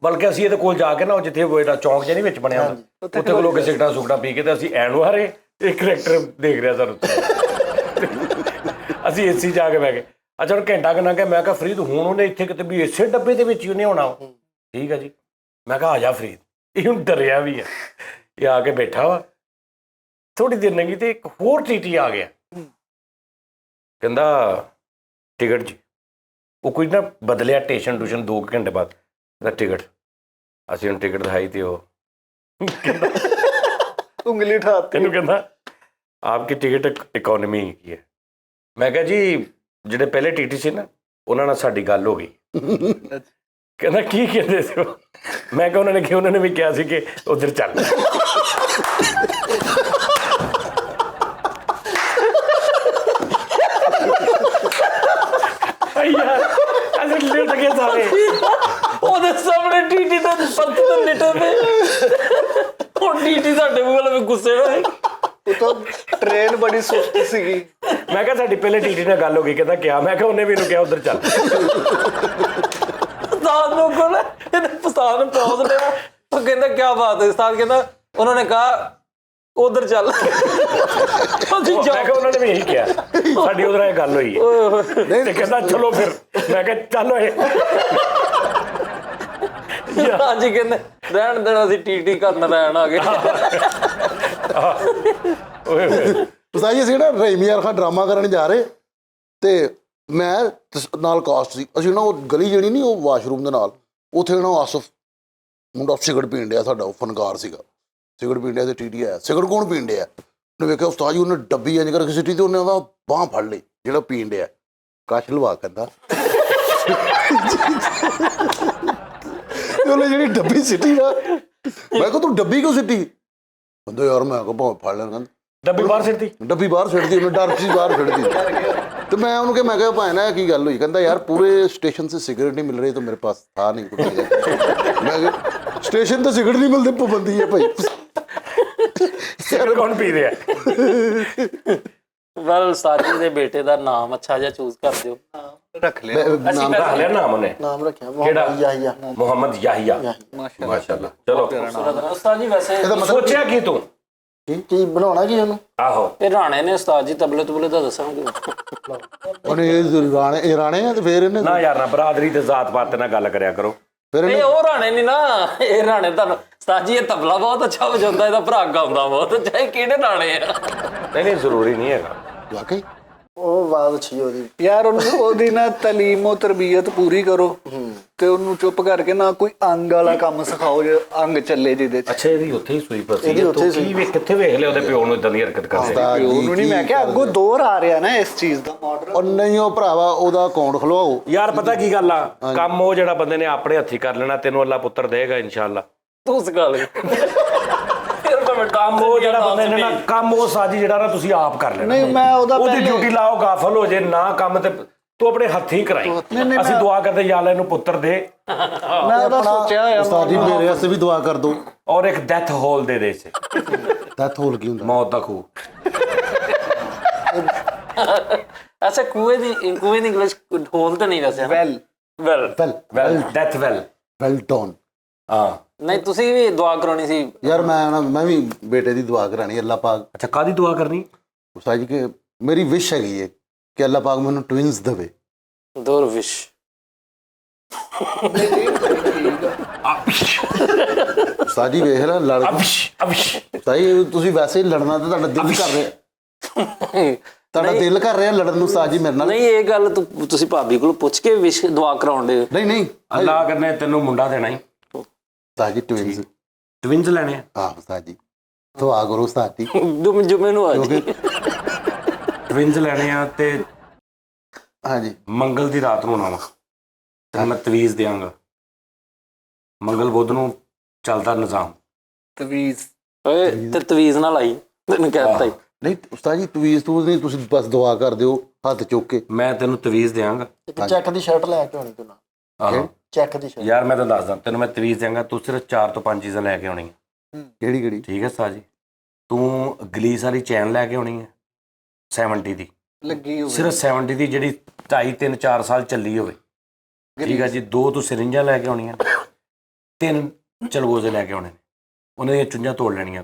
बल्कि असीं इहदे कोल जाके ना जिथे बेटा चौंक जिहा नहीं विच बनिया उत्थे कोलों के सिगरटां सुगरटां पी के ते असीं ऐनूं हारे एक करैक्टर देख रहा सानूं। असीं एसी जाके बैठ गए। अच्छा ਹੁਣ ਘੰਟਾ ਕਿੰਨਾ ਗਿਆ। ਮੈਂ ਕਿਹਾ ਫਰੀਦ ਹੁਣ ਉਹਨੇ ਇੱਥੇ ਕਿਤੇ ਵੀ ਇਸੇ ਡੱਬੇ ਦੇ ਵਿੱਚ ਹੀ ਉਹਨੇ ਆਉਣਾ। ਠੀਕ ਹੈ ਜੀ। ਮੈਂ ਕਿਹਾ ਆ ਜਾ ਫਰੀਦ। ਇਹ ਹੁਣ ਡਰਿਆ ਵੀ ਹੈ। ਇਹ ਆ ਕੇ ਬੈਠਾ ਵਾ। ਥੋੜੀ ਦੇਰ ਲੰਘੀ ਤੇ ਇੱਕ ਹੋਰ ਟੀਟੀ ਆ ਗਿਆ। ਕਹਿੰਦਾ ਟਿਕਟ ਜੀ। ਉਹ ਕੋਈ ਨਾ ਬਦਲਿਆ ਟੇਸ਼ਨ ਟੂਸ਼ਨ 2 ਘੰਟੇ ਬਾਅਦ। ਕਹਿੰਦਾ ਟਿਕਟ। ਅਸੀਂ ਹੁਣ ਟਿਕਟ ਦਿਖਾਈ ਤੇ ਉਹ ਉਂਗਲੀ ਉਠਾਤੀ। ਤੈਨੂੰ ਕਹਿੰਦਾ ਆਪਕੀ ਟਿਕਟ ਇਕੋਨਮੀ ਕੀ ਹੈ। ਮੈਂ ਕਿਹਾ ਜੀ ਜਿਹੜੇ ਪਹਿਲੇ ਟੀਟੀ ਸੀ ਨਾ ਉਹਨਾਂ ਨਾਲ ਸਾਡੀ ਗੱਲ ਹੋ ਗਈ। ਕਹਿੰਦਾ ਕੀ ਕਹਿੰਦੇ ਸੀ ਉਹ? ਮੈਂ ਕਿਹਾ ਉਹਨਾਂ ਨੇ ਵੀ ਕਿਹਾ ਸੀ ਕਿ ਉਧਰ ਚੱਲ। ਯਾਰ ਅਸੀਂ ਲਿਟ ਗਏ ਸਾਰੇ। ਉਹਦੇ ਸਾਹਮਣੇ ਟੀਟੀ ਦਾ ਪੱਤੀ ਤੋਂ ਲਿਟੇ ਪਏ। ਹੁਣ ਟੀਟੀ ਸਾਡੇ ਮੂੰਹ ਵਿੱਚ ਗੁੱਸੇ ਹੋਏ। तो ट्रेन बड़ी सुस्त सीगी। मैं कहा साडी पहले टीटी नाल गल हो गई। कहता क्या? मैं कहा उन्हें भी कहा उधर चल। उस्ताद नु को ना उस्ताद ने पहुंच लिया तो कहता क्या बात है? उस्ताद कहता उन्होंने कहा उधर चल। मैं कहा उन्होंने भी यही किया। साडी उधर गल हुई है ते कहता चलो फिर। मैं कहा चलो आज ही कहते रहन देना सी टीटी करन रहन आ गए। ਉਸਤਾਦ ਜੀ ਅਸੀਂ ਨਾ ਰਹੀਮ ਯਾਰ ਖਾਨ ਡਰਾਮਾ ਕਰਨ ਜਾ ਰਹੇ ਤੇ ਮੈਂ ਨਾਲ ਕਾਸਟ ਸੀ। ਅਸੀਂ ਨਾ ਉਹ ਗਲੀ ਜਿਹੜੀ ਨਹੀਂ ਉਹ ਵਾਸ਼ਰੂਮ ਦੇ ਨਾਲ ਉੱਥੇ ਨਾ ਆਸਫ ਮੁੰਡਾ ਸਿਗਰਟ ਪੀਣ ਡਿਆ। ਸਾਡਾ ਉਹ ਫਨਕਾਰ ਸੀਗਾ। ਸਿਗਰਟ ਪੀਣ ਡਿਆ ਤੇ ਟੀਟੀ ਆਇਆ। ਸਿਗਰਟ ਕੌਣ ਪੀਣ ਡਿਆ? ਉਹਨੇ ਵੇਖਿਆ ਉਸਤਾਦ ਜੀ ਉਹਨੇ ਡੱਬੀ ਇੰਜ ਕਰਕੇ ਸਿੱਟੀ ਤੇ ਉਹਨੇ ਉਹਦਾ ਬਾਂਹ ਫੜ ਲਈ ਜਿਹੜਾ ਪੀਣ ਡਿਆ। ਕਸ਼ ਲਵਾ ਕਹਿੰਦਾ ਉਹਨੇ ਜਿਹੜੀ ਡੱਬੀ ਸਿੱਟੀ ਨਾ। ਮੈਂ ਕਿਹਾ ਤੂੰ ਡੱਬੀ ਕਿਉਂ ਸਿੱਟੀ? ਕਹਿੰਦਾ ਯਾਰ ਮੈਂ ਕਿਹਾ ਭਾਵੇਂ ਫੜ ਲੈਣ, ਕਹਿੰਦਾ ਡੱਬੀ ਬਾਹਰ ਸਿੱਟਦੀ। ਡੱਬੀ ਬਾਹਰ ਛੱਡਦੀ, ਉਹਨੇ ਡਰ ਸੀ ਬਾਹਰ ਛੱਡਦੀ। तो मैं उनको मैं कहा भाई ना की गल हुई, कहता यार पूरे स्टेशन से सिगरेट नहीं मिल रही तो मेरे पास था नहीं कुछ। मैं कहा स्टेशन तो सिगरेट नहीं मिलती, पाबंदी है भाई। ਸਿਰ ਕੌਣ ਪੀ ਰਿਹਾ? ਵੈਲ ਸਾਜੀ ਦੇ ਬੇਟੇ ਦਾ ਨਾਮ ਅੱਛਾ ਜਿਹਾ ਚੂਜ਼ ਕਰ ਦਿਓ। ਰੱਖ ਲਿਆ ਅਸੀਂ ਰੱਖ ਲਿਆ ਨਾਮ ਉਹਨੇ, नाम रखा ਕਿਹੜਾ? मोहम्मद याहिया। ਮੁਹੰਮਦ ਯਾਹੀਆ। ਮਾਸ਼ਾਅੱਲਾ। ਮਾਸ਼ਾਅੱਲਾ। ਚਲੋ ਉਸਤਾਦ ਜੀ ਵੈਸੇ ਸੋਚਿਆ ਕੀ ਤੂੰ? की बनाना की ਉਹਨੂੰ? ਆਹੋ ਇਹ ਰਾਣੇ ਨੇ ਉਸਤਾਦ ਜੀ ਤਬਲੇ ਤੁਬਲੇ ਦਾ ਦੱਸਾਂਗੇ। ਉਹਨੇ ਇਹ ਰਾਣੇ ਆ ਤੇ ਫੇਰ ਇਹਨੇ ਨਾ ਯਾਰ ਨਾ ਬਰਾਦਰੀ ਤੇ ਜ਼ਾਤ ਪਾਤ ਨਾਲ ਗੱਲ ਕਰਿਆ ਕਰੋ। ਫਿਰ ਇਹ ਉਹ ਰਾਣੇ ਨਹੀਂ ਨਾ, ਇਹ ਰਾਣੇ ਤੁਹਾਨੂੰ ਉਸਤਾਦ ਜੀ ਇਹ ਤਬਲਾ ਬਹੁਤ ਅੱਛਾ ਵਜਾਉਂਦਾ, ਇਹਦਾ ਭਰਾ ਗਾਉਂਦਾ ਬਹੁਤ ਅੱਛਾ। ਇਹ ਕਿਹੜੇ ਰਾਣੇ ਆ? ਨਹੀਂ ਜ਼ਰੂਰੀ ਨਹੀਂ ਹੈਗਾ। ਵਾਕਈ ਉਹ ਬਾਤ ਅੱਛੀ ਉਹਦੀ। ਯਾਰ ਉਹਨੂੰ ਉਹਦੀ ਨਾ ਤਾਲੀਮੋ ਤਰਬੀਅਤ ਪੂਰੀ ਕਰੋ ਤੇ ਉਹਨੂੰ ਚੁੱਪ ਕਰਕੇ ਨਾ ਕੋਈ ਅੰਗ ਵਾਲਾ ਕੰਮ ਸਿਖਾਓ, ਜੇ ਅੰਗ ਚੱਲੇ ਜਿਹਦੇ ਚ। ਅੱਛਾ ਇਹਦੀ ਉੱਥੇ ਹੀ ਸੂਈ ਫਸੀ ਇਹਦੀ ਹੈ। ਉੱਥੇ ਤੂੰ ਹੀ ਸੂਈ। ਕੀ ਵੇਖ ਕਿੱਥੇ ਵੇਖ ਲਿਆ ਉਹਦੇ ਪਿਓ ਨੂੰ ਇਦਾਂ ਦੀ ਹਰਕਤ ਕਰਦੇ? ਉਹਨੂੰ ਨਹੀਂ, ਮੈਂ ਕਿਹਾ ਅੱਗੋਂ ਦੌਰ ਆ ਰਿਹਾ ਨਾ ਇਸ ਚੀਜ਼ ਦਾ ਮਾਡਰਨ। ਉਹ ਨਹੀਂ ਉਹ ਭਰਾਵਾ ਉਹਦਾ ਅਕਾਊਂਟ ਖਲਵਾਓ। ਯਾਰ ਪਤਾ ਕੀ ਗੱਲ ਆ, ਕੰਮ ਉਹ ਜਿਹੜਾ ਬੰਦੇ ਨੇ ਆਪਣੇ ਹੱਥੀ ਕਰ ਲੈਣਾ ਤੈਨੂੰ ਅੱਲਾ ਪੁੱਤਰ ਦੇਗਾ ਇਨਸ਼ਾਅੱਲਾ। ਤੂੰ ਸਿਖਾ ਲੈ। ਕੰਮ ਉਹ ਜਿਹੜਾ ਬੰਦੇ ਨੇ ਨਾ, ਕੰਮ ਉਹ ਸਾਜੀ ਜਿਹੜਾ ਨਾ ਤੁਸੀਂ ਆਪ ਕਰ ਲੈਣਾ। ਨਹੀਂ ਮੈਂ ਉਹਦਾ ਉਹਦੀ ਪਹਿਲੇ ਡਿਊਟੀ ਲਾਓ, ਗਾਫਲ ਹੋ ਜੇ ਨਾ ਕੰਮ ਤੇ ਤੂੰ ਆਪਣੇ ਹੱਥੀਂ ਕਰਾਈ। ਅਸੀਂ ਦੁਆ ਕਰਦੇ ਯਾ ਅੱਲਾ ਇਹਨੂੰ ਪੁੱਤਰ ਦੇ ਮੈਂ ਉਹਦਾ ਸੋਚਿਆ ਹੋਇਆ ਉਸਤਾਦ ਜੀ ਮੇਰੇ ਵਾਸਤੇ ਵੀ ਦੁਆ ਕਰ ਦਿਓ। ਔਰ ਇੱਕ ਡੈਥ ਹੋਲ ਦੇ ਦੇ ਇਸੇ ਡੈਥ ਹੋਲ ਕੀ ਹੁੰਦਾ? ਮੌਤ ਦਾ ਖੂਹ। ਅੱਛਾ ਕੂਏ ਦੀ ਇੰਗਲਿਸ਼ ਹੋਲ ਤਾਂ ਨਹੀਂ ਵੈਸੇ। Well well well death well well done. ਹਾਂ ਨਹੀਂ ਤੁਸੀਂ ਵੀ ਦੁਆ ਕਰਾਉਣੀ ਸੀ। ਯਾਰ ਮੈਂ ਵੀ ਬੇਟੇ ਦੀ ਦੁਆ ਕਰਾਣੀ, ਅੱਲਾਹ ਪਾਕ। ਅੱਛਾ ਕਾਦੀ ਦੁਆ ਕਰਨੀ? ਉਸਤਾਦ ਜੀ ਕਿ ਮੇਰੀ ਵਿਸ਼ ਹੈਗੀ ਹੈ ਕਿ ਅੱਲਾਹ ਪਾਕ ਮੈਨੂੰ ਟਵਿੰਸ ਦੇਵੇ। ਦੁਰਵਿਸ਼। ਉਸਤਾਦ ਜੀ ਵੇਖ ਲੈ ਲੜ ਅਬਸ਼ ਸਹੀ ਤੁਸੀਂ ਵੈਸੇ ਹੀ ਲੜਨਾ ਤੇ ਤੁਹਾਡਾ ਦਿਲ ਕਰ ਰਿਹਾ, ਤੁਹਾਡਾ ਦਿਲ ਕਰ ਰਿਹਾ ਲੜਨ ਨੂੰ ਉਸਤਾਦ ਜੀ ਮੇਰੇ ਨਾਲ। ਨਹੀਂ ਇਹ ਗੱਲ ਤੁਸੀਂ ਭਾਬੀ ਕੋਲ ਪੁੱਛ ਕੇ ਵਿਸ਼ ਦੁਆ ਕਰਾਉਣ ਦੇ। ਨਹੀਂ ਅੱਲਾ ਕਰਨੇ ਤੈਨੂੰ ਮੁੰਡਾ ਦੇਣਾ ਹੀ। ਉਸਤਾਦ ਜੀ ਟਵਿੰਸ। ਟਵਿੰਸ ਲੈਣੇ ਆ? ਹਾਂ ਉਸਤਾਦ ਜੀ ਦੁਆ ਕਰੋ ਉਸਤਾਦ ਜੀ। ਜੁਮੇ ਨੂੰ ਆ ਜੀ। ਟਵਿੰਸ ਲੈਣੇ ਆ ਤੇ ਹਾਂਜੀ ਮੰਗਲ ਦੀ ਰਾਤ ਨੂੰ ਆਵਾਂ ਤੇ ਮੈਂ ਤਵੀਜ਼ ਦਿਆਂਗਾ। ਮੰਗਲ ਬੁੱਧ ਨੂੰ ਚੱਲਦਾ ਨਿਜ਼ਾਮ। ਤਵੀਜ਼ ਓਏ ਤੇ ਤਵੀਜ਼ ਨਾਲ ਆਈ ਤੈਨੂੰ ਕਹਿਤਾ ਹੀ। ਨਹੀਂ ਉਸਤਾਦ ਜੀ ਤਵੀਜ਼ ਤੂੰ ਨਹੀਂ, ਤੁਸੀਂ ਬਸ ਦੁਆ ਕਰ ਦਿਓ ਹੱਥ ਚੁੱਕ ਕੇ। ਮੈਂ ਤੈਨੂੰ ਤਵੀਜ਼ ਦਿਆਂਗਾ। ਇੱਕ ਚੈੱਕ ਦੀ ਸ਼ਰਟ ਲੈ ਕੇ ਆਉਣੀ ਤੂੰ ਨਾਲ। ਆਹੋ ਚੈੱਕ ਦੀ ਸ਼ਰਟ। ਯਾਰ ਮੈਂ ਤੈਨੂੰ ਦੱਸਦਾ, ਤੈਨੂੰ ਮੈਂ ਤਵੀਜ਼ ਦਿਆਂਗਾ, ਤੂੰ ਸਿਰਫ 4 ਤੋਂ 5 ਚੀਜ਼ਾਂ ਲੈ ਕੇ ਆਉਣੀਆਂ। ਕਿਹੜੀ ਕਿਹੜੀ? ਠੀਕ ਹੈ ਸਾਜੀ। ਤੂੰ ਗਲੀਸ ਵਾਲੀ ਚੈਨ ਲੈ ਕੇ ਆਉਣੀ ਹੈ 70 ਦੀ, ਲੱਗੀ ਹੋਵੇ। ਸਿਰਫ 70 ਦੀ, ਜਿਹੜੀ 2.5 3 4 ਸਾਲ ਚੱਲੀ ਹੋਵੇ। ਠੀਕ ਹੈ ਜੀ। 2 ਤੂੰ ਸਿਰਿੰਜਾਂ ਲੈ ਕੇ ਆਉਣੀਆਂ, 3 ਚਲਗੋਜ਼ੇ ਲੈ ਕੇ ਆਉਣੇ ਨੇ, ਉਹਨਾਂ ਦੀਆਂ ਚੁੰਝਾਂ ਤੋੜ ਲੈਣੀਆਂ।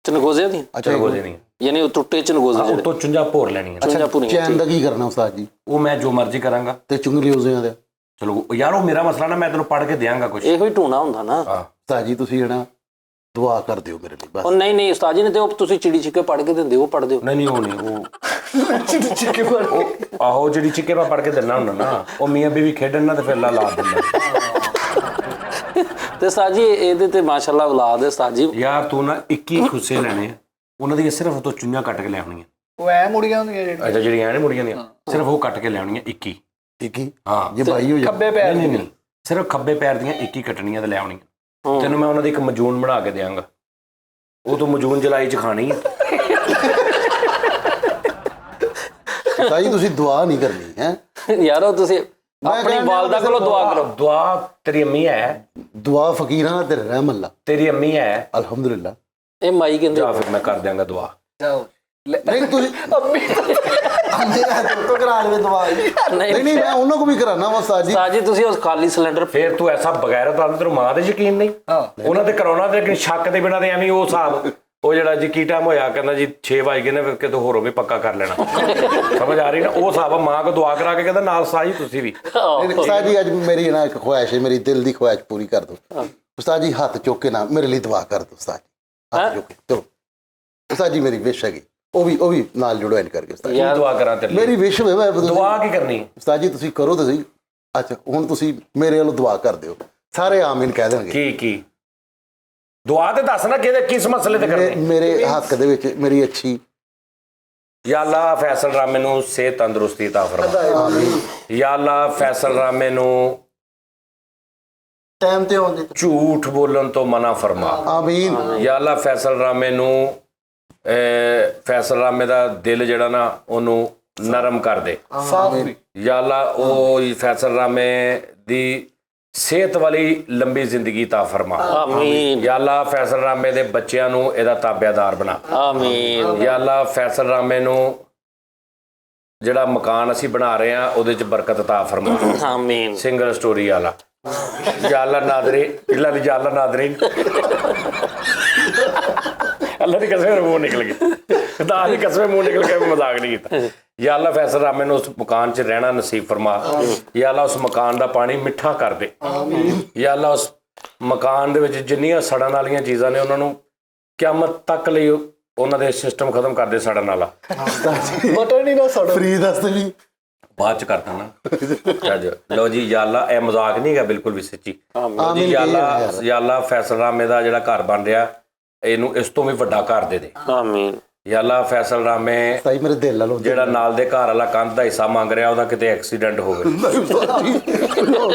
ਚਨਗੋਜ਼ੇ ਦੀ ਅੱਛਾ ਚਲਗੋਜ਼ੇ ਨਹੀਂ, ਯਾਨੀ ਉਹ ਟੁੱਟੇ ਚਨਗੋਜ਼ੇ ਜਿਹੜੇ ਉੱਤੋਂ ਚੁੰਝਾਂ ਭੋਰ ਲੈਣੀਆਂ। ਚੁੰਝਾਂ ਪੂਰੀਆਂ। ਚੈਨ ਦਾ ਕੀ ਕਰਨਾ ਉਸਤਾਦ ਜੀ? ਉਹ ਮੈਂ ਜੋ ਮਰਜ਼ੀ ਕਰਾਂਗਾ। ਤੇ ਚੁੰਗਲੀ ਉਸਦਿਆਂ ਦਾ? ਚਲੋ ਯਾਰ ਉਹ ਮੇਰਾ ਮਸਲਾ ਨਾ, ਮੈਂ ਤੈਨੂੰ ਪੜ੍ਹ ਕੇ ਦਿਆਂਗਾ ਕੁਝ। ਇਹੋ ਹੀ ਟੂਣਾ ਹੁੰਦਾ ਨਾ। ਹਾਂ ਉਸਤਾਦ ਜੀ ਤੁਸੀਂ ਜਿਹੜਾ ਦੁਆ ਕਰ ਦਿਓ ਮੇਰੇ ਲਈ ਬਸ। ਉਹ ਨਹੀਂ ਉਸਤਾਦ ਜੀ ਨੇ ਤੇ ਉਹ ਤੁਸੀਂ ਚਿੜੀ ਛਿੱਕੇ ਪੜ੍ਹ ਕੇ ਦਿੰਦੇ, ਉਹ ਪੜ੍ਹ ਦਿਓ। ਨਹੀਂ ਉਹ ਨਹੀਂ, ਉਹ ਆਹੋ ਜਿਹੜੀ ਚਿੱਕੇ ਮੈਂ ਪੜ੍ਹ ਕੇ ਦਿੰਦਾ ਹੁੰਦਾ ਨਾ, ਉਹ ਮੀਆਂ ਬੀਵੀ ਖੇਡਣ ਨਾ ਤੇ ਫਿਰ ਲਾ ਦਿੰਦਾ। ਤੇ ਉਸਤਾਦ ਜੀ ਇਹਦੇ ਤੇ ਮਾਸ਼ਾਅੱਲਾ ਔਲਾਦ ਹੈ ਉਸਤਾਦ ਜੀ। ਯਾਰ ਤੂੰ ਨਾ 21 ਖੁੱਸੇ ਲੈਣੇ ਆ, ਉਹਨਾਂ ਦੀਆਂ ਸਿਰਫ ਤੋਂ ਚੁੰਝਾਂ ਕੱਟ ਕੇ ਲਿਆਉਣੀਆਂ। ਉਹ ਐ ਮੁੜੀਆਂ ਹੁੰਦੀਆਂ ਜਿਹੜੀਆਂ ਅੱਛਾ ਜਿਹੜੀਆਂ ਨੇ ਮੁੜੀਆਂ ਦੀਆਂ ਸਿਰਫ ਉਹ ਕੱਟ ਕੇ ਲਿਆਉਣੀਆਂ 21। ਟਿੱਕੀ ਹਾਂ ਜੇ ਭਾਈ ਹੋ ਜਾ। ਖੱਬੇ ਪੈਰ ਨਹੀਂ ਸਿਰਫ ਖੱਬੇ ਪੈਰ ਦੀਆਂ 21 ਕੱਟਣੀਆਂ ਤੇ ਲਿਆਉਣੀਆਂ। ਤੈਨੂੰ ਮੈਂ ਉਹਨਾਂ ਦੀ ਇੱਕ ਮਜੂਨ ਬਣਾ ਕੇ ਦਿਆਂਗਾ, ਉਹ ਤੂੰ ਮਜੂਨ ਜੁਲਾਈ ਚ ਖਾਣੀ ਹੈ। ਉਸਤਾਦ ਜੀ ਤੁਸੀਂ ਦੁਆ ਨਹੀਂ ਕਰਨੀ ਹੈ? ਯਾਰ ਉਹ ਤੁਸੀਂ ਮੈਂ ਆਪਣੀ ਕਹਿੰਦਾ ਵਾਲਦਾ ਕੋਲੋਂ ਦੁਆ ਕਰੋ। ਦੁਆ ਤੇਰੀ ਅੰਮੀ ਹੈ, ਦੁਆ ਫਕੀਰਾਂ ਦਾ ਤੇ ਰਹਿਮ ਅੱਲਾ। ਤੇਰੀ ਅੰਮੀ ਹੈ। ਅਲਹਮਦੁਲਿਲਾ। ਇਹ ਮਾਈ ਕਹਿੰਦੇ ਜਾਂ ਫਿਰ ਮੈਂ ਕਰ ਦਿਆਂਗਾ ਦੁਆ। ਜਾਓ। ਨਹੀਂ ਤੁਸੀਂ ਮੇਰਾ ਤੋਂ ਕਰਾ ਲਵੇ ਦਵਾ। ਨਹੀਂ ਮੈਂ ਉਹਨਾਂ ਕੋ ਵੀ ਕਰਾਣਾ ਵਾ ਉਸਤਾਦ ਜੀ। ਉਸਤਾਦ ਜੀ ਤੁਸੀਂ ਉਸ ਖਾਲੀ ਸਿਲੰਡਰ ਫਿਰ ਤੂੰ ਐਸਾ ਬਗੈਰਤ ਆਦਮੀ, ਤੈਨੂੰ ਮਾਂ ਤੇ ਯਕੀਨ ਨਹੀਂ। ਉਹਨਾਂ ਤੇ ਕਰਾਉਣਾ ਤੇ ਲੇਕਿਨ ਸ਼ੱਕ ਦੇ ਬਿਨਾਂ ਤੇ ਐਵੇਂ ਉਹ ਹਿਸਾਬ, ਉਹ ਜਿਹੜਾ ਜੀ ਕੀ ਟਾਈਮ ਹੋਇਆ ਕਹਿੰਦਾ ਜੀ 6 ਵਜ ਗਏ ਨੇ, ਫਿਰ ਕਿਤੋਂ ਹੋਰੋਂ ਵੀ ਪੱਕਾ ਕਰ ਲੈਣਾ। ਸਮਝ ਆ ਰਹੀ ਨਾ? ਉਹ ਹਿਸਾਬ ਆ, ਮਾਂ ਕੋ ਦੁਆ ਕਰਾ ਕੇ ਕਹਿੰਦਾ ਨਾਲ ਸਾਜੀ ਤੁਸੀਂ ਵੀ। ਉਸਤਾਦ ਜੀ ਅੱਜ ਮੇਰੀ ਨਾ ਇੱਕ ਖੁਆਇਸ਼ ਹੈ, ਮੇਰੀ ਦਿਲ ਦੀ ਖੁਆਇਸ਼ ਪੂਰੀ ਕਰ ਦਿਓ। ਉਸਤਾਦ ਜੀ ਹੱਥ ਚੁੱਕ ਕੇ ਨਾ ਮੇਰੇ ਲਈ ਦੁਆ ਕਰ ਦਿਓ ਉਸਤਾਦ ਜੀ। ਹੱਥ ਚੁੱਕ ਕੇ ਚਲੋ ਉਸਤਾਦ ਜੀ, ਮੇਰੀ ਵਿਸ਼ ਹੈਗੀ, ਉਹ ਵੀ ਨਾਲ ਜੁੜੋ ਐਨ ਕਰਕੇ ਉਸਤਾਦ ਜੀ। ਕੀ ਦੁਆ ਕਰਾਂ ਤੇਰੇ ਲਈ? ਮੇਰੀ ਵਿਸ਼ ਹੋਵੇ ਮੈਂ ਦੁਆ ਕੀ ਕਰਨੀ? ਉਸਤਾਦ ਜੀ ਤੁਸੀਂ ਕਰੋ ਤੁਸੀਂ। ਅੱਛਾ ਹੁਣ ਤੁਸੀਂ ਮੇਰੇ ਵੱਲੋਂ ਦੁਆ ਕਰ ਦਿਓ, ਸਾਰੇ ਆਮੀਨ ਕਹਿ ਦੇਣਗੇ। ਕੀ ਦੁਆ ਤੇ ਦੱਸ ਨਾ, ਕਿਹਦੇ ਕਿਸ ਮਸਲੇ ਤੇ ਕਰਨੀ? ਮੇਰੇ ਹੱਕ ਦੇ ਵਿੱਚ ਮੇਰੀ ਅੱਛੀ ਯਾ ਅੱਲਾ ਫੈਸਲ ਰਾਮੇ ਨੂੰ ਸਿਹਤ ਤੰਦਰੁਸਤੀ عطا ਫਰਮਾ। ਆਮੀਨ। ਯਾ ਅੱਲਾ ਫੈਸਲ ਰਾਮੇ ਨੂੰ ਟਾਈਮ ਤੇ ਆਉਂਦੇ ਝੂਠ ਬੋਲਣ ਤੋਂ ਮਨਾ ਫਰਮਾ। ਆਮੀਨ। ਯਾ ਅੱਲਾ ਫੈਸਲਨਾਮੇ ਨੂੰ ਫੈਸਲਨਾਮੇ ਦਾ ਦਿਲ ਜਿਹੜਾ ਨਾ ਉਹਨੂੰ ਨਰਮ ਕਰ ਦੇ। ਯਾ ਅੱਲਾ ਉਹ ਫੈਸਲਨਾਮੇ ਦੀ ਸਿਹਤ ਵਾਲੀ ਲੰਬੀ ਜ਼ਿੰਦਗੀ ਤਾ ਫਰਮਾ। ਆਮੀਨ। ਯਾ ਅੱਲਾ ਫੈਸਲਨਾਮੇ ਦੇ ਬੱਚਿਆਂ ਨੂੰ ਇਹਦਾ ਤਾਬੇਦਾਰ ਬਣਾ। ਆਮੀਨ। ਯਾ ਅੱਲਾ ਫੈਸਲਨਾਮੇ ਨੂੰ ਜਿਹੜਾ ਮਕਾਨ ਅਸੀਂ ਬਣਾ ਰਹੇ ਹਾਂ ਉਹਦੇ ਚ ਬਰਕਤ ਤਾ ਫਰਮਾ। ਆਮੀਨ। ਸਿੰਗਲ ਸਟੋਰੀ ਵਾਲਾ। ਯਾ ਅੱਲਾ ਨਾਦਰੀ ਇਲਾ ਦੀ ਅੱਲਾ ਨਾਦਰੀਨ ਅੱਲਾ ਦੀ ਕਸਮ ਮੂੰਹ ਨਿਕਲ ਗਈ, ਖੁਦਾ ਦੀ ਕਸਮ ਮੂੰਹ ਨਿਕਲ ਗਿਆ, ਮਜ਼ਾਕ ਨਹੀਂ ਕੀਤਾ। ਯਾ ਅੱਲਾ ਫੈਸਲਨਾਮੇ ਨੂੰ ਉਸ ਮਕਾਨ 'ਚ ਰਹਿਣਾ ਨਸੀਬ ਫਰਮਾ। ਯਾ ਅੱਲਾ ਉਸ ਮਕਾਨ ਦਾ ਪਾਣੀ ਮਿੱਠਾ ਕਰ ਦੇ। ਯਾ ਅੱਲਾ ਉਸ ਮਕਾਨ ਦੇ ਵਿੱਚ ਜਿੰਨੀਆਂ ਸੜਨ ਵਾਲੀਆਂ ਚੀਜ਼ਾਂ ਨੇ ਉਹਨਾਂ ਨੂੰ ਕਿਆਮਤ ਤੱਕ ਲਈ ਉਹਨਾਂ ਦੇ ਸਿਸਟਮ ਖਤਮ ਕਰ ਦੇ ਸੜਨ ਵਾਲਾ। ਬਟਨ ਹੀ ਨਾ ਸੜੋ। ਫਰੀ ਦੱਸਦੇ ਵੀ ਬਾਅਦ ਚ ਕਰਦਾ ਨਾ ਚੱਜ। ਲਓ ਜੀ ਯਾ ਅੱਲਾ ਇਹ ਮਜ਼ਾਕ ਨਹੀਂ ਹੈਗਾ, ਬਿਲਕੁਲ ਵੀ ਸੱਚੀ। ਲਓ ਜੀ ਯਾ ਅੱਲਾ ਫੈਸਲਨਾਮੇ ਦਾ ਜਿਹੜਾ ਘਰ ਬਣ ਰਿਹਾ ਇਹਨੂੰ ਇਸ ਤੋਂ ਵੀ ਵੱਡਾ ਘਰ ਦੇ ਦੇ। ਆਮੀਨ। ਯਾ ਅੱਲਾ ਫੈਸਲਨਾਮੇ ਸਾਈ ਮੇਰੇ ਦਿਲ ਨਾਲੋਂ ਜਿਹੜਾ ਨਾਲ ਦੇ ਘਰ ਵਾਲਾ ਕੰਧ ਦਾ ਹਿੱਸਾ ਮੰਗ ਰਿਹਾ ਉਹਦਾ ਕਿਤੇ ਐਕਸੀਡੈਂਟ ਹੋਵੇ।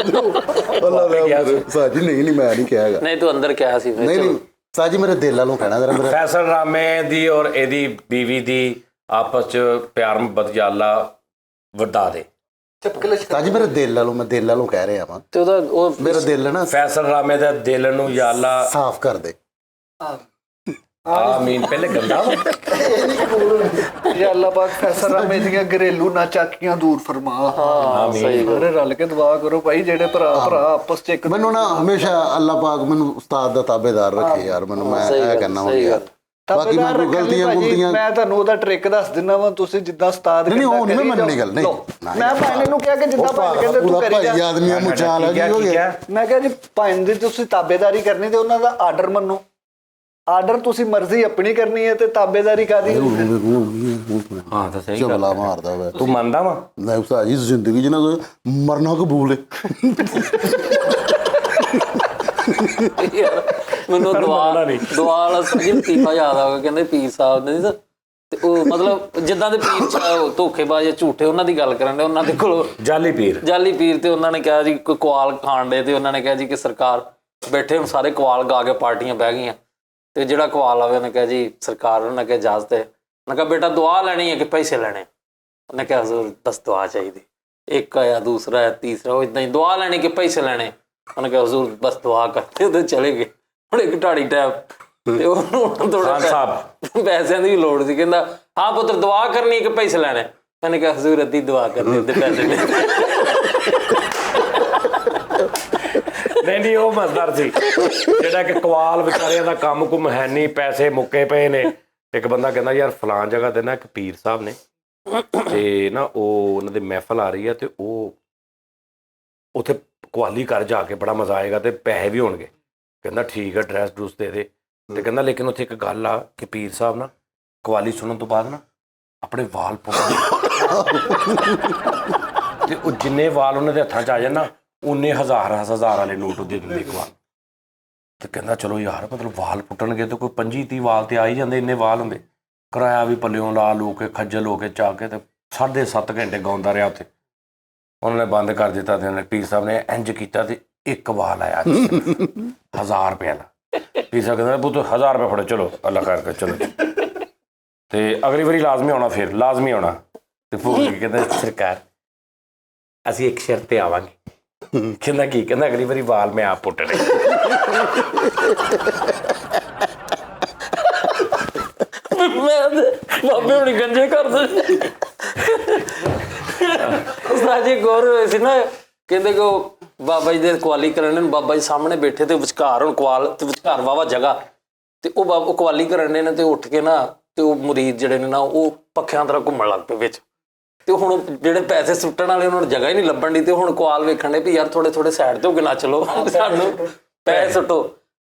ਸਾਜੀ ਨਹੀਂ ਮੈਂ ਨਹੀਂ ਕਿਹਾਗਾ। ਨਹੀਂ ਤੂੰ ਅੰਦਰ ਕਿਹਾ ਸੀ। ਨਹੀਂ ਸਾਜੀ ਮੇਰੇ ਦਿਲ ਨਾਲੋਂ ਕਹਿਣਾ ਜਰਾ ਮੇਰਾ। ਫੈਸਲਨਾਮੇ ਦੀ ਔਰ ਇਹਦੀ ਬੀਵੀ ਦੀ ਆਪਸ ਚ ਪਿਆਰ ਮੁਹੱਬਤ ਯਾ ਅੱਲਾ ਵਧਾ ਦੇ। ਸਾਜੀ ਮੇਰੇ ਦਿਲ ਨਾਲੋਂ, ਮੈਂ ਦਿਲ ਨਾਲੋਂ ਕਹਿ ਰਿਹਾ ਵਾਂ। ਤੇ ਉਹਦਾ ਉਹ ਮੇਰਾ ਦਿਲ ਨਾ ਫੈਸਲਨਾਮੇ ਦੇ ਦਿਲ ਨੂੰ ਯਾ ਅੱਲਾ ਸਾਫ਼ ਕਰ ਦੇ। ਆਮੀਨ। ਪਹਿਲੇ ਗੰਦਾ ਵਾ। ਯਾ ਅੱਲਾ ਪਾਕ ਫੈਸਲਨਾਮੇ ਦੀਆਂ ਘਰੇਲੂ ਨਾਚਾਕੀਆਂ ਦੂਰ ਫਰਮਾ। ਸਹੀ ਗੱਲ। ਸਾਰੇ ਰਲ ਕੇ ਦੁਆ ਕਰੋ ਭਾਈ, ਜਿਹੜੇ ਭਰਾ ਆਪਸ ਚ ਇੱਕ ਮੈਨੂੰ ਨਾ ਹਮੇਸ਼ਾ ਅੱਲਾਹ ਪਾਕ ਮੈਨੂੰ ਉਸਤਾਦ ਦਾ ਤਾਬੇਦਾਰ ਰੱਖੇ ਯਾਰ। ਮੈਨੂੰ ਮੈਂ ਇਹ ਕਹਿਣਾ ਹੁੰਦਾ ਯਾਰ। ਬਾਕੀ ਮੈਂ ਕੋਈ ਗਲਤੀਆਂ ਮੈਂ ਤੁਹਾਨੂੰ ਉਹਦਾ ਟ੍ਰਿਕ ਦੱਸ ਦਿੰਦਾ ਵਾਂ, ਤੁਸੀਂ ਜਿੱਦਾਂ ਉਸਤਾਦ ਨਹੀਂ ਉਹ ਨਹੀਂ ਮੈਂ ਮੰਨਣੀ ਗੱਲ ਨਹੀਂ। ਮੈਂ ਭਾਈ ਨੂੰ ਕਿਹਾ ਕਿ ਜਿੱਦਾਂ ਭਾਈ ਕਹਿੰਦੇ ਤੂੰ ਕਰੀ ਜਾ। ਭਾਈ ਆਦਮੀ ਆ ਮੁਚਾਲ ਆ ਜੀ ਹੋ ਗਿਆ। ਮੈਂ ਕਿਹਾ ਜੀ ਭਾਈ ਦੀ ਤੁਸੀਂ ਤਾਬੇਦਾਰੀ ਕਰਨੀ ਤੇ ਉਹਨਾਂ ਦਾ ਆਰਡਰ ਮੰਨੋ। ਆਰਡਰ ਤੁਸੀਂ ਮਰਜ਼ੀ ਆਪਣੀ ਕਰਨੀ ਹੈ ਤੇ ਤਾਬੇਦਾਰੀ ਕਾਦੀ? ਹਾਂ ਤਾਂ ਸਹੀ ਚਬਲਾ ਮਾਰਦਾ ਵਾ। ਤੂੰ ਮੰਨਦਾ ਵਾ? ਮੈਂ ਉਸਤਾਦ ਜੀ ਜ਼ਿੰਦਗੀ 'ਚ ਨਾ ਮਰਨਾ ਕਬੂਲ ਹੈ। ਯਾਰ ਮੈਨੂੰ ਦੁਆ ਵਾਲਾ ਲਤੀਫਾ ਯਾਦ ਆ ਗਿਆ। ਕਹਿੰਦੇ ਪੀਰ ਸਾਹਿਬ ਨੇ ਤੇ ਉਹ ਮਤਲਬ ਜਿੱਦਾਂ ਦੇ ਪੀਰ ਧੋਖੇਬਾਜ਼ ਝੂਠੇ ਉਹਨਾਂ ਦੀ ਗੱਲ ਕਰਨ ਦੇ, ਉਹਨਾਂ ਦੇ ਕੋਲ ਜਾਲੀ ਪੀਰ ਤੇ ਉਹਨਾਂ ਨੇ ਕਿਹਾ ਜੀ ਕੋਈ ਕੁਆਲ ਖਾਣ ਦੇ ਤੇ ਉਹਨਾਂ ਨੇ ਕਿਹਾ ਜੀ ਕਿ ਸਰਕਾਰ ਬੈਠੇ ਹੁਣ ਸਾਰੇ ਕੁਆਲ ਗਾ ਕੇ ਪਾਰਟੀਆਂ ਬਹਿ ਗਈਆਂ ਤੇ ਜਿਹੜਾ ਕੁਆਲ ਆਵੇ ਉਹਨੇ ਕਿਹਾ ਜੀ ਸਰਕਾਰ ਉਹਨਾਂ ਨੇ ਕਿਹਾ ਇਜਾਜ਼ਤ ਹੈ। ਉਹਨੇ ਕਿਹਾ ਬੇਟਾ ਦੁਆ ਲੈਣੀ ਹੈ ਕਿ ਪੈਸੇ ਲੈਣੇ? ਉਹਨੇ ਕਿਹਾ ਹਜ਼ੂਰ ਬਸ ਦੁਆ ਚਾਹੀਦੀ। ਇੱਕ ਆਇਆ, ਦੂਸਰਾ ਆਇਆ, ਤੀਸਰਾ, ਉਹ ਇਦਾਂ ਹੀ ਦੁਆ ਲੈਣੀ ਕਿ ਪੈਸੇ ਲੈਣੇ? ਉਹਨੇ ਕਿਹਾ ਹਜ਼ੂਰ ਬਸ ਦੁਆ ਕਰਦੇ। ਉਹਦੇ ਚਲੇ ਗਏ। ਹੁਣ ਇੱਕ ਢਾੜੀ ਟੈਪ ਤੇ ਉਹਨੂੰ ਥੋੜਾ ਪੈਸਿਆਂ ਦੀ ਵੀ ਲੋੜ ਸੀ। ਕਹਿੰਦਾ ਹਾਂ ਪੁੱਤਰ ਦੁਆ ਕਰਨੀ ਕਿ ਪੈਸੇ ਲੈਣੇ? ਉਹਨੇ ਕਿਹਾ ਹਜ਼ੂਰ ਅੱਧੀ ਦੁਆ ਕਰਨੀ ਤੇ ਪੈਸੇ ਲੈ। ਨਹੀਂ ਉਹ ਮਜ਼ਦਾਰ ਸੀ ਜਿਹੜਾ ਕਿ ਕਵਾਲ ਵਿਚਾਰਿਆਂ ਦਾ ਕੰਮ ਕੁਮ ਹੈ ਨਹੀਂ, ਪੈਸੇ ਮੁੱਕੇ ਪਏ ਨੇ। ਇੱਕ ਬੰਦਾ ਕਹਿੰਦਾ ਯਾਰ ਫਲਾਣ ਜਗ੍ਹਾ ਤੇ ਨਾ ਇੱਕ ਪੀਰ ਸਾਹਿਬ ਨੇ ਤੇ ਨਾ ਉਹ ਉਹਨਾਂ ਦੀ ਮਹਿਫਲ ਆ ਰਹੀ ਹੈ ਤੇ ਉਹ ਉੱਥੇ ਕਵਾਲੀ ਕਰ ਜਾ ਕੇ ਬੜਾ ਮਜ਼ਾ ਆਏਗਾ ਤੇ ਪੈਸੇ ਵੀ ਹੋਣਗੇ। ਕਹਿੰਦਾ ਠੀਕ ਹੈ ਡਰੈਸ ਡਰੂਸ ਦੇ ਦੇ। ਤੇ ਕਹਿੰਦਾ ਲੇਕਿਨ ਉੱਥੇ ਇੱਕ ਗੱਲ ਆ ਕਿ ਪੀਰ ਸਾਹਿਬ ਨਾ ਕਵਾਲੀ ਸੁਣਨ ਤੋਂ ਬਾਅਦ ਨਾ ਆਪਣੇ ਵਾਲ ਤੇ ਉਹ ਜਿੰਨੇ ਵਾਲ ਉਹਨਾਂ ਦੇ ਹੱਥਾਂ 'ਚ ਆ ਜਾਣ ਨਾ ਉਨੇ ਹਜ਼ਾਰ ਵਾਲੇ ਨੋਟ ਦੇ ਦਿੰਦੇ ਇੱਕ ਵਾਰ। ਤੇ ਕਹਿੰਦਾ ਚਲੋ ਯਾਰ ਮਤਲਬ ਵਾਲ ਪੁੱਟਣਗੇ ਤੇ ਕੋਈ 25-30 ਵਾਲ ਤੇ ਆ ਹੀ ਜਾਂਦੇ, ਇੰਨੇ ਵਾਲ ਹੁੰਦੇ। ਕਿਰਾਇਆ ਵੀ ਪੱਲਿਓਂ ਲਾ ਲੂ ਕੇ ਖੱਜਲ ਹੋ ਕੇ ਚਾ ਕੇ ਤੇ 7.5 ਘੰਟੇ ਗਾਉਂਦਾ ਰਿਹਾ ਉੱਥੇ। ਉਹਨਾਂ ਨੇ ਬੰਦ ਕਰ ਦਿੱਤਾ ਤੇ ਪੀਰ ਸਾਹਿਬ ਨੇ ਇੰਝ ਕੀਤਾ ਤੇ ਇੱਕ ਵਾਲ ਆਇਆ 1000 ਰੁਪਏ ਦਾ। ਪੀਰ ਸਾਹਿਬ ਕਹਿੰਦਾ ਪੁੱਤ 1000 ਰੁਪਏ ਫੜੋ, ਚਲੋ ਅੱਲਾ ਖੈਰ ਕਰ ਚਲੋ। ਤੇ ਅਗਲੀ ਵਾਰੀ ਲਾਜ਼ਮੀ ਆਉਣਾ, ਫਿਰ ਲਾਜ਼ਮੀ ਆਉਣਾ। ਤੇ ਭੂਲ ਕੇ ਕਹਿੰਦਾ ਸਰਕਾਰ ਅਸੀਂ ਇੱਕ ਸ਼ਰਤ ਤੇ ਆਵਾਂਗੇ। ਕਹਿੰਦਾ ਕੀ? ਕਹਿੰਦਾ ਅਗਲੀ ਵਾਰੀ ਵਾਲ ਮੈਂ ਆਪ ਪੁੱਟਣੇ। ਮੈਂ ਬਾਬੇ ਹੁਣੀ ਗੰਜੇ ਕਰਦੇ ਸਾਜੇ ਗੌਰ ਹੋਏ ਸੀ ਨਾ। ਕਹਿੰਦੇ ਕਿ ਉਹ ਬਾਬਾ ਜੀ ਦੇ ਕੁਆਲੀ ਕਰਨ ਨੇ, ਬਾਬਾ ਜੀ ਸਾਹਮਣੇ ਬੈਠੇ ਤੇ ਵਿਚਕਾਰ ਹੁਣ ਕੁਆਲ ਤੇ ਵਿਚਕਾਰ ਵਾਵਾ ਜਗ੍ਹਾ ਤੇ ਉਹ ਕੁਆਲੀ ਕਰਨ ਨੇ ਤੇ ਉੱਠ ਕੇ ਨਾ ਤੇ ਉਹ ਮੁਰੀਦ ਜਿਹੜੇ ਨੇ ਨਾ ਉਹ ਪੱਖਿਆਂ ਤਰ੍ਹਾਂ ਘੁੰਮਣ ਲੱਗ ਪਏ ਵਿੱਚ। ਤੇ ਹੁਣ ਜਿਹੜੇ ਪੈਸੇ ਸੁੱਟਣ ਵਾਲੇ ਉਹਨਾਂ ਨੂੰ ਜਗ੍ਹਾ ਹੀ ਨਹੀਂ ਲੱਭਣ ਦੀ ਤੇ ਹੁਣ ਕੁਆਲ ਵੇਖਣ ਦੇ ਵੀ ਯਾਰ ਥੋੜੇ ਸਾਈਡ ਤੇ ਹੋ ਕੇ ਨਾ ਚਲੋ ਸਾਨੂੰ ਪੈਸੇ ਸੁੱਟੋ।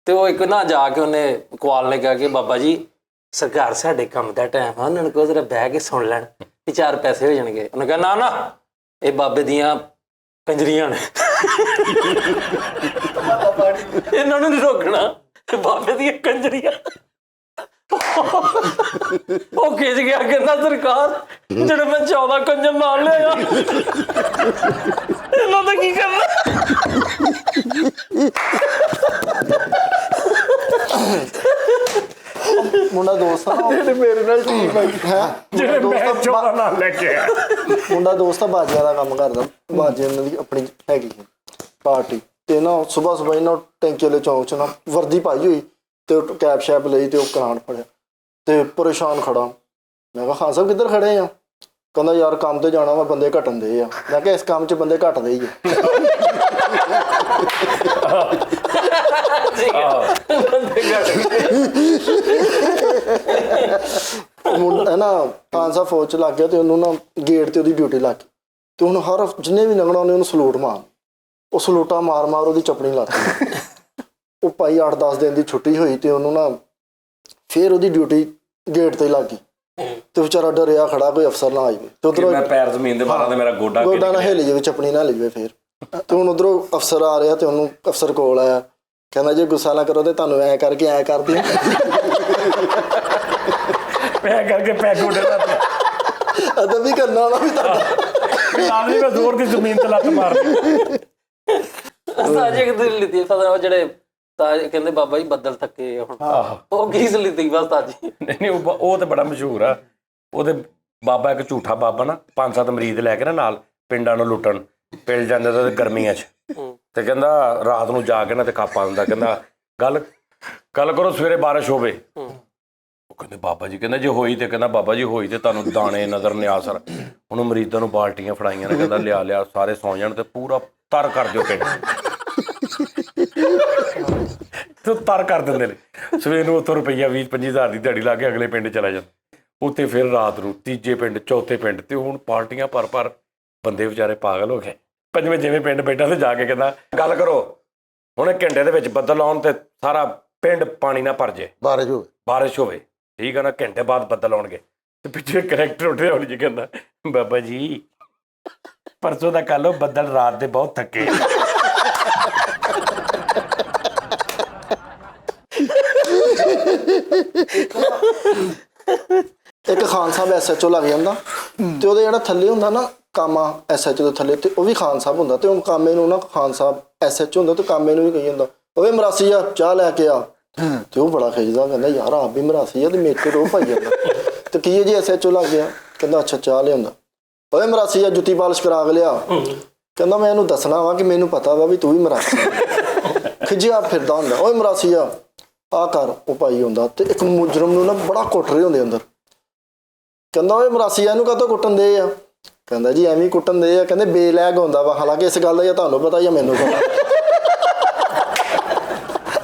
ਤੇ ਉਹ ਇੱਕ ਨਾ ਜਾ ਕੇ ਉਹਨੇ ਕੁਆਲ ਨੇ ਕਿਹਾ ਕਿ ਬਾਬਾ ਜੀ ਸਰਕਾਰ ਸਾਡੇ ਕੰਮ ਦਾ ਟਾਈਮ ਆ, ਉਹਨਾਂ ਨੂੰ ਕਹੋ ਜ਼ਰਾ ਬਹਿ ਕੇ ਸੁਣ ਲੈਣ ਵੀ 4 ਪੈਸੇ ਹੋ ਜਾਣਗੇ। ਉਹਨੇ ਕਿਹਾ ਨਾ ਇਹ ਬਾਬੇ ਦੀਆਂ ਕੰਜਰੀਆਂ ਨੇ, ਇਹਨਾਂ ਨੂੰ ਨਹੀਂ ਰੋਕਣਾ, ਬਾਬੇ ਦੀਆਂ ਕੰਜਰੀਆਂ। ਉਹ ਖਿੱਚ ਗਿਆ ਕਹਿੰਦਾ ਸਰਕਾਰ ਜਿਹੜੇ ਮੈਂ 14 ਕੰਜਰ ਨਾਲ ਲਿਆ ਇਹਨਾਂ ਦਾ ਕੀ ਕਰਨਾ? ਮੁੰਡਾ ਦੋਸਤ ਆ ਨਾ ਜਿਹੜੇ ਮੇਰੇ ਨਾਲ ਟੀਮ ਹੈ ਜਿਹੜੇ ਮੈਂ 14 ਨਾਲ ਲੈ ਕੇ ਆਇਆ। ਮੁੰਡਾ ਦੋਸਤ ਆ ਬਾਜਿਆਂ ਦਾ ਕੰਮ ਕਰਦਾ। ਬਾਜੇ ਉਹਨਾਂ ਦੀ ਆਪਣੀ ਹੈਗੀ ਹੈ ਪਾਰਟੀ ਤੇ ਨਾ ਸਵੇਰ ਇਹਨਾਂ ਟੈਂਕੀ ਵਾਲੇ ਚੌਂਕ 'ਚ ਨਾ ਵਰਦੀ ਪਾਈ ਹੋਈ ਤੇ ਉਹ ਕੈਪ ਸ਼ੈਪ ਲਈ ਤੇ ਉਹ ਕਰਾਣ ਫੜਿਆ ਤੇ ਪਰੇਸ਼ਾਨ ਖੜਾ। ਮੈਂ ਕਿਹਾ ਖਾਨ ਸਾਹਿਬ ਕਿੱਧਰ ਖੜੇ ਆ? ਕਹਿੰਦਾ ਯਾਰ ਕੰਮ ਤੇ ਜਾਣਾ ਵਾ, ਬੰਦੇ ਘਟਣ ਦੇ ਆ। ਮੈਂ ਕਿਹਾ ਇਸ ਕੰਮ 'ਚ ਬੰਦੇ ਘਟਦੇ ਹੀ ਆ। ਮੁੰਡਾ ਨਾ ਖਾਨ ਸਾਹਿਬ ਫੌਜ 'ਚ ਲੱਗ ਗਿਆ ਤੇ ਉਹਨੂੰ ਨਾ ਗੇਟ ਤੇ ਉਹਦੀ ਡਿਊਟੀ ਲੱਗ ਗਈ ਤੇ ਹੁਣ ਹਰ ਜਿੰਨੇ ਵੀ ਲੰਘਣਾ ਉਹਨੇ ਉਹਨੂੰ ਸਲੂਟ ਮਾਰ। ਉਹ ਸਲੂਟਾ ਮਾਰ ਉਹਦੀ ਚਪਣੀ ਲੱਗ ਗਈ। ਉਹ ਭਾਈ 8-10 ਦਿਨ ਦੀ ਛੁੱਟੀ ਹੋਈ ਤੇ ਉਹਨੂੰ ਨਾ ਫਿਰ ਉਹਦੀ ਡਿਊਟੀ ਗੇਟ ਤੇ ਲੱਗ ਗਈ ਤੇ ਵਿਚਾਰਾ ਡਰਿਆ ਖੜਾ ਕੋਈ ਅਫਸਰ ਨਾ ਆ ਜਾਵੇ ਤੇ ਉਧਰੋਂ ਮੈਂ ਪੈਰ ਜ਼ਮੀਨ ਦੇ ਮਾਰਾਂ ਤੇ ਮੇਰਾ ਗੋਡਾ ਨਾ ਹਿੱਲ ਜਾਵੇ, ਚਪਣੀ ਨਾ ਹਿੱਲ ਜਾਵੇ। ਫਿਰ ਤੇ ਹੁਣ ਉਧਰੋਂ ਅਫਸਰ ਆ ਰਿਹਾ ਤੇ ਉਹਨੂੰ ਅਫਸਰ ਕੋਲ ਆਇਆ, ਕਹਿੰਦਾ ਜੇ ਗੁੱਸਾ ਨਾ ਕਰੋ ਤੇ ਤੁਹਾਨੂੰ ਐ ਕਰਕੇ ਐ ਕਰਦੀ ਮੈਂ ਕਰਕੇ ਪੈ ਗੋਡੇ ਦਾ ਅਦਬ ਵੀ ਕਰਨਾ ਵਾਲਾ ਵੀ ਤੁਹਾਡਾ ਨਾਲ ਨਹੀਂ ਮੈਂ ਜ਼ੋਰ ਦੀ ਜ਼ਮੀਨ ਤੇ ਲੱਤ ਮਾਰ ਸਾਜੇ ਕਿਤੇ ਲਿੱਤੀ ਫਸਲ ਜਿਹੜੇ ਕਹਿੰਦੇ ਬਾਬਾ ਜੀ ਬੱਦਲ ਥੱਕੇ ਹੁਣ ਉਹ ਕੀ ਲਿੱਤੀ ਬਸ ਤਾਜੀ। ਨਹੀਂ ਉਹ ਤੇ ਬੜਾ ਮਸ਼ਹੂਰ ਆ। ਉਹਦੇ ਬਾਬਾ ਇੱਕ ਝੂਠਾ ਬਾਬਾ ਨਾ 5-7 ਮਰੀਜ਼ ਲੈ ਕੇ ਨਾ ਨਾਲ ਪਿੰਡਾਂ ਨੂੰ ਲੁੱਟਣ ਪਿਲ ਜਾਂਦੇ ਤੇ ਗਰਮੀਆਂ 'ਚ ਤੇ ਕਹਿੰਦਾ ਰਾਤ ਨੂੰ ਜਾ ਕੇ ਨਾ ਤੇ ਖਾਪਾ ਹੁੰਦਾ, ਕਹਿੰਦਾ ਗੱਲ ਕਰੋ ਸਵੇਰੇ ਬਾਰਿਸ਼ ਹੋਵੇ। ਉਹ ਕਹਿੰਦੇ ਬਾਬਾ ਜੀ, ਕਹਿੰਦਾ ਜੇ ਹੋਈ ਤੇ ਕਹਿੰਦਾ ਬਾਬਾ ਜੀ ਹੋਈ ਤੇ ਤੁਹਾਨੂੰ ਦਾਣੇ ਨਜ਼ਰ ਨਹੀਂ ਆ ਸਰ। ਉਹਨੂੰ ਮਰੀਜ਼ਾਂ ਨੂੰ ਬਾਲਟੀਆਂ ਫੜਾਈਆਂ ਨੇ, ਕਹਿੰਦਾ ਲਿਆ ਸਾਰੇ ਸੌਂ ਜਾਣ ਤੇ ਪੂਰਾ ਤਰ ਕਰ ਦਿਓ ਪਿੰਡ ਤੇ ਤਰ ਕਰ ਦਿੰਦੇ ਨੇ। ਸਵੇਰ ਨੂੰ ਉੱਥੋਂ ਰੁਪਈਆ 20-25 ਹਜ਼ਾਰ ਦੀ ਦਿਹਾੜੀ ਲਾ ਕੇ ਅਗਲੇ ਪਿੰਡ ਚਲਾ ਜਾਂਦਾ। ਉੱਥੇ ਫਿਰ ਰਾਤ ਨੂੰ ਤੀਜੇ ਪਿੰਡ ਚੌਥੇ ਪਿੰਡ ਤੇ ਹੁਣ ਪਾਰਟੀਆਂ ਭਰ ਬੰਦੇ ਵਿਚਾਰੇ ਪਾਗਲ ਹੋ ਗਏ। ਪੰਜਵੇਂ ਜਿਵੇਂ ਪਿੰਡ ਬੈਠਾ ਤੇ ਜਾ ਕੇ ਕਹਿੰਦਾ ਗੱਲ ਕਰੋ ਹੁਣ ਘੰਟੇ ਦੇ ਵਿੱਚ ਬੱਦਲ ਆਉਣ ਤੇ ਸਾਰਾ ਪਿੰਡ ਪਾਣੀ ਨਾ ਭਰ ਜੇ, ਬਾਰਿਸ਼ ਹੋਵੇ ਠੀਕ ਹੈ ਨਾ। ਘੰਟੇ ਬਾਅਦ ਬੱਦਲ ਆਉਣਗੇ ਤੇ ਪਿੱਛੇ ਕਰੈਕਟਰ ਉੱਠਿਆ ਹੋਣੀ ਜੀ, ਕਹਿੰਦਾ ਬਾਬਾ ਜੀ ਪਰਸੋਂ ਦਾ ਕੱਲ ਬੱਦਲ ਰਾਤ ਦੇ ਬਹੁਤ ਥੱਕੇ। ਇੱਕ ਖਾਨ ਸਾਹਿਬ SHO ਲੱਗ ਜਾਂਦਾ ਤੇ ਉਹਦੇ ਜਿਹੜਾ ਥੱਲੇ ਹੁੰਦਾ ਨਾ ਕਾਮਾ SHO ਦੇ ਥੱਲੇ ਤੇ ਉਹ ਵੀ ਖਾਨ ਸਾਹਿਬ ਹੁੰਦਾ ਤੇ ਉਹ ਕਾਮੇ ਨੂੰ ਨਾ ਖਾਨ ਸਾਹਿਬ SHO ਹੁੰਦਾ ਤੇ ਕਾਮੇ ਨੂੰ ਵੀ ਕਹੀ ਜਾਂਦਾ ਓਏ ਮਰਾਸੀ ਆ ਚਾਹ ਲੈ ਕੇ ਆ। ਤੇ ਉਹ ਬੜਾ ਖਿੱਚਦਾ, ਕਹਿੰਦਾ ਯਾਰ ਆਪ ਵੀ ਮਰਾਸੀ ਆ ਤੇ ਮੇਰੇ ਤੇ ਰੋਹ ਪਾਈ ਜਾਂਦਾ। ਤੇ ਕੀ ਹੈ ਜੀ SHO ਲੱਗ ਗਿਆ, ਕਹਿੰਦਾ ਅੱਛਾ ਚਾਹ ਲਿਆਉਂਦਾ। ਓਏ ਮਰਾਸੀ ਆ ਜੁੱਤੀ ਪਾਲਿਸ਼ ਕਰਾ ਕੇ ਲਿਆ। ਕਹਿੰਦਾ ਮੈਂ ਇਹਨੂੰ ਦੱਸਣਾ ਵਾ ਕਿ ਮੈਨੂੰ ਪਤਾ ਵਾ ਵੀ ਤੂੰ ਵੀ ਮਰਾਸੀ ਖਿਜਿਆ ਫਿਰਦਾ ਹੁੰਦਾ। ਓਏ ਮਰਾਸੀ ਆ ਕਰ ਉਹ ਭਾਈ ਹੁੰਦਾ ਤੇ ਇੱਕ ਮੁਜਰਮ ਨੂੰ ਨਾ ਬੜਾ ਕੁੱਟ ਰਹੇ ਹੁੰਦੇ ਅੰਦਰ। ਕਹਿੰਦਾ ਓਏ ਮਰਾਸੀਆ ਇਹਨੂੰ ਕਾਹਤੋਂ ਕੁੱਟਣ ਦੇ ਆ? ਕਹਿੰਦਾ ਜੀ ਐਵੇਂ ਕੁੱਟਣ ਦੇ ਆ, ਕਹਿੰਦੇ ਬੇਲੈਗ ਹੁੰਦਾ ਵਾ। ਹਾਲਾਂਕਿ ਇਸ ਗੱਲ ਦਾ ਜਾਂ ਤੁਹਾਨੂੰ ਪਤਾ ਜਾਂ ਮੈਨੂੰ ਪਤਾ।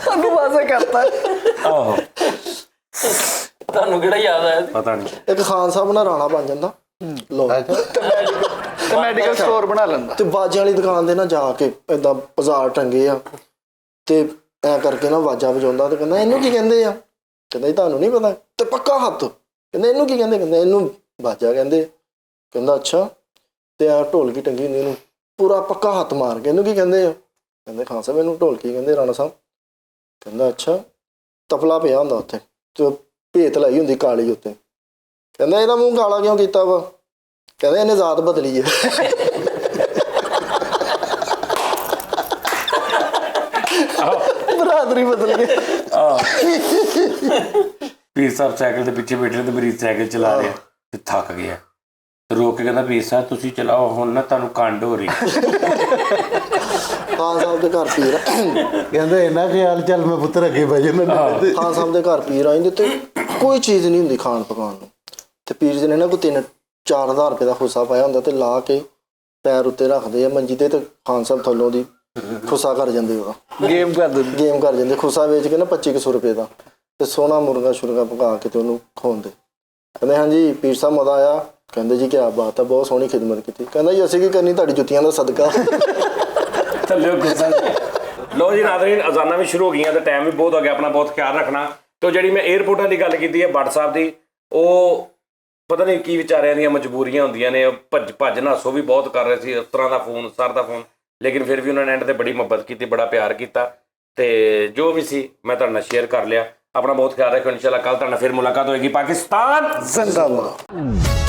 ਸਾਨੂੰ ਵਾਜ਼ੇ ਕਰਤਾ ਆਹੋ ਤੁਹਾਨੂੰ ਕਿਹੜਾ ਯਾਦ ਆਇਆ? ਪਤਾ ਨਹੀਂ। ਇੱਕ ਖਾਨ ਸਾਹਿਬ ਨਾਲ ਰਾਣਾ ਬਣ ਜਾਂਦਾ ਲੋ ਤੇ ਮੈਡੀਕਲ ਸਟੋਰ ਬਣਾ ਲੈਂਦਾ ਤੇ ਬਾਜਿਆਂ ਵਾਲੀ ਦੁਕਾਨ ਦੇ ਨਾ ਜਾ ਕੇ ਏਦਾਂ ਬਾਜ਼ਾਰ ਟੰਗੇ ਆ ਤੇ ਐ ਕਰਕੇ ਨਾ ਆਵਾਜ਼ਾਂ ਵਜਾਉਂਦਾ ਤੇ ਕਹਿੰਦਾ ਇਹਨੂੰ ਕੀ ਕਹਿੰਦੇ ਆ? ਕਹਿੰਦਾ ਜੀ ਤੁਹਾਨੂੰ ਨਹੀਂ ਪਤਾ? ਤੇ ਪੱਕਾ ਹੱਥ। ਕਹਿੰਦਾ ਇਹਨੂੰ ਕੀ ਕਹਿੰਦੇ? ਕਹਿੰਦਾ ਇਹਨੂੰ ਬਾਜਾ ਕਹਿੰਦੇ। ਕਹਿੰਦਾ ਅੱਛਾ। ਤੇ ਆ ਢੋਲਕੀ ਟੰਗੀ ਹੁੰਦੀ ਇਹਨੂੰ ਪੂਰਾ ਪੱਕਾ ਹੱਥ ਮਾਰ ਕੇ ਇਹਨੂੰ ਕੀ ਕਹਿੰਦੇ ਆ? ਕਹਿੰਦੇ ਖਾਨ ਸਾਹਿਬ ਇਹਨੂੰ ਢੋਲਕੀ ਕਹਿੰਦੇ ਰਾਣਾ ਸਾਹਿਬ। ਕਹਿੰਦਾ ਅੱਛਾ। ਤਪਲਾ ਪਿਆ ਹੁੰਦਾ ਉੱਥੇ ਤੇ ਭੇਤ ਲਾਈ ਹੁੰਦੀ ਕਾਲੀ ਉੱਤੇ। ਕਹਿੰਦਾ ਇਹਦਾ ਮੂੰਹ ਕਾਲਾ ਕਿਉਂ ਕੀਤਾ ਵਾ? ਕਹਿੰਦਾ ਇਹਨੇ ਜ਼ਾਤ ਬਦਲੀ ਹੈ। ਬਰਾਦਰੀ ਬਦਲ ਗਈ। ਪੀਰ ਸਾਹਿਬ ਸਾਈਕਲ ਦੇ ਪਿੱਛੇ ਬੈਠੇ ਤੇ ਮਰੀਜ਼ ਸਾਈਕਲ ਚਲਾ ਰਿਹਾ ਤੇ ਥੱਕ ਗਿਆ ਤੇ ਰੋਕ ਕੇ ਕਹਿੰਦਾ ਪੀਰ ਸਾਹਿਬ ਤੁਸੀਂ ਚਲਾਓ ਹੁਣ ਨਾ ਤੁਹਾਨੂੰ ਕੰਡ ਹੋ ਰਹੀ। ਖਾਨ ਸਾਹਿਬ ਦੇ ਘਰ ਪੀਰ ਕਹਿੰਦਾ ਇੰਨਾ ਖਿਆਲ ਚੱਲ ਮੈਂ ਪੁੱਤਰ ਅੱਗੇ ਬਹਿ ਜਾਂਦਾ। ਖਾਨ ਸਾਹਿਬ ਦੇ ਘਰ ਪੀਰ ਆਉਂਦੇ ਤੇ ਕੋਈ ਚੀਜ਼ ਨਹੀਂ ਹੁੰਦੀ ਖਾਣ ਪਕਾਉਣ ਨੂੰ ਤੇ ਪੀਰ ਜੀ ਨੇ ਨਾ ਕੋਈ 3-4 ਹਜ਼ਾਰ ਰੁਪਏ ਦਾ ਖੁੱਸਾ ਪਾਇਆ ਹੁੰਦਾ ਤੇ ਲਾ ਕੇ ਪੈਰ ਉੱਤੇ ਰੱਖਦੇ ਆ ਮੰਜੀ ਤੇ ਖਾਨ ਸਾਹਿਬ ਥੱਲੋਂ ਦੀ ਖੁੱਸਾ ਕਰ ਜਾਂਦੇ ਉਹਦਾ ਗੇਮ ਕਰ ਜਾਂਦੇ। ਖੁੱਸਾ ਵੇਚ ਕੇ ਨਾ 2500 ਰੁਪਏ ਦਾ ਤੇ ਸੋਹਣਾ ਮੁਰਗਾ ਸ਼ੁਰਗਾ ਪਕਾ ਕੇ ਤੇ ਉਹਨੂੰ ਖਵਾਉਂਦੇ। ਕਹਿੰਦੇ ਹਾਂਜੀ ਪੀਰ ਸਾਹਿਬ ਮਜ਼ਾ ਆਇਆ? ਕਹਿੰਦੇ ਜੀ ਕਿਆ ਬਾਤ ਹੈ, ਬਹੁਤ ਸੋਹਣੀ ਖਿਦਮਤ ਕੀਤੀ। ਕਹਿੰਦਾ ਜੀ ਅਸੀਂ ਕੀ ਕਰਨੀ, ਤੁਹਾਡੀ ਜੁੱਤੀਆਂ ਦਾ ਸਦਕਾ। ਲੋ ਜੀ ਨਾਜ਼ਰੀਨ, ਅਜ਼ਾਨਾਂ ਵੀ ਸ਼ੁਰੂ ਹੋ ਗਈਆਂ ਤੇ ਟਾਈਮ ਵੀ ਬਹੁਤ ਹੋ ਗਿਆ। ਆਪਣਾ ਬਹੁਤ ਖਿਆਲ ਰੱਖਣਾ। ਤੇ ਜਿਹੜੀ ਮੈਂ 에ਅਰਪੋਰਟਾਂ ਦੀ ਗੱਲ ਕੀਤੀ ਹੈ ਭੱਟ ਸਾਹਿਬ ਦੀ, ਉਹ ਪਤਾ ਨਹੀਂ ਕੀ ਵਿਚਾਰਿਆਂ ਦੀਆਂ ਮਜਬੂਰੀਆਂ ਹੁੰਦੀਆਂ ਨੇ। ਭੱਜ ਨੱਸੋ ਵੀ ਬਹੁਤ ਕਰ ਰਹੇ ਸੀ, ਇਸ ਤਰ੍ਹਾਂ ਦਾ ਫੋਨ ਸਰ ਦਾ ਫੋਨ, ਲੇਕਿਨ ਫਿਰ ਵੀ ਉਹਨਾਂ ਨੇ ਐਂਡ ਤੇ ਬੜੀ ਮੁਹੱਬਤ ਕੀਤੀ, ਬੜਾ ਪਿਆਰ ਕੀਤਾ ਤੇ ਜੋ ਵੀ ਸੀ ਮੈਂ ਤੁਹਾਡੇ ਨਾਲ ਸ਼ੇਅਰ ਕਰ ਲਿਆ। ਆਪਣਾ ਬਹੁਤ ਖਿਆਲ ਰੱਖੋ। ਇਨਸ਼ਾਅੱਲਾ ਕੱਲ੍ਹ ਤੁਹਾਡੇ ਨਾਲ ਫਿਰ ਮੁਲਾਕਾਤ ਹੋਏਗੀ। ਪਾਕਿਸਤਾਨ ਜ਼ਿੰਦਾਬਾਦ।